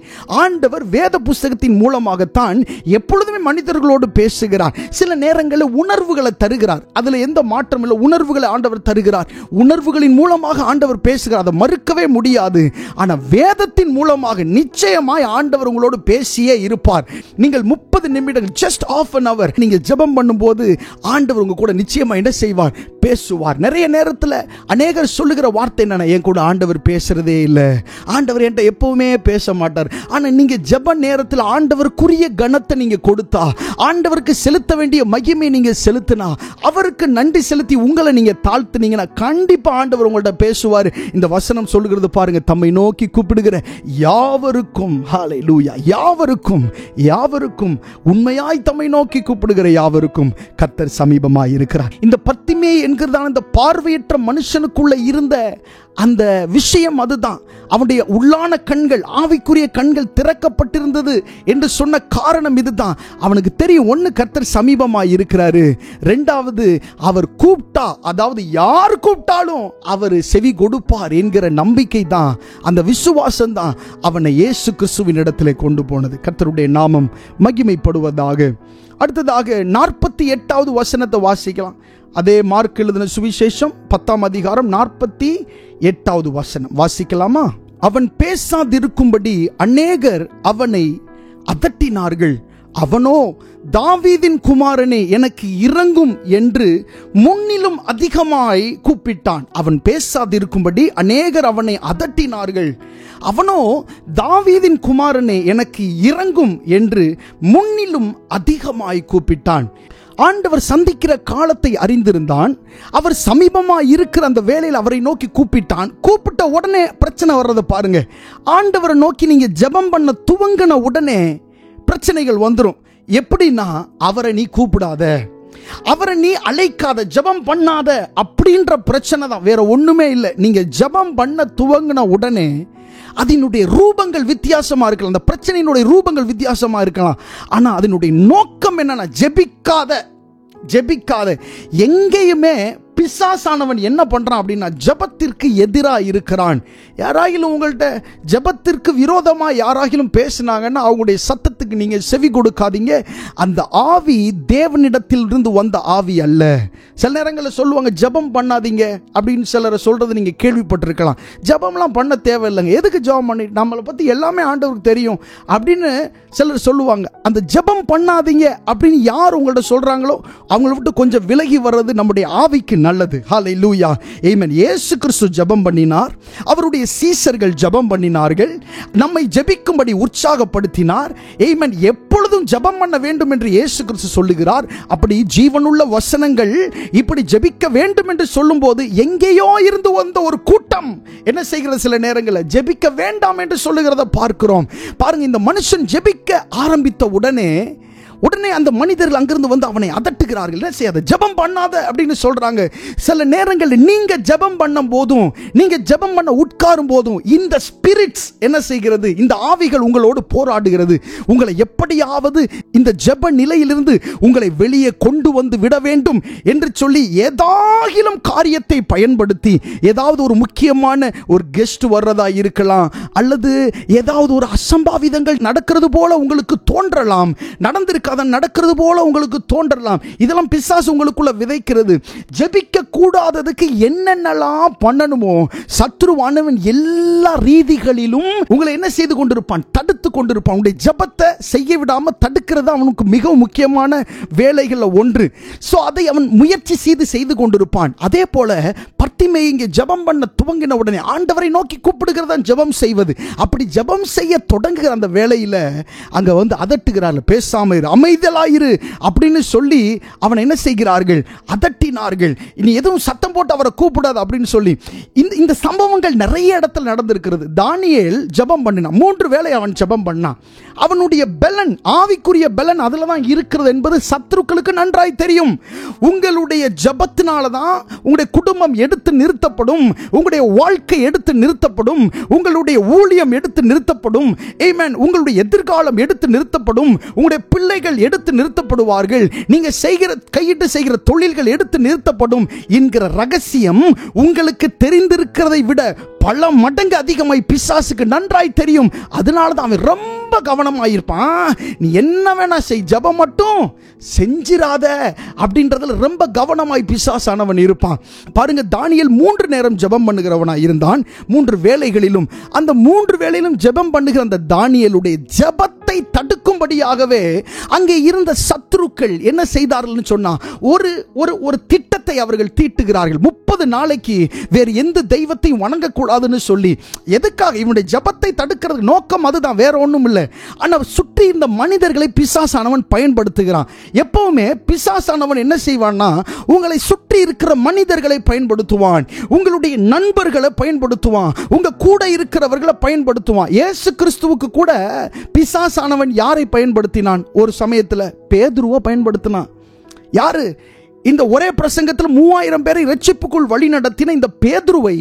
ஆண்டவர் வேத புஸ்தகத்தின் மூலமாகத்தான் எப்பொழுதுமே மனிதர்களோடு பேசுகிறார். சில நேரங்களில் உணர்வுகளை தருகிறார், அதுல எந்த மாற்றம் இல்லை. உணர்வுகளை ஆண்டவர் தருகிறார், உணர்வுகளின் மூலமாக ஆண்டவர் பேசுகிறார், அதை மறுக்கவே முடியாது. ஆனா வேதத்தின் மூலமாக நிச்சயமாய் ஆண்டவர் உங்களோடு பேசியே இருப்பார். நீங்கள் 30 நிமிடங்கள், ஜஸ்ட் half an hour நீங்க ஜெபம் பண்ணும்போது ஆண்டவர் உங்க கூட நிச்சயமா என்ன செய்வார்? பேசுவார். நிறைய நேரத்தில் அநேகர் சொல்லுகிற வார்த்தை என்னன்னா, என் கூட ஆண்டவர் பேசுறதே இல்லை, ஆண்டவர் என்கிட்ட எப்பவுமே பேச மாட்டார். ஆனா நீங்க ஜெப நேரத்தில் ஆண்டவருக்குரிய கனத்தை நீங்க கொடுத்தா, ஆண்டவருக்கு செலுத்த வேண்டிய மகிமை நீங்க செலுத்தினா, அவருக்கு நன்றி செலுத்தி உங்களை நீங்க தாழ்த்துனீங்கன்னா கண்டிப்பா ஆண்டவர் உங்கள்ட்ட பேசுவார். இந்த வசனம் சொல்லுகிறது பாருங்க, தம்மை நோக்கி கூப்பிடுகிற யாவருக்கும், ஹல்லேலூயா, யாவருக்கும், யாவருக்கும், உண்மையாய் தம்மை நோக்கி கூப்பிடுகிற யாவருக்கும் கர்த்தர் சமீபமாய் இருக்கிறார். இந்த பத்திமே என்கிறதான இந்த பார்வையற்ற மனுஷனுக்குள்ள இருந்த அந்த விஷயம் அதுதான். அவனுடைய உள்ளான கண்கள், ஆவிக்குரிய கண்கள் திறக்கப்பட்டிருந்தது என்று சொன்ன காரணம் இதுதான். அவனுக்கு தெரியும், ஒன்னு கர்த்தர் சமீபமாய் இருக்கிறாரு, ரெண்டாவது அவர் கூப்பிட்டா, அதாவது யார் கூப்பிட்டாலும் அவர் செவி கொடுப்பார் என்கிற நம்பிக்கை தான், அந்த விசுவாசம் தான் அவனை இயேசு கிறிஸ்துவின் இடத்திலே கொண்டு போனது. கர்த்தருடைய நாமம் மகிமைப்படுவதாக. அடுத்ததாக 48வது வசனத்தை வாசிக்கலாம். அதே மார்க் எழுதின சுவிசேஷம் 10ஆம் அதிகாரம் 48வது வசனம் வாசிக்கலாமா? அவன் பேசாதிருக்கும்படி அநேகர் அவனை அதட்டினார்கள். அவனோ, தாவீதின் குமாரனே எனக்கு இரங்கும் என்று முன்னிலும் அதிகமாய் கூப்பிட்டான். அவன் பேசாதிருக்கும்படி அநேகர் அவனை அதட்டினார்கள். அவனோ, தாவீதின் குமாரனே எனக்கு இரங்கும் என்று முன்னிலும் அதிகமாய் கூப்பிட்டான். ஆண்டவர் சந்திக்கிற காலத்தை அறிந்திருந்தான். அவர் சமீபமாக இருக்கிற அந்த வேளையில் அவரை நோக்கி கூப்பிட்டான். கூப்பிட்ட உடனே பிரச்சனை வர்றதை பாருங்க. ஆண்டவரை நோக்கி நீங்க ஜெபம் பண்ண துவங்கின உடனே பிரச்சனைகள் வந்துடும். எப்படின்னா, அவரை நீ கூப்பிடாத, அவரை நீ அழைக்காத, ஜெபம் பண்ணாத அப்படின்ற பிரச்சனை தான், வேற ஒண்ணுமே இல்லை. நீங்க ஜெபம் பண்ண துவங்கின உடனே அதனுடைய ரூபங்கள் வித்தியாசமா இருக்கலாம், அந்த பிரச்சனையினுடைய ரூபங்கள் வித்தியாசமா இருக்கலாம். ஆனா அதனுடைய நோக்கம் என்னன்னா, ஜெபிக்காத. எங்கேயுமே பிசாசானவன் என்ன பண்றான் அப்படின்னா, ஜெபத்திற்கு எதிராக இருக்கிறான். யாராகிலும் உங்கள்கிட்ட ஜெபத்திற்கு விரோதமா யாராகிலும் பேசினாங்கன்னா அவங்களுடைய சத்தத்துக்கு நீங்க செவி கொடுக்காதீங்க. அந்த ஆவி தேவனிடத்தில் இருந்து வந்த ஆவி அல்ல. சில நேரங்களில் சொல்லுவாங்க, ஜெபம் பண்ணாதீங்க அப்படின்னு சிலரை சொல்றது நீங்க கேள்விப்பட்டிருக்கலாம். ஜெபம்லாம் பண்ண தேவையில்லைங்க, எதுக்கு ஜெபம் பண்ணி, நம்மளை பத்தி எல்லாமே ஆண்டவருக்கு தெரியும் அப்படின்னு சிலர் சொல்லுவாங்க. அந்த ஜெபம் பண்ணாதீங்க அப்படின்னு யார் உங்கள்ட்ட சொல்றாங்களோ அவங்கள விட்டு கொஞ்சம் விலகி வர்றது நம்முடைய ஆவிக்கு நல்லது. ஹல்லேலூயா, ஆமென். இயேசு கிறிஸ்து ஜெபம் பண்ணினார், அவருடைய சீஷர்கள் ஜெபம் பண்ணினார்கள், நம்மை ஜெபிக்கும்படி உற்சாகப்படுத்தினார். ஆமென். எப்பொழுதும் ஜெபம் பண்ண வேண்டும் என்று இயேசு கிறிஸ்து சொல்லுகிறார். அப்படி ஜீவனுள்ள வசனங்கள் இப்படி ஜெபிக்க வேண்டும் என்று சொல்லும்போது எங்கேயோ இருந்து வந்த ஒரு கூட்டம் என்ன செய்கிறது, சில நேரங்களில் ஜெபிக்க வேண்டாம் என்று சொல்லுகிறத பார்க்கிறோம். பாருங்க, இந்த மனுஷன் ஜெபிக்க ஆரம்பித்த உடனே அந்த மனிதர்கள் அங்கிருந்து வந்து அவனை அதட்டுகிறார்கள். என்ன செய்யாத, ஜெபம் பண்ணாத அப்படின்னு சொல்றாங்க. சில நேரங்களில் நீங்க ஜெபம் பண்ணும் போதும், நீங்க ஜெபம் பண்ண உட்காரும் போதும் இந்த ஸ்பிரிட்ஸ் என்ன செய்கிறது, இந்த ஆவிகள் உங்களோடு போராடுகிறது. உங்களை எப்படியாவது இந்த ஜெப நிலையிலிருந்து உங்களை வெளியே கொண்டு வந்து விட வேண்டும் என்று சொல்லி ஏதாகிலும் காரியத்தை பயன்படுத்தி, ஏதாவது ஒரு முக்கியமான ஒரு கெஸ்ட் வர்றதா இருக்கலாம், அல்லது ஏதாவது ஒரு அசம்பாவிதங்கள் நடக்கிறது போல உங்களுக்கு தோன்றலாம், நடந்திருக்க நடக்கிறது போல உங்களுக்கு தோன்றலாம். இதெல்லாம் பிசாசு உங்களுக்குள்ள விதைக்கிறது. ஜெபிக்க கூடாததுக்கு என்னென்னலாம் பண்ணணுமோ சத்ருவானவன் எல்லா ரீதிகளிலும் உங்களை என்ன செய்து கொண்டிருப்பான், தடுத்து கொண்டிருப்பான். உங்களுடைய ஜெபத்தை செய்ய விடாம தடுக்கிறது அவனுக்கு மிகவும் முக்கியமான வேலைகள்ல ஒன்று. சோ அதை அவன் முயற்சி செய்து கொண்டிருப்பான். அதே போல பர்த்திமே இங்கே ஜெபம் பண்ண துவங்கின உடனே ஆண்டவரை நோக்கி கூப்பிடுகிறதா ஜெபம் செய்வது. அப்படி ஜெபம் செய்ய தொடங்குகிற அந்த வேளையில அங்க வந்து அதட்டுகிறார்கள், பேசாம இரு. அமைதலாயிரு அப்படின்னு சொல்லி அவனை என்ன செய்கிறார்கள்? அதட்டினார்கள். இனி எதுவும் சத்தம் போட்டு அவரை கூப்பிடாது அப்படின்னு சொல்லி. இந்த சம்பவங்கள் நிறைய இடத்துல நடந்திருக்கிறது. தானியேல் ஜெபம் பண்ணினான். 3 வேளை அவன் ஜெபம் பண்ணான். அவனுடைய பலன், ஆவிக்குரிய பலன் அதுல தான் இருக்கிறது என்பது சத்துருக்களுக்கு நன்றாய் தெரியும். உங்களுடைய ஜெபத்தினால தான் உங்களுடைய குடும்பம் எடுத்து நிறுத்தப்படும், உங்களுடைய வாழ்க்கை எடுத்து நிறுத்தப்படும், உங்களுடைய ஊழியம் எடுத்து நிறுத்தப்படும். ஆமென். உங்களுடைய எதிர்காலம் எடுத்து நிறுத்தப்படும், உங்களுடைய பிள்ளைகள் எடுத்து நிறுத்தப்படுவார்கள், நீங்க கையிட்டு செய்கிற தொழில்கள் எடுத்து நிறுத்தப்படும் என்கிற ரகசியம் உங்களுக்கு தெரிந்திருக்கிறதை விட பல மடங்கு அதிகமாய் பிசாசுக்கு நன்றாய் தெரியும். அதனால தான் அவன் ரொம்ப கவனமாயிருப்பான். நீ என்ன வேணா செய், ஜெபம் மட்டும் செஞ்சிராத அப்படின்றதுல ரொம்ப கவனமாய் பிசாசானவன் இருப்பான். பாருங்க, தானியேல் 3 நேரம் ஜெபம் பண்ணுகிறவனா இருந்தான். 3 வேளைகளிலும் அந்த 3 வேளையிலும் ஜெபம் பண்ணுகிற அந்த தானியேலுடைய ஜெபத்தை தடுக்கும்படியாகவே அங்கே இருந்த சத்துருக்கள் என்ன செய்தார்கள் சொன்னா, ஒரு திட்டத்தை அவர்கள் தீட்டுகிறார்கள். 30 நாளைக்கு வேறு எந்த தெய்வத்தையும் வணங்கக்கூடாதுன்னு சொல்லி. எதுக்காக? இவனுடைய ஜெபத்தை தடுக்கிறது நோக்கம் அதுதான், வேற ஒண்ணும் இல்லை. ஆனா சுற்றி இந்த மனிதர்களை பிசாசானவன் பயன்படுத்துகிறான். எப்பவுமே பிசாசானவன் என்ன செய்வான்னா, உங்களை சுற்றி இருக்கிற மனிதர்களை பயன்படுத்துவான், உங்களுடைய நண்பர்களை பயன்படுத்துவான், உங்க கூட இருக்கிறவர்களை பயன்படுத்துவான். இயேசு கிறிஸ்துவுக்கு கூட பிசாசானவன் யாரை பயன்படுத்தினான்? ஒரு சமயத்தில் பேதுருவை பயன்படுத்தினான். யாரு? இந்த ஒரே பிரசங்கத்தில் 3000 பேரை இரட்சிப்புக்குள் வழி நடத்தின இந்த பேதுருவை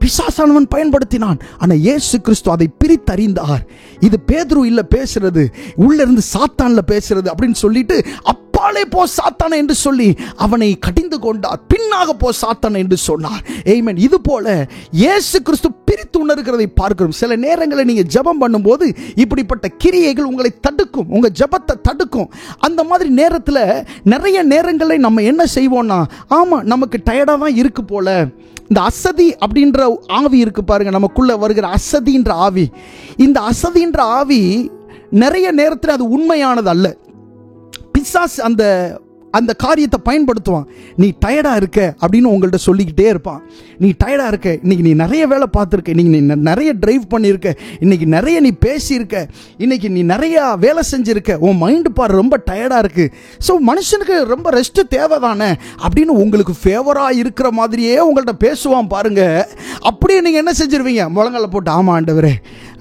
பிசாசானவன் பயன்படுத்தினான். ஆனா இயேசு கிறிஸ்து அதை பிரித்தறிந்தார். இது பேதுரு இல்ல பேசுறது, உள்ள இருந்து சாத்தான்ல பேசுறது அப்படின்னு சொல்லிட்டு அப்பாலே போ சாத்தானே என்று சொல்லி அவனை கடிந்து கொண்டார். பின்னாக போ சாத்தானே என்று சொன்னார். ஆமென். இது போல இயேசு கிறிஸ்து பிரித்து உணர்கிறதை பார்க்கிறோம். சில நேரங்களில் நீங்க ஜெபம் பண்ணும்போது இப்படிப்பட்ட கிரியைகள் உங்களை தடுக்கும், உங்க ஜெபத்தை தடுக்கும். அந்த மாதிரி நேரத்தில் நிறைய நேரங்களில் நம்ம என்ன செய்வோம்னா, ஆமா நமக்கு டயர்டா தான் இருக்கு போல, இந்த அசதி அப்படின்ற ஆவி இருக்கு பாருங்க, நமக்குள்ள வருகிற அசதின்ற ஆவி. இந்த அசதின்ற ஆவி நிறைய நேரத்தில் அது உண்மையானது அல்ல. பிசாசு அந்த காரியத்தை பயன்படுத்துவான். நீ டயர்டா இருக்க அப்படின்னு உங்கள்கிட்ட சொல்லிக்கிட்டே இருப்பான். நீ டயர்டா இருக்க, இன்னைக்கு நீ நிறைய வேலை பார்த்துருக்க, இன்னைக்கு நீ நிறைய டிரைவ் பண்ணியிருக்க, இன்னைக்கு நிறைய நீ பேசியிருக்க, இன்னைக்கு நீ நிறைய வேலை செஞ்சிருக்க, உன் மைண்டு பாரு ரொம்ப டயர்டா இருக்கு, ஸோ மனுஷனுக்கு ரொம்ப ரெஸ்ட் தேவைதானே அப்படின்னு உங்களுக்கு ஃபேவரா இருக்கிற மாதிரியே உங்கள்கிட்ட பேசுவான் பாருங்க. அப்படியே நீங்க என்ன செஞ்சிருவீங்க? முழங்கால போட்டு, ஆமா ஆண்டவரே,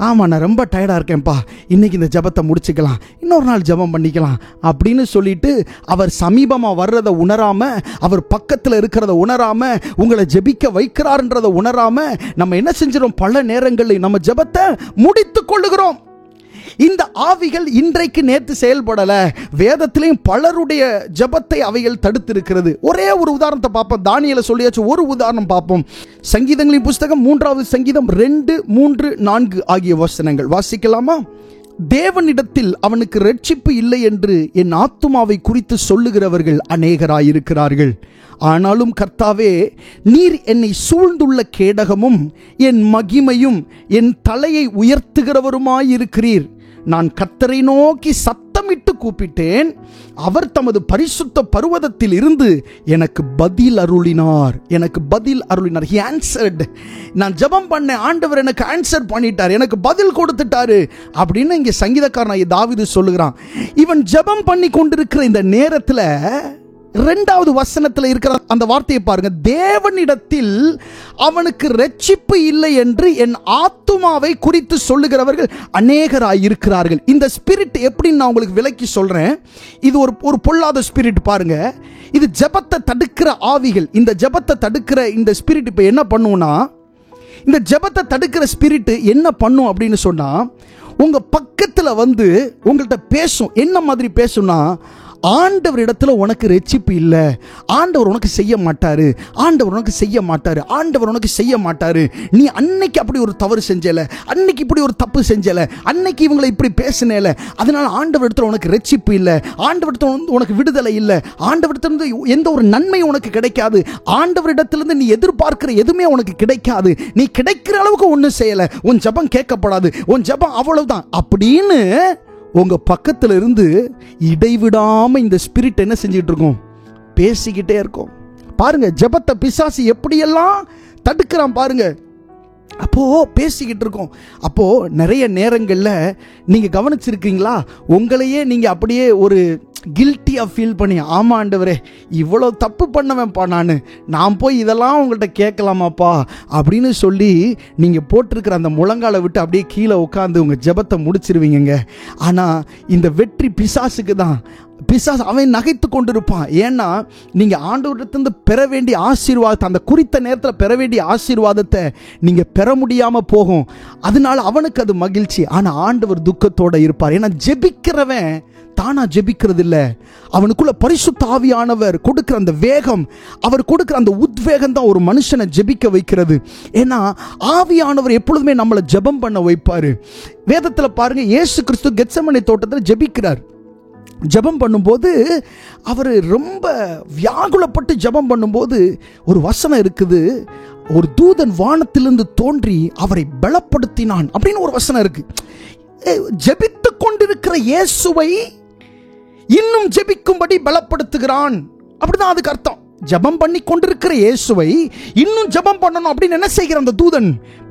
ஆமா நான் ரொம்ப டயர்டா இருக்கேன்ப்பா, இன்னைக்கு இந்த ஜெபத்தை முடிச்சுக்கலாம், இன்னொரு நாள் ஜெபம் பண்ணிக்கலாம் அப்படின்னு சொல்லிட்டு அவர் சமீபமா வர்றதை உணராம, அவர் பக்கத்தில் இருக்கிறத உணராம, உங்களை ஜெபிக்க வைக்கிறார்ன்றதை உணராம நம்ம என்ன செஞ்சிரோம்? பல நேரங்களில் நம்ம ஜெபத்தை முடித்துக் கொள்ளுகிறோம். இந்த ஆவிகள் இன்றைக்கு நேற்று செயல்படல. வேதத்திலையும் பலருடைய ஜெபத்தை அவைகள் தடுத்திருக்கிறது. ஒரே ஒரு உதாரணத்தை பார்ப்போம். தானியேலை சொல்லியாச்சு, ஒரு உதாரணம் பார்ப்போம். சங்கீதங்களின் புஸ்தகம் 3வது சங்கீதம் 2, 3, 4 ஆகிய வசனங்கள் வாசிக்கலாமா? தேவனிடத்தில் அவனுக்கு இரட்சிப்பு இல்லை என்று என் ஆத்துமாவை குறித்து சொல்லுகிறவர்கள் அநேகராயிருக்கிறார்கள். ஆனாலும் கர்த்தாவே, நீர் என்னை சூழ்ந்துள்ள கேடகமும் என் மகிமையும் என் தலையை உயர்த்துகிறவருமாயிருக்கிறீர். நான் கர்த்தரை நோக்கி சத்தமிட்டு கூப்பிட்டேன், அவர் தமது பரிசுத்த பர்வதத்தில் இருந்து எனக்கு பதில் அருளினார். எனக்கு பதில் அருளினார். He answered. நான் ஜெபம் பண்ணேன், ஆண்டவர் எனக்கு ஆன்சர் பண்ணிட்டார், எனக்கு பதில் கொடுத்துட்டாரு அப்படின்னு இங்கே சங்கீதக்காரன் தாவீது சொல்லுகிறான். இவன் ஜெபம் பண்ணி கொண்டிருக்கிற இந்த நேரத்தில் 2வது வசனத்தில் இருக்கிற அந்த வார்த்தையை பாருங்க. தேவனிடத்தில் அவனுக்கு இரட்சிப்பு இல்லை என்று என் ஆத்துமாவை குறித்து சொல்லுகிறவர்கள் அநேகராயிருக்கிறார்கள். இந்த ஸ்பிரிட் எப்படின்னு நான் உங்களுக்கு விளக்கி சொல்றேன். இது ஒரு பொல்லாத ஸ்பிரிட் பாருங்க. இது ஜெபத்தை தடுக்கிற ஆவிகள். இந்த ஜெபத்தை தடுக்கிற இந்த ஸ்பிரிட் இப்ப என்ன பண்ணும்னா, இந்த ஜெபத்தை தடுக்கிற ஸ்பிரிட் என்ன பண்ணும் அப்படின்னு சொன்னா, உங்க பக்கத்துல வந்து உங்கள்கிட்ட பேசும். என்ன மாதிரி பேசும்னா, ஆண்டவர் இடத்துல உனக்கு இரட்சிப்பு இல்லை, ஆண்டவர் உனக்கு செய்ய மாட்டாரு, ஆண்டவர் உனக்கு செய்ய மாட்டாரு, ஆண்டவர் உனக்கு செய்ய மாட்டாரு, நீ அன்னைக்கு அப்படி ஒரு தவறு செஞ்சல, அன்னைக்கு இப்படி ஒரு தப்பு செஞ்சல, அன்னைக்கு இவங்களை இப்படி பேசினேல, அதனால ஆண்டவர் இடத்துல உனக்கு இரட்சிப்பு இல்லை, ஆண்டவர் இடத்துல உனக்கு விடுதலை இல்லை, ஆண்டவர் இடத்துல எந்த ஒரு நன்மை உனக்கு கிடைக்காது, ஆண்டவர் இடத்துல நீ எதிர்பார்க்கிற எதுவுமே உனக்கு கிடைக்காது, நீ கிடைக்கிற அளவுக்கு ஒன்றும் செய்யல, உன் ஜெபம் கேட்கப்படாது, உன் ஜெபம் அவ்வளவுதான் அப்படின்னு உங்க பக்கத்துல இருந்து இடைவிடாம இந்த ஸ்பிரிட் என்ன செஞ்சிட்டு இருக்கும்? பேசிக்கிட்டே இருக்கும். பாருங்க, ஜெபத்தை பிசாசு எப்படியெல்லாம் தடுக்கிறான் பாருங்க. அப்போது பேசிக்கிட்டு இருக்கோம். அப்போது நிறைய நேரங்களில் நீங்கள் கவனிச்சிருக்கீங்களா, உங்களையே நீங்கள் அப்படியே ஒரு கில்ட்டியாக ஃபீல் பண்ணி, ஆமாம் ஆண்டவரே இவ்வளோ தப்பு பண்ணவேன்ப்பா, நான் போய் இதெல்லாம் உங்கள்கிட்ட கேட்கலாமாப்பா அப்படின்னு சொல்லி நீங்கள் போட்டிருக்கிற அந்த முழங்காலை விட்டு அப்படியே கீழே உட்காந்து உங்கள் ஜெபத்தை முடிச்சிருவீங்க. ஆனால் இந்த வெற்றி பிசாசுக்கு தான். பிசாசு அவன் நகைத்து கொண்டிருப்பான். ஏன்னா நீங்கள் ஆண்டவரிடத்திலிருந்து பெற வேண்டிய ஆசீர்வாதத்தை, அந்த குறித்த நேரத்தில் பெற வேண்டிய ஆசீர்வாதத்தை நீங்கள் பெற முடியாமல் போகும். அதனால அவனுக்கு அது மகிழ்ச்சி. ஆனால் ஆண்டவர் துக்கத்தோடு இருப்பார். ஏன்னா ஜெபிக்கிறவன் தானா ஜெபிக்கிறது இல்லை, அவனுக்குள்ள பரிசுத்த ஆவியானவர் கொடுக்கிற அந்த வேகம், அவர் கொடுக்கிற அந்த உத்வேகம் தான் ஒரு மனுஷனை ஜெபிக்க வைக்கிறது. ஏன்னா ஆவியானவர் எப்பொழுதுமே நம்மளை ஜெபம் பண்ண வைப்பார். வேதத்தில் பாருங்க, இயேசு கிறிஸ்து கெத்செமனே தோட்டத்தில் ஜெபிக்கிறார். ஜெபம் பண்ணும்போது அவர் ரொம்ப வியாகுலப்பட்டு ஜெபம் பண்ணும்போது ஒரு வசனம் இருக்குது, ஒரு தூதன் வானத்திலிருந்து தோன்றி அவரை பலப்படுத்தினான் அப்படின்னு ஒரு வசனம் இருக்கு. ஜெபித்து கொண்டிருக்கிற இயேசுவை இன்னும் ஜெபிக்கும்படி பலப்படுத்துகிறான், அப்படிதான் அதுக்கு அர்த்தம். ஜெபம் பண்ணி கொண்டிருக்கிற இயேசுவை இன்னும் ஜெபம் பண்ணணும் அப்படின்னு என்ன செய்கிற அந்த தூதன்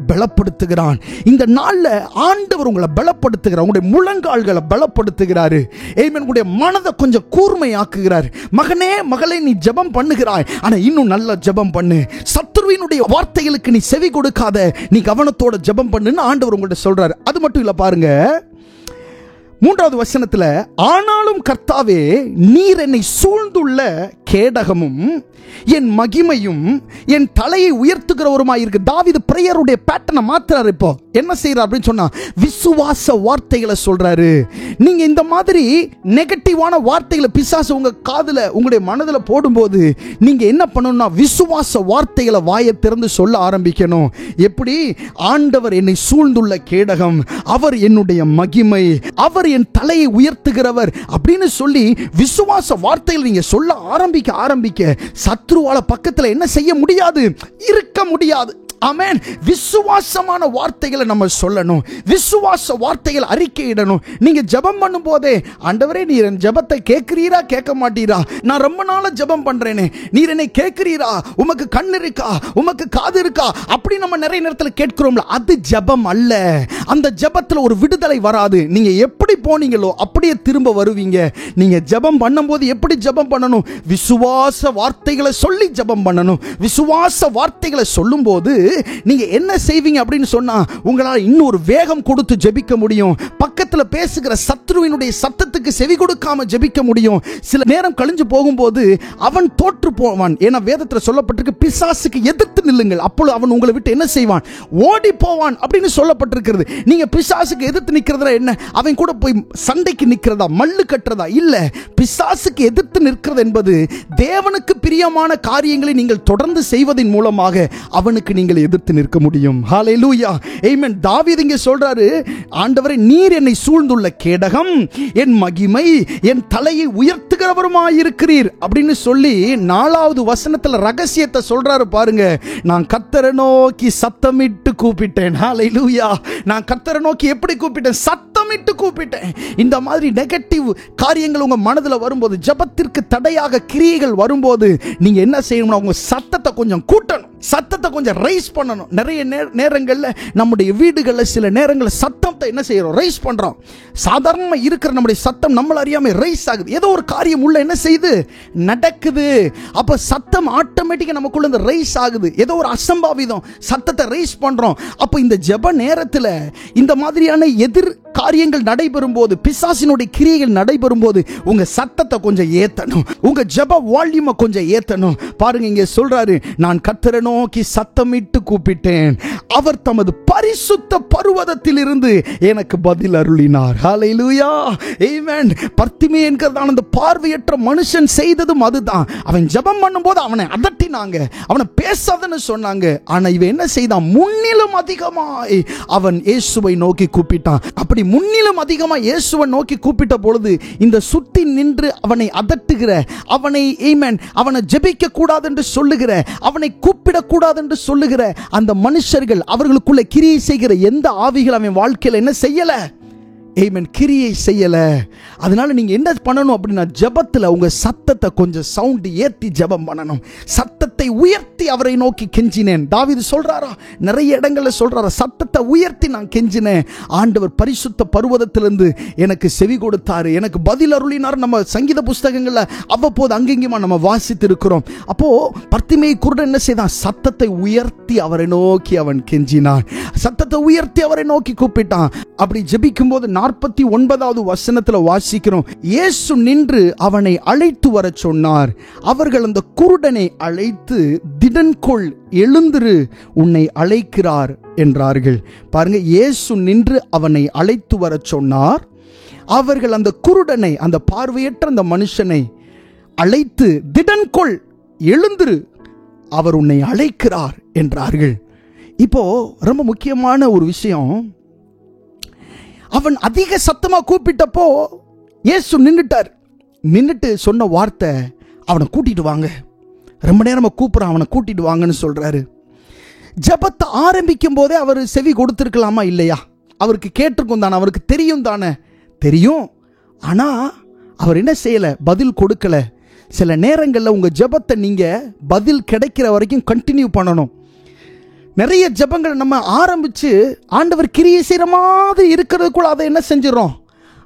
பலப்படுத்துகிறான். இந்த நாளில் ஆண்டவர் உங்களை பலப்படுத்துகிறார், உங்களுடைய முழங்கால்களை பலப்படுத்துகிறாரு. ஆமென். உங்களுடைய மனதை கொஞ்சம் கூர்மையாக்குகிறார். மகனே மகளே, நீ ஜெபம் பண்ணுகிறாய், ஆனால் இன்னும் நல்லா ஜெபம் பண்ணு. சத்துருவினுடைய வார்த்தைகளுக்கு நீ செவி கொடுக்காத, நீ கவனத்தோட ஜெபம் பண்ணுன்னு ஆண்டவர் உங்கள்கிட்ட சொல்றாரு. அது மட்டும் இல்லை, பாருங்க 3வது வசனத்துல, ஆனாலும் கர்த்தாவே நீர் என்னை சூழ்ந்துள்ள கேடகமும் என் மகிமையும் என் தலையை உயர்த்துகிறவருமாய் இருக்கு. தாவீது பிரேயருடைய பேட்டர்னை மாத்துறாரு. இப்போ என்ன செய்யறார் அப்படின்னு சொன்னா, விசுவாச வார்த்தைகளை சொல்றாரு. நீங்க இந்த மாதிரி நெகட்டிவான வார்த்தைகளை பிசாசு உங்க காதுல உங்களுடைய மனதில் போடும்போது நீங்க என்ன பண்ணணும்னா, விசுவாச வார்த்தைகளை வாயை திறந்து சொல்ல ஆரம்பிக்கணும். எப்படி? ஆண்டவர் என்னை சூழ்ந்துள்ள கேடகம், அவர் என்னுடைய மகிமை, அவர் என் தலையை உயர்த்துகிறவர் அப்படின்னு சொல்லி விசுவாச வார்த்தைகள் நீங்க சொல்ல ஆரம்பிக்க சத்ருவால பக்கத்தில் என்ன செய்ய முடியாது, இருக்க முடியாது. ஆமென். விசுவாசமான வார்த்தைகளை நம்ம சொல்லணும், விசுவாச வார்த்தைகள் அறிக்கையிடணும். நீங்க ஜெபம் பண்ணும் போதே, ஆண்டவரே நீர் என் ஜெபத்தை கேட்கிறீரா கேட்க மாட்டீரா, நான் ரொம்ப நாளா ஜெபம் பண்றேனே, நீர் என்னை கேட்கிறீரா, உமக்கு கண் இருக்கா, உமக்கு காது இருக்கா, அப்படி நம்ம நிறைய நேரத்தில் கேட்கிறோம்ல, அது ஜெபம் அல்ல. அந்த ஜெபத்தில் ஒரு விடுதலை வராது. நீங்க எப்படி போனீங்களோ அப்படியே திரும்ப வருவீங்க. நீங்க ஜெபம் பண்ணும்போது எப்படி ஜெபம் பண்ணணும்? விசுவாச வார்த்தைகளை சொல்லி ஜெபம் பண்ணணும். விசுவாச வார்த்தைகளை சொல்லும் போது நீங்க என்ன செய்வீங்க அப்படின்னு சொன்னா, உங்களால் இன்னொரு வேகம் கொடுத்து ஜெபிக்க முடியும். பக்கத்தில் பேசுகிற சத்ருவினுடைய சத்தத்துக்கு செவி கொடுக்காம ஜெபிக்க முடியும். சில நேரம் கழிஞ்சு போகும்போது அவன் தோற்று போவான். ஏன்னா வேதத்தில் சொல்லப்பட்டிருக்கு, பிசாசுக்கு எதிர்த்து நில்லுங்கள், அப்பொழுது அவன் உங்களை விட்டு என்ன செய்வான், ஓடி போவான் அப்படின்னு சொல்லப்பட்டிருக்கிறது. நீங்க பிசாசுக்கு எதிர்த்து நிற்கிறதா என்ன, அவன் கூட போய் சண்டைக்கு நிற்கிறதா, மல்லு கட்டுறதா? இல்ல. பிசாசுக்கு எதிர்த்து நிற்கிறது என்பது தேவனுக்கு பிரியமான காரியங்களை நீங்கள் தொடர்ந்து செய்வதன் மூலமாக அவனுக்கு நீங்கள் எதிர்த்து நிற்க முடியும். ஹல்லேலூயா. ஆமென். தாவீது இங்கே சொல்றாரு, ஆண்டவரே நீர் என்னை சூழ்ந்துள்ள கேடகம், என் மகிமை, என் தலையை உயர்த்துகிறவருமாய் இருக்கிறீர் அப்படின்னு சொல்லி 4வது வசனத்துல ரகசியத்தை சொல்றாரு. பாருங்க, நான் கர்த்தரை நோக்கி சத்தமிட்டு கூப்பிட்டேன். ஹல்லேலூயா. நான் கர்த்தரை நோக்கி எப்படி கூப்பிட்டேன்? சத்தமிட்டு கூப்பிட்டேன். இந்த மாதிரி நெகட்டிவ் காரியங்கள் உங்க மனதில் வரும்போது, ஜெபத்திற்கு தடையாக கிரியைகள் வரும்போது நீங்க என்ன செய்யணும்னா, உங்க சத்தத்தை கொஞ்சம் கூட்டணும், சத்தத்தை கொஞ்சம் ரைஸ் பண்ணணும். நிறைய நேரங்களில் நம்முடைய வீடுகளில் சில நேரங்களில் சத்தத்தை என்ன செய்யறோம், ரைஸ் பண்றோம். சாதாரணமாக இருக்கிற நம்முடைய சத்தம் நம்மள அறியாம ரைஸ் ஆகுது. ஏதோ ஒரு காரியம் உள்ள என்ன செய்யுது, நடக்குது. அப்ப சத்தம் ஆட்டோமேட்டிக்கா நமக்குள்ள இந்த ரைஸ் ஆகுது. ஏதோ ஒரு அசம்பாவிதம், சத்தத்தை ரைஸ் பண்றோம். அப்ப இந்த ஜெப நேரத்தில் இந்த மாதிரியான எதிர் காரியங்கள் நடைபெறும் போது, பிசாசினுடைய கிரியைகள் நடைபெறும் போது உங்க சத்தத்தை கொஞ்சம் ஏத்தணும், உங்க ஜெப வால்யூமை கொஞ்சம் ஏத்தணும். பாருங்க, இங்கே சொல்றாரு, நான் கர்த்தரை நோக்கி சத்தமிட்டு கூப்பிட்டேன், அவர் தமது பரிசுத்த பர்வதத்தில் இருந்து எனக்கு பதில் அருளினார். ஹல்லேலூயா. ஆமென். பர்த்திமே என்கிறதான அந்த பார்வையற்ற மனுஷன் செய்ததும் அதுதான். அவன் ஜெபம் பண்ணும்போது அவனை அதட்டினாங்க, அவனை பேசாதன்னு சொன்னாங்க. ஆனா இவன் என்ன செய்தான், முன்னிலும் அதிகமாய் அவன் இயேசுவை நோக்கி கூப்பிட்டான். அப்படி முன்னிலும் அதிகமாக இயேசுவை நோக்கி கூப்பிட்ட பொழுது இந்த சுத்தி நின்று அவனை அதட்டுகிற, அவனை ஆமென், அவனை ஜெபிக்க கூடாது என்று சொல்லுகிற, அவனை கூப்பிடக்கூடாது என்று சொல்லுகிற அந்த மனுஷர்கள், அவர்களுக்குள்ள கிரியை செய்கிற எந்த ஆவிகள் அவன் வாழ்க்கையில் என்ன செய்யல, ஆமென், கிரியை செய்யல. அதனால நீங்க என்ன பண்ணணும் அப்படின்னா, ஜெபத்தில் உங்க சத்தத்தை கொஞ்சம் சவுண்ட் ஏத்தி ஜெபம் பண்ணணும். சத்தத்தை சத்தத்தை உயர்த்தி அவரை நோக்கி கெஞ்சினேன். தாவீது சொல்றாரா, நிறைய இடங்கள்ல சொல்றாரா, சத்தத்தை உயர்த்தி நான் கெஞ்சினேன். ஆண்டவர் பரிசுத்த பர்வதத்திலிருந்து எனக்கு செவி கொடுத்தாரு, எனக்கு பதில் அருளினார். நம்ம சங்கீத புஸ்தகங்கள்ல அவ்வப்போது அங்கெங்குமா நம்ம வாசித்து இருக்கிறோம். அப்போ பர்த்திமேயு குருடன் என்ன செய்தான்? சத்தத்தை உயர்த்தி அவரை நோக்கி அவன் கெஞ்சினான், சத்தத்தை உயர்த்தி அவரை நோக்கி கூப்பிட்டான். அப்படி ஜெபிக்கும் போது 49வது வசனத்துல வாசிக்கிறோம், இயேசு நின்று அவனை அழைத்து வர சொன்னார். அவர்கள் அந்த குருடனை அழைத்து, திடன்கொள், எழுந்திரு, உன்னை அழைக்கிறார் என்றார்கள். பாருங்க, இயேசு நின்று அவனை அழைத்து வர சொன்னார். அவர்கள் அந்த குருடனை, அந்த பார்வையற்ற அந்த மனுஷனை அழைத்து, திடன்கொள், எழுந்திரு, அவர் உன்னை அழைக்கிறார் என்றார்கள். இப்போ ரொம்ப முக்கியமான ஒரு விஷயம், அவன் அதிக சத்தமா கூப்பிட்டப்போ இயேசு நின்னுட்டார். நின்னுட்டு சொன்ன வார்த்தை, அவனை கூட்டிட்டு வாங்க. ரொம்ப நேரமா கூப்பிடுறான், அவனை கூட்டிட்டு வாங்கன்னு சொல்றாரு. ஜெபத்தை ஆரம்பிக்கும் போதே அவர் செவி கொடுத்திருக்கலாமா இல்லையா? அவருக்கு கேட்டிருக்கும் தானே, அவருக்கு தெரியும் தானே? தெரியும். ஆனா அவர் என்ன செய்யல? பதில் கொடுக்கல. சில நேரங்களில் உங்க ஜெபத்தை நீங்க பதில் கிடைக்கிற வரைக்கும் கண்டினியூ பண்ணணும். நிறைய ஜெபங்கள் நம்ம ஆரம்பிச்சு ஆண்டவர் கிரியை செய்கிற மாதிரி இருக்கிறதுக்குள்ள அதை என்ன செஞ்சிடறோம்?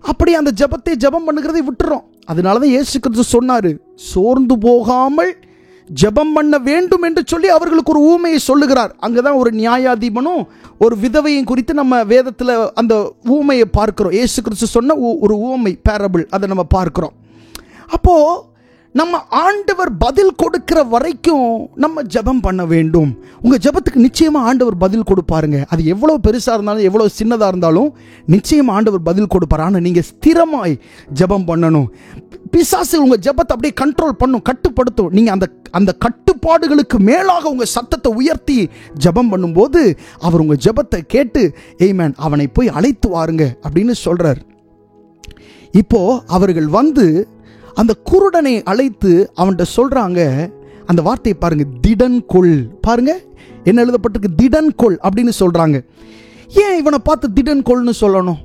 அப்படி அந்த ஜெபத்தை ஜெபம் பண்ணுகிறதை விட்டுறோம். அதனால தான் இயேசு கிறிஸ்து சொன்னாரு, சோர்ந்து போகாமல் ஜெபம் பண்ண வேண்டும் என்று சொல்லி அவர்களுக்கு ஒரு ஊமையை சொல்லுகிறார். அங்கதான் ஒரு நியாயாதிபனும் ஒரு விதவையும் குறித்து நம்ம வேதத்தில் அந்த ஊமையை பார்க்கிறோம். இயேசு கிறிஸ்து சொன்ன ஒரு ஊமை, பேரபிள், அதை நம்ம பார்க்கிறோம். அப்போ நம்ம ஆண்டவர் பதில் கொடுக்கிற வரைக்கும் நம்ம ஜெபம் பண்ண வேண்டும். உங்க ஜெபத்துக்கு நிச்சயமா ஆண்டவர் பதில் கொடுப்பாருங்க. அது எவ்வளவு பெருசா இருந்தாலும் எவ்வளவு சின்னதா இருந்தாலும் நிச்சயமா ஆண்டவர் பதில் கொடுப்பார். ஆனால் நீங்க ஸ்திரமாய் ஜெபம் பண்ணணும். பிசாசு உங்க ஜெபத்தை அப்படியே கண்ட்ரோல் பண்ணும், கட்டுப்படுத்தும். நீங்க அந்த கட்டுப்பாடுகளுக்கு மேலாக உங்க சத்தத்தை உயர்த்தி ஜெபம் பண்ணும்போது அவர் உங்க ஜெபத்தை கேட்டு, ஆமென், அவனை போய் அழைத்து வாருங்க அப்படின்னு சொல்றார். இப்போ அவர்கள் வந்து அந்த குருடனை அழைத்து அவன்கிட்ட சொல்றாங்க, அந்த வார்த்தையை பாருங்க, திடன்கொள். பாருங்க என்ன எழுதப்பட்டிருக்கு, திடன்கொள் அப்படின்னு சொல்றாங்க. ஏன் இவனை பார்த்து திடன்கொள்னு சொல்லணும்?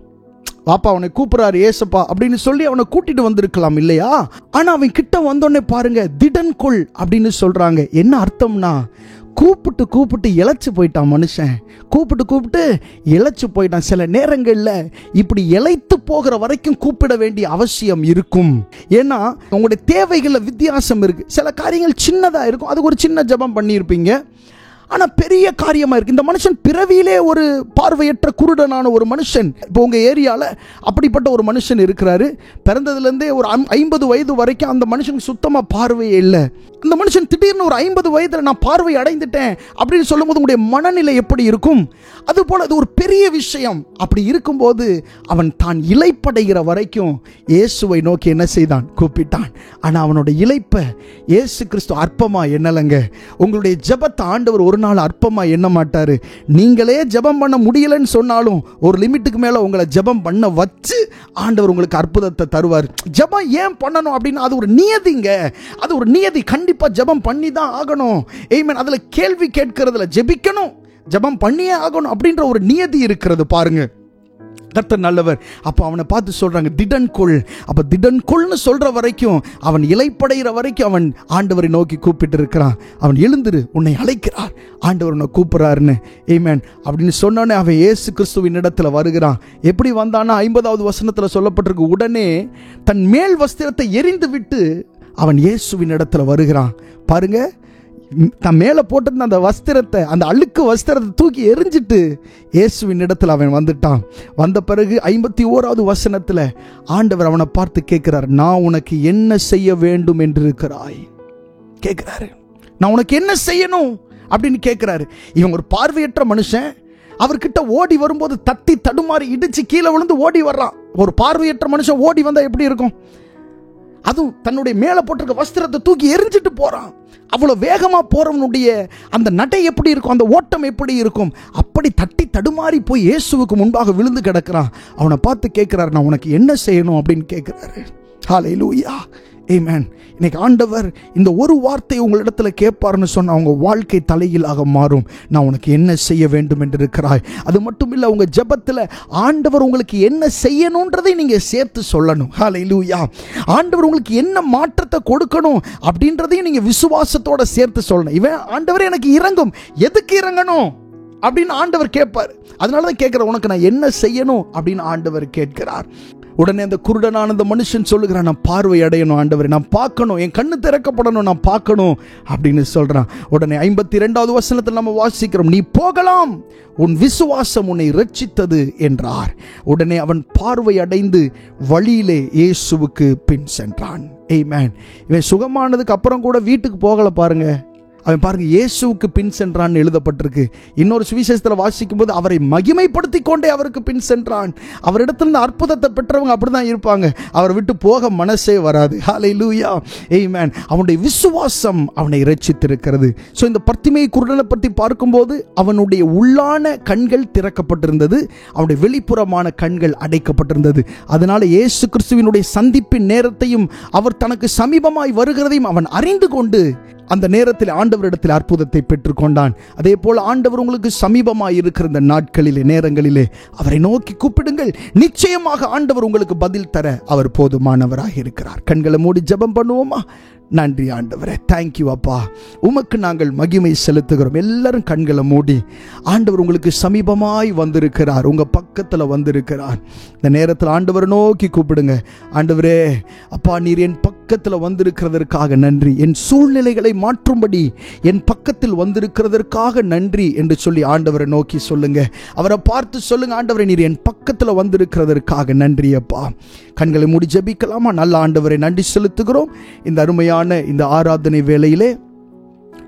வாப்பா, அவனை கூப்பிடுறாரு ஏசப்பா அப்படின்னு சொல்லி அவனை கூட்டிட்டு வந்திருக்கலாம் இல்லையா? ஆனா அவன் கிட்ட வந்தோடனே பாருங்க, திடன்கொள் அப்படின்னு சொல்றாங்க. என்ன அர்த்தம்னா, கூப்பிட்டு கூப்பிட்டு இழைச்சு போயிட்டான் மனுஷன், கூப்பிட்டு இழைச்சு போயிட்டான். சில நேரங்களில் இப்படி இழைத்து போகிற வரைக்கும் கூப்பிட வேண்டிய அவசியம் இருக்கும். ஏன்னா உங்களுடைய தேவைகளில் வித்தியாசம் இருக்கு. சில காரியங்கள் சின்னதாக இருக்கும், அதுக்கு ஒரு சின்ன ஜெபம் பண்ணியிருப்பீங்க. ஆனால் பெரிய காரியமாக இருக்குது. இந்த மனுஷன் பிறவியிலே ஒரு பார்வையற்ற குருடனான ஒரு மனுஷன். இப்போ உங்கள் ஏரியாவில் அப்படிப்பட்ட ஒரு மனுஷன் இருக்கிறாரு. பிறந்ததுலேருந்தே ஒரு 50 வயது வரைக்கும் அந்த மனுஷனுக்கு சுத்தமாக பார்வையே இல்லை. அந்த மனுஷன் திடீர்னு ஒரு 50 வயதில் நான் பார்வை அடைந்துட்டேன் அப்படின்னு சொல்லும்போது உங்களுடைய மனநிலை எப்படி இருக்கும்? அதுபோல் அது ஒரு பெரிய விஷயம். அப்படி இருக்கும்போது அவன் தான் இளைப்படைகிற வரைக்கும் இயேசுவை நோக்கி என்ன செய்தான்? கூப்பிட்டான். ஆனால் அவனோட இளைப்பை இயேசு கிறிஸ்து அற்பமாக எண்ணலைங்க. உங்களுடைய ஜெபத்தை ஆண்டவர் ஒரு நாள் அற்பமாக எண்ண மாட்டார். நீங்களே ஜெபம் பண்ண முடியலன்னு சொன்னாலும் ஒரு லிமிட்டுக்கு மேலே உங்களை ஜெபம் பண்ண வச்சு ஆண்டவர் உங்களுக்கு அற்புதத்தை தருவார். ஜெபம் ஏன் பண்ணணும் அப்படின்னா அது ஒரு நியதிங்க. அது ஒரு நியதி. கண்டிப்பாக ஜெபம் பண்ணி தான் ஆகணும். ஆமென். அதில் கேள்வி கேட்கறதுல ஜெபிக்கணும், ஜெபம் பண்ணியே ஆகணும் அப்படின்ற ஒரு நியதி இருக்கிறது. பாருங்க, கர்த்தர் நல்லவர். அப்போ அவனை பார்த்து சொல்றாங்க திடன்கொள். அப்போ திடன்கொள்னு சொல்ற வரைக்கும், அவன் இளைப்படைகிற வரைக்கும் அவன் ஆண்டவரை நோக்கி கூப்பிட்டு இருக்கிறான். அவன் எழுந்திரு, உன்னை அழைக்கிறார், ஆண்டவர் உன்னை கூப்பிடுறாருன்னு. ஆமென் அப்படின்னு சொன்னோன்னே அவன் இயேசு கிறிஸ்துவின் இடத்துல வருகிறான். எப்படி வந்தான்னா 50வது வசனத்தில் சொல்லப்பட்டிருக்கு, உடனே தன் மேல் வஸ்திரத்தை எரிந்து விட்டு அவன் இயேசுவின் இடத்துல வருகிறான். பாருங்க, தன் மேலே போட்டிருந்த அந்த வஸ்திரத்தை, அந்த அழுக்கு வஸ்திரத்தை தூக்கி எரிஞ்சிட்டு இயேசுவின் இடத்துல அவன் வந்துட்டான். வந்த பிறகு 51வது வசனத்தில் ஆண்டவர் அவனை பார்த்து கேட்கிறார், நான் உனக்கு என்ன செய்ய வேண்டும் என்று இருக்கிறாய்? கேட்கிறாரு, நான் உனக்கு என்ன செய்யணும் அப்படின்னு கேட்கிறாரு. இவன் ஒரு பார்வையற்ற மனுஷன். அவர்கிட்ட ஓடி வரும்போது தட்டி தடுமாறி இடிச்சு கீழே விழுந்து ஓடி வர்றான். ஒரு பார்வையற்ற மனுஷன் ஓடி வந்தா எப்படி இருக்கும்? அதுவும் தன்னுடைய மேலே போட்டிருக்க வஸ்திரத்தை தூக்கி எரிஞ்சிட்டு போறான். அவ்வளவு வேகமா போறவனுடைய அந்த நடை எப்படி இருக்கும், அந்த ஓட்டம் எப்படி இருக்கும்? அப்படி தட்டி தடுமாறி போய் இயேசுவுக்கு முன்பாக விழுந்து கிடக்கிறான். அவனை பார்த்து கேட்கிறார், நான் உனக்கு என்ன செய்யணும் அப்படின்னு கேட்கிறாரு. ஹல்லேலூயா. ஆமென். இன்னைக்கு ஆண்டவர் இந்த ஒரு வார்த்தை உங்களிடத்துல கேட்பாருன்னு சொன்னா உங்க வாழ்க்கை தலைகீழாக மாறும். நான் உனக்கு என்ன செய்ய வேண்டும் என்று இருக்கிறாய். அது மட்டும் இல்லை, உங்க ஜெபத்தில் ஆண்டவர் உங்களுக்கு என்ன செய்யணுன்றதை நீங்க சேர்த்து சொல்லணும். ஹல்லேலூயா. ஆண்டவர் உங்களுக்கு என்ன மாற்றத்தை கொடுக்கணும் அப்படின்றதையும் நீங்க விசுவாசத்தோட சேர்த்து சொல்லணும். இவன் ஆண்டவர் எனக்கு இறங்கும், எதுக்கு இறங்கணும் அப்படின்னு ஆண்டவர் கேட்பார். அதனால தான் கேட்கிற, உனக்கு நான் என்ன செய்யணும் அப்படின்னு ஆண்டவர் கேட்கிறார். உடனே அந்த குருடனான அந்த மனுஷன் சொல்லுகிறான், நான் பார்வை அடையணும் ஆண்டவரே, நான் பார்க்கணும், என் கண்ணு திறக்கப்படணும், நான் பார்க்கணும் அப்படின்னு சொல்றான். உடனே 52வது வசனத்தில் நம்ம வாசிக்கிறோம், நீ போகலாம், உன் விசுவாசம் உன்னை இரட்சித்தது என்றார். உடனே அவன் பார்வை அடைந்து வழியிலே இயேசுவுக்கு பின் சென்றான். ஆமென். இவன் சுகமானதுக்கு அப்புறம் கூட வீட்டுக்கு போகல பாருங்க. அவன் பாருங்க, இயேசுவுக்கு பின் சென்றான் எழுதப்பட்டிருக்கு. இன்னொரு சுவிசேஷத்தில் வாசிக்கும் போது அவரை மகிமைப்படுத்தி கொண்டே அவருக்கு பின் சென்றான். அவரிடத்துல அற்புதத்தை பெற்றவங்க அப்படிதான் இருப்பாங்க, அவரை விட்டு போக மனசே வராது. ஹல்லேலூயா. ஆமென். அவனுடைய விசுவாசம் அவனை இரட்சித்திருக்கிறது. ஸோ இந்த பர்த்திமேயு குருடனை பற்றி பார்க்கும்போது அவனுடைய உள்ளான கண்கள் திறக்கப்பட்டிருந்தது, அவனுடைய வெளிப்புறமான கண்கள் அடைக்கப்பட்டிருந்தது. அதனால இயேசு கிறிஸ்துவினுடைய சந்திப்பின் நேரத்தையும் அவர் தனக்கு சமீபமாய் வருகிறதையும் அவன் அறிந்து கொண்டு அந்த நேரத்தில் ஆண்டவரிடத்தில் அற்புதத்தை பெற்றுக்கொண்டான். அதே போல் ஆண்டவர் உங்களுக்கு சமீபமாக இருக்கிற இந்த நாட்களிலே, நேரங்களிலே அவரை நோக்கி கூப்பிடுங்கள், நிச்சயமாக ஆண்டவர் உங்களுக்கு பதில் தர அவர் போதுமானவராக இருக்கிறார். கண்களை மூடி ஜெபம் பண்ணுவோமா? நன்றி ஆண்டவரே, தேங்க்யூ அப்பா, உமக்கு நாங்கள் மகிமை செலுத்துகிறோம். எல்லாரும் கண்களை மூடி, ஆண்டவர் உங்களுக்கு சமீபமாய் வந்திருக்கிறார், உங்க பக்கத்தில் வந்திருக்கிறார். இந்த நேரத்தில் ஆண்டவரை நோக்கி கூப்பிடுங்க. ஆண்டவரே அப்பா, நீர் என் பக்கத்தில் வந்திருக்கிறதற்காக நன்றி, என் சூழ்நிலைகளை மாற்றும்படி என் பக்கத்தில் வந்திருக்கிறதற்காக நன்றி என்று சொல்லி ஆண்டவரை நோக்கி சொல்லுங்க. அவரை பார்த்து சொல்லுங்க, ஆண்டவரே நீர் என் பக்கத்தில் வந்திருக்கிறதற்காக நன்றி அப்பா. கண்களை மூடி ஜெபிக்கலாமா? நல்ல ஆண்டவரை நன்றி செலுத்துகிறோம். இந்த அருமையான இந்த ஆராதனை வேளையிலே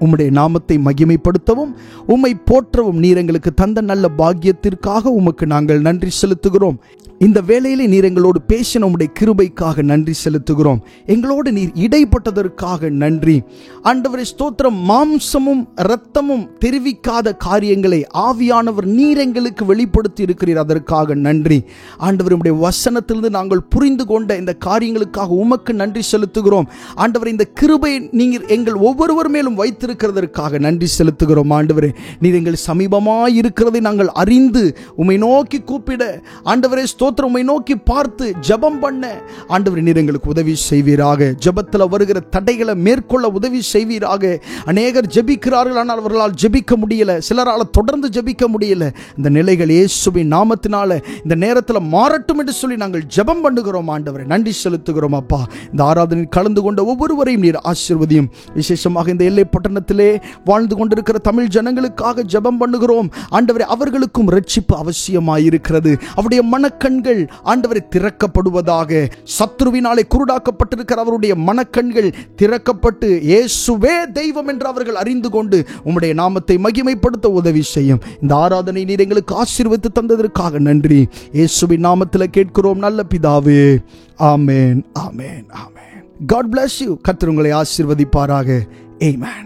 உம்முடைய நாமத்தை மகிமைப்படுத்தவும் உம்மை போற்றவும் நீர் எங்களுக்கு தந்த நல்ல பாக்கியத்திற்காக உமக்கு நாங்கள் நன்றி செலுத்துகிறோம். இந்த வேளையிலே நீர் எங்களோடு பேசின உம்முடைய கிருபைக்காக நன்றி செலுத்துகிறோம். எங்களோடு நீர் இடைப்பட்டதற்காக நன்றி ஆண்டவரே. ஸ்தோத்திரம். மாம்சமும் இரத்தமும் தெரிவிக்காத காரியங்களை ஆவியானவர் நீர் எங்களுக்கு வெளிப்படுத்தி இருக்கிறீர், அதற்காக நன்றி ஆண்டவர். உம்முடைய வசனத்திலிருந்து நாங்கள் புரிந்து கொண்ட இந்த காரியங்களுக்காக உமக்கு நன்றி செலுத்துகிறோம் ஆண்டவர். இந்த கிருபை நீர் எங்கள் ஒவ்வொருவர் மேலும் வைத்திருக்கிறதற்காக நன்றி செலுத்துகிறோம் ஆண்டவரே. நீர் எங்கள் சமீபமாய் இருக்கிறதை நாங்கள் அறிந்து உம்மை நோக்கி கூப்பிட ஆண்டவரே உம்மை நோக்கி பார்த்து ஜெபம் பண்ண ஆண்டவரே நீர் எங்களுக்கு உதவி செய்வீராக. ஜெபத்தில் வருகிற தடைகளை மேற்கொள்ள உதவி செய்வீராக. அநேகர் ஜெபிக்கிறார்கள், ஆனால் அவர்களால் ஜெபிக்க முடியல, சிலரால் தொடர்ந்து ஜெபிக்க முடியல. இந்த நிலைகள் இயேசுவின் நாமத்தினால இந்த நேரத்தில் மாறட்டும் என்று சொல்லி நாங்கள் ஜெபம் பண்ணுகிறோம் ஆண்டவரே. நன்றி செலுத்துகிறோம் அப்பா. இந்த ஆராதனையில் கலந்து கொண்ட ஒவ்வொருவரையும் நீர் ஆசீர்வதியும். விசேஷமாக இந்த எல்லை பட்டணத்திலே வாழ்ந்து கொண்டிருக்கிற தமிழ் ஜனங்களுக்காக ஜெபம் பண்ணுகிறோம் ஆண்டவரே. அவர்களுக்கும் ரட்சிப்பு அவசியமாயிருக்கிறது. அவருடைய மனக்கண்கள் ஆண்டவரை திறக்கப்படுவதாக. சத்ருவினாலே குருடாக்கப்பட்டிருக்கிற அவருடைய மனக்கண்கள் திறக்கப்பட்டு இயேசுவே தெய்வம் என்று அவர்கள் அறிந்து கொண்டு உம்முடைய நாமத்தை மகிமைப்படுத்த உதவி செய்யும். இந்த ஆராதனை நீர் எங்களுக்கு ஆசீர்வதித்து தந்ததற்காக நன்றி. இயேசுவின் நாமத்தில் கேட்கிறோம் நல்ல பிதாவே. ஆமென், ஆமென், ஆமென். God bless you. கர்த்தர் உங்களை ஆசீர்வதிப்பாராக. Amen.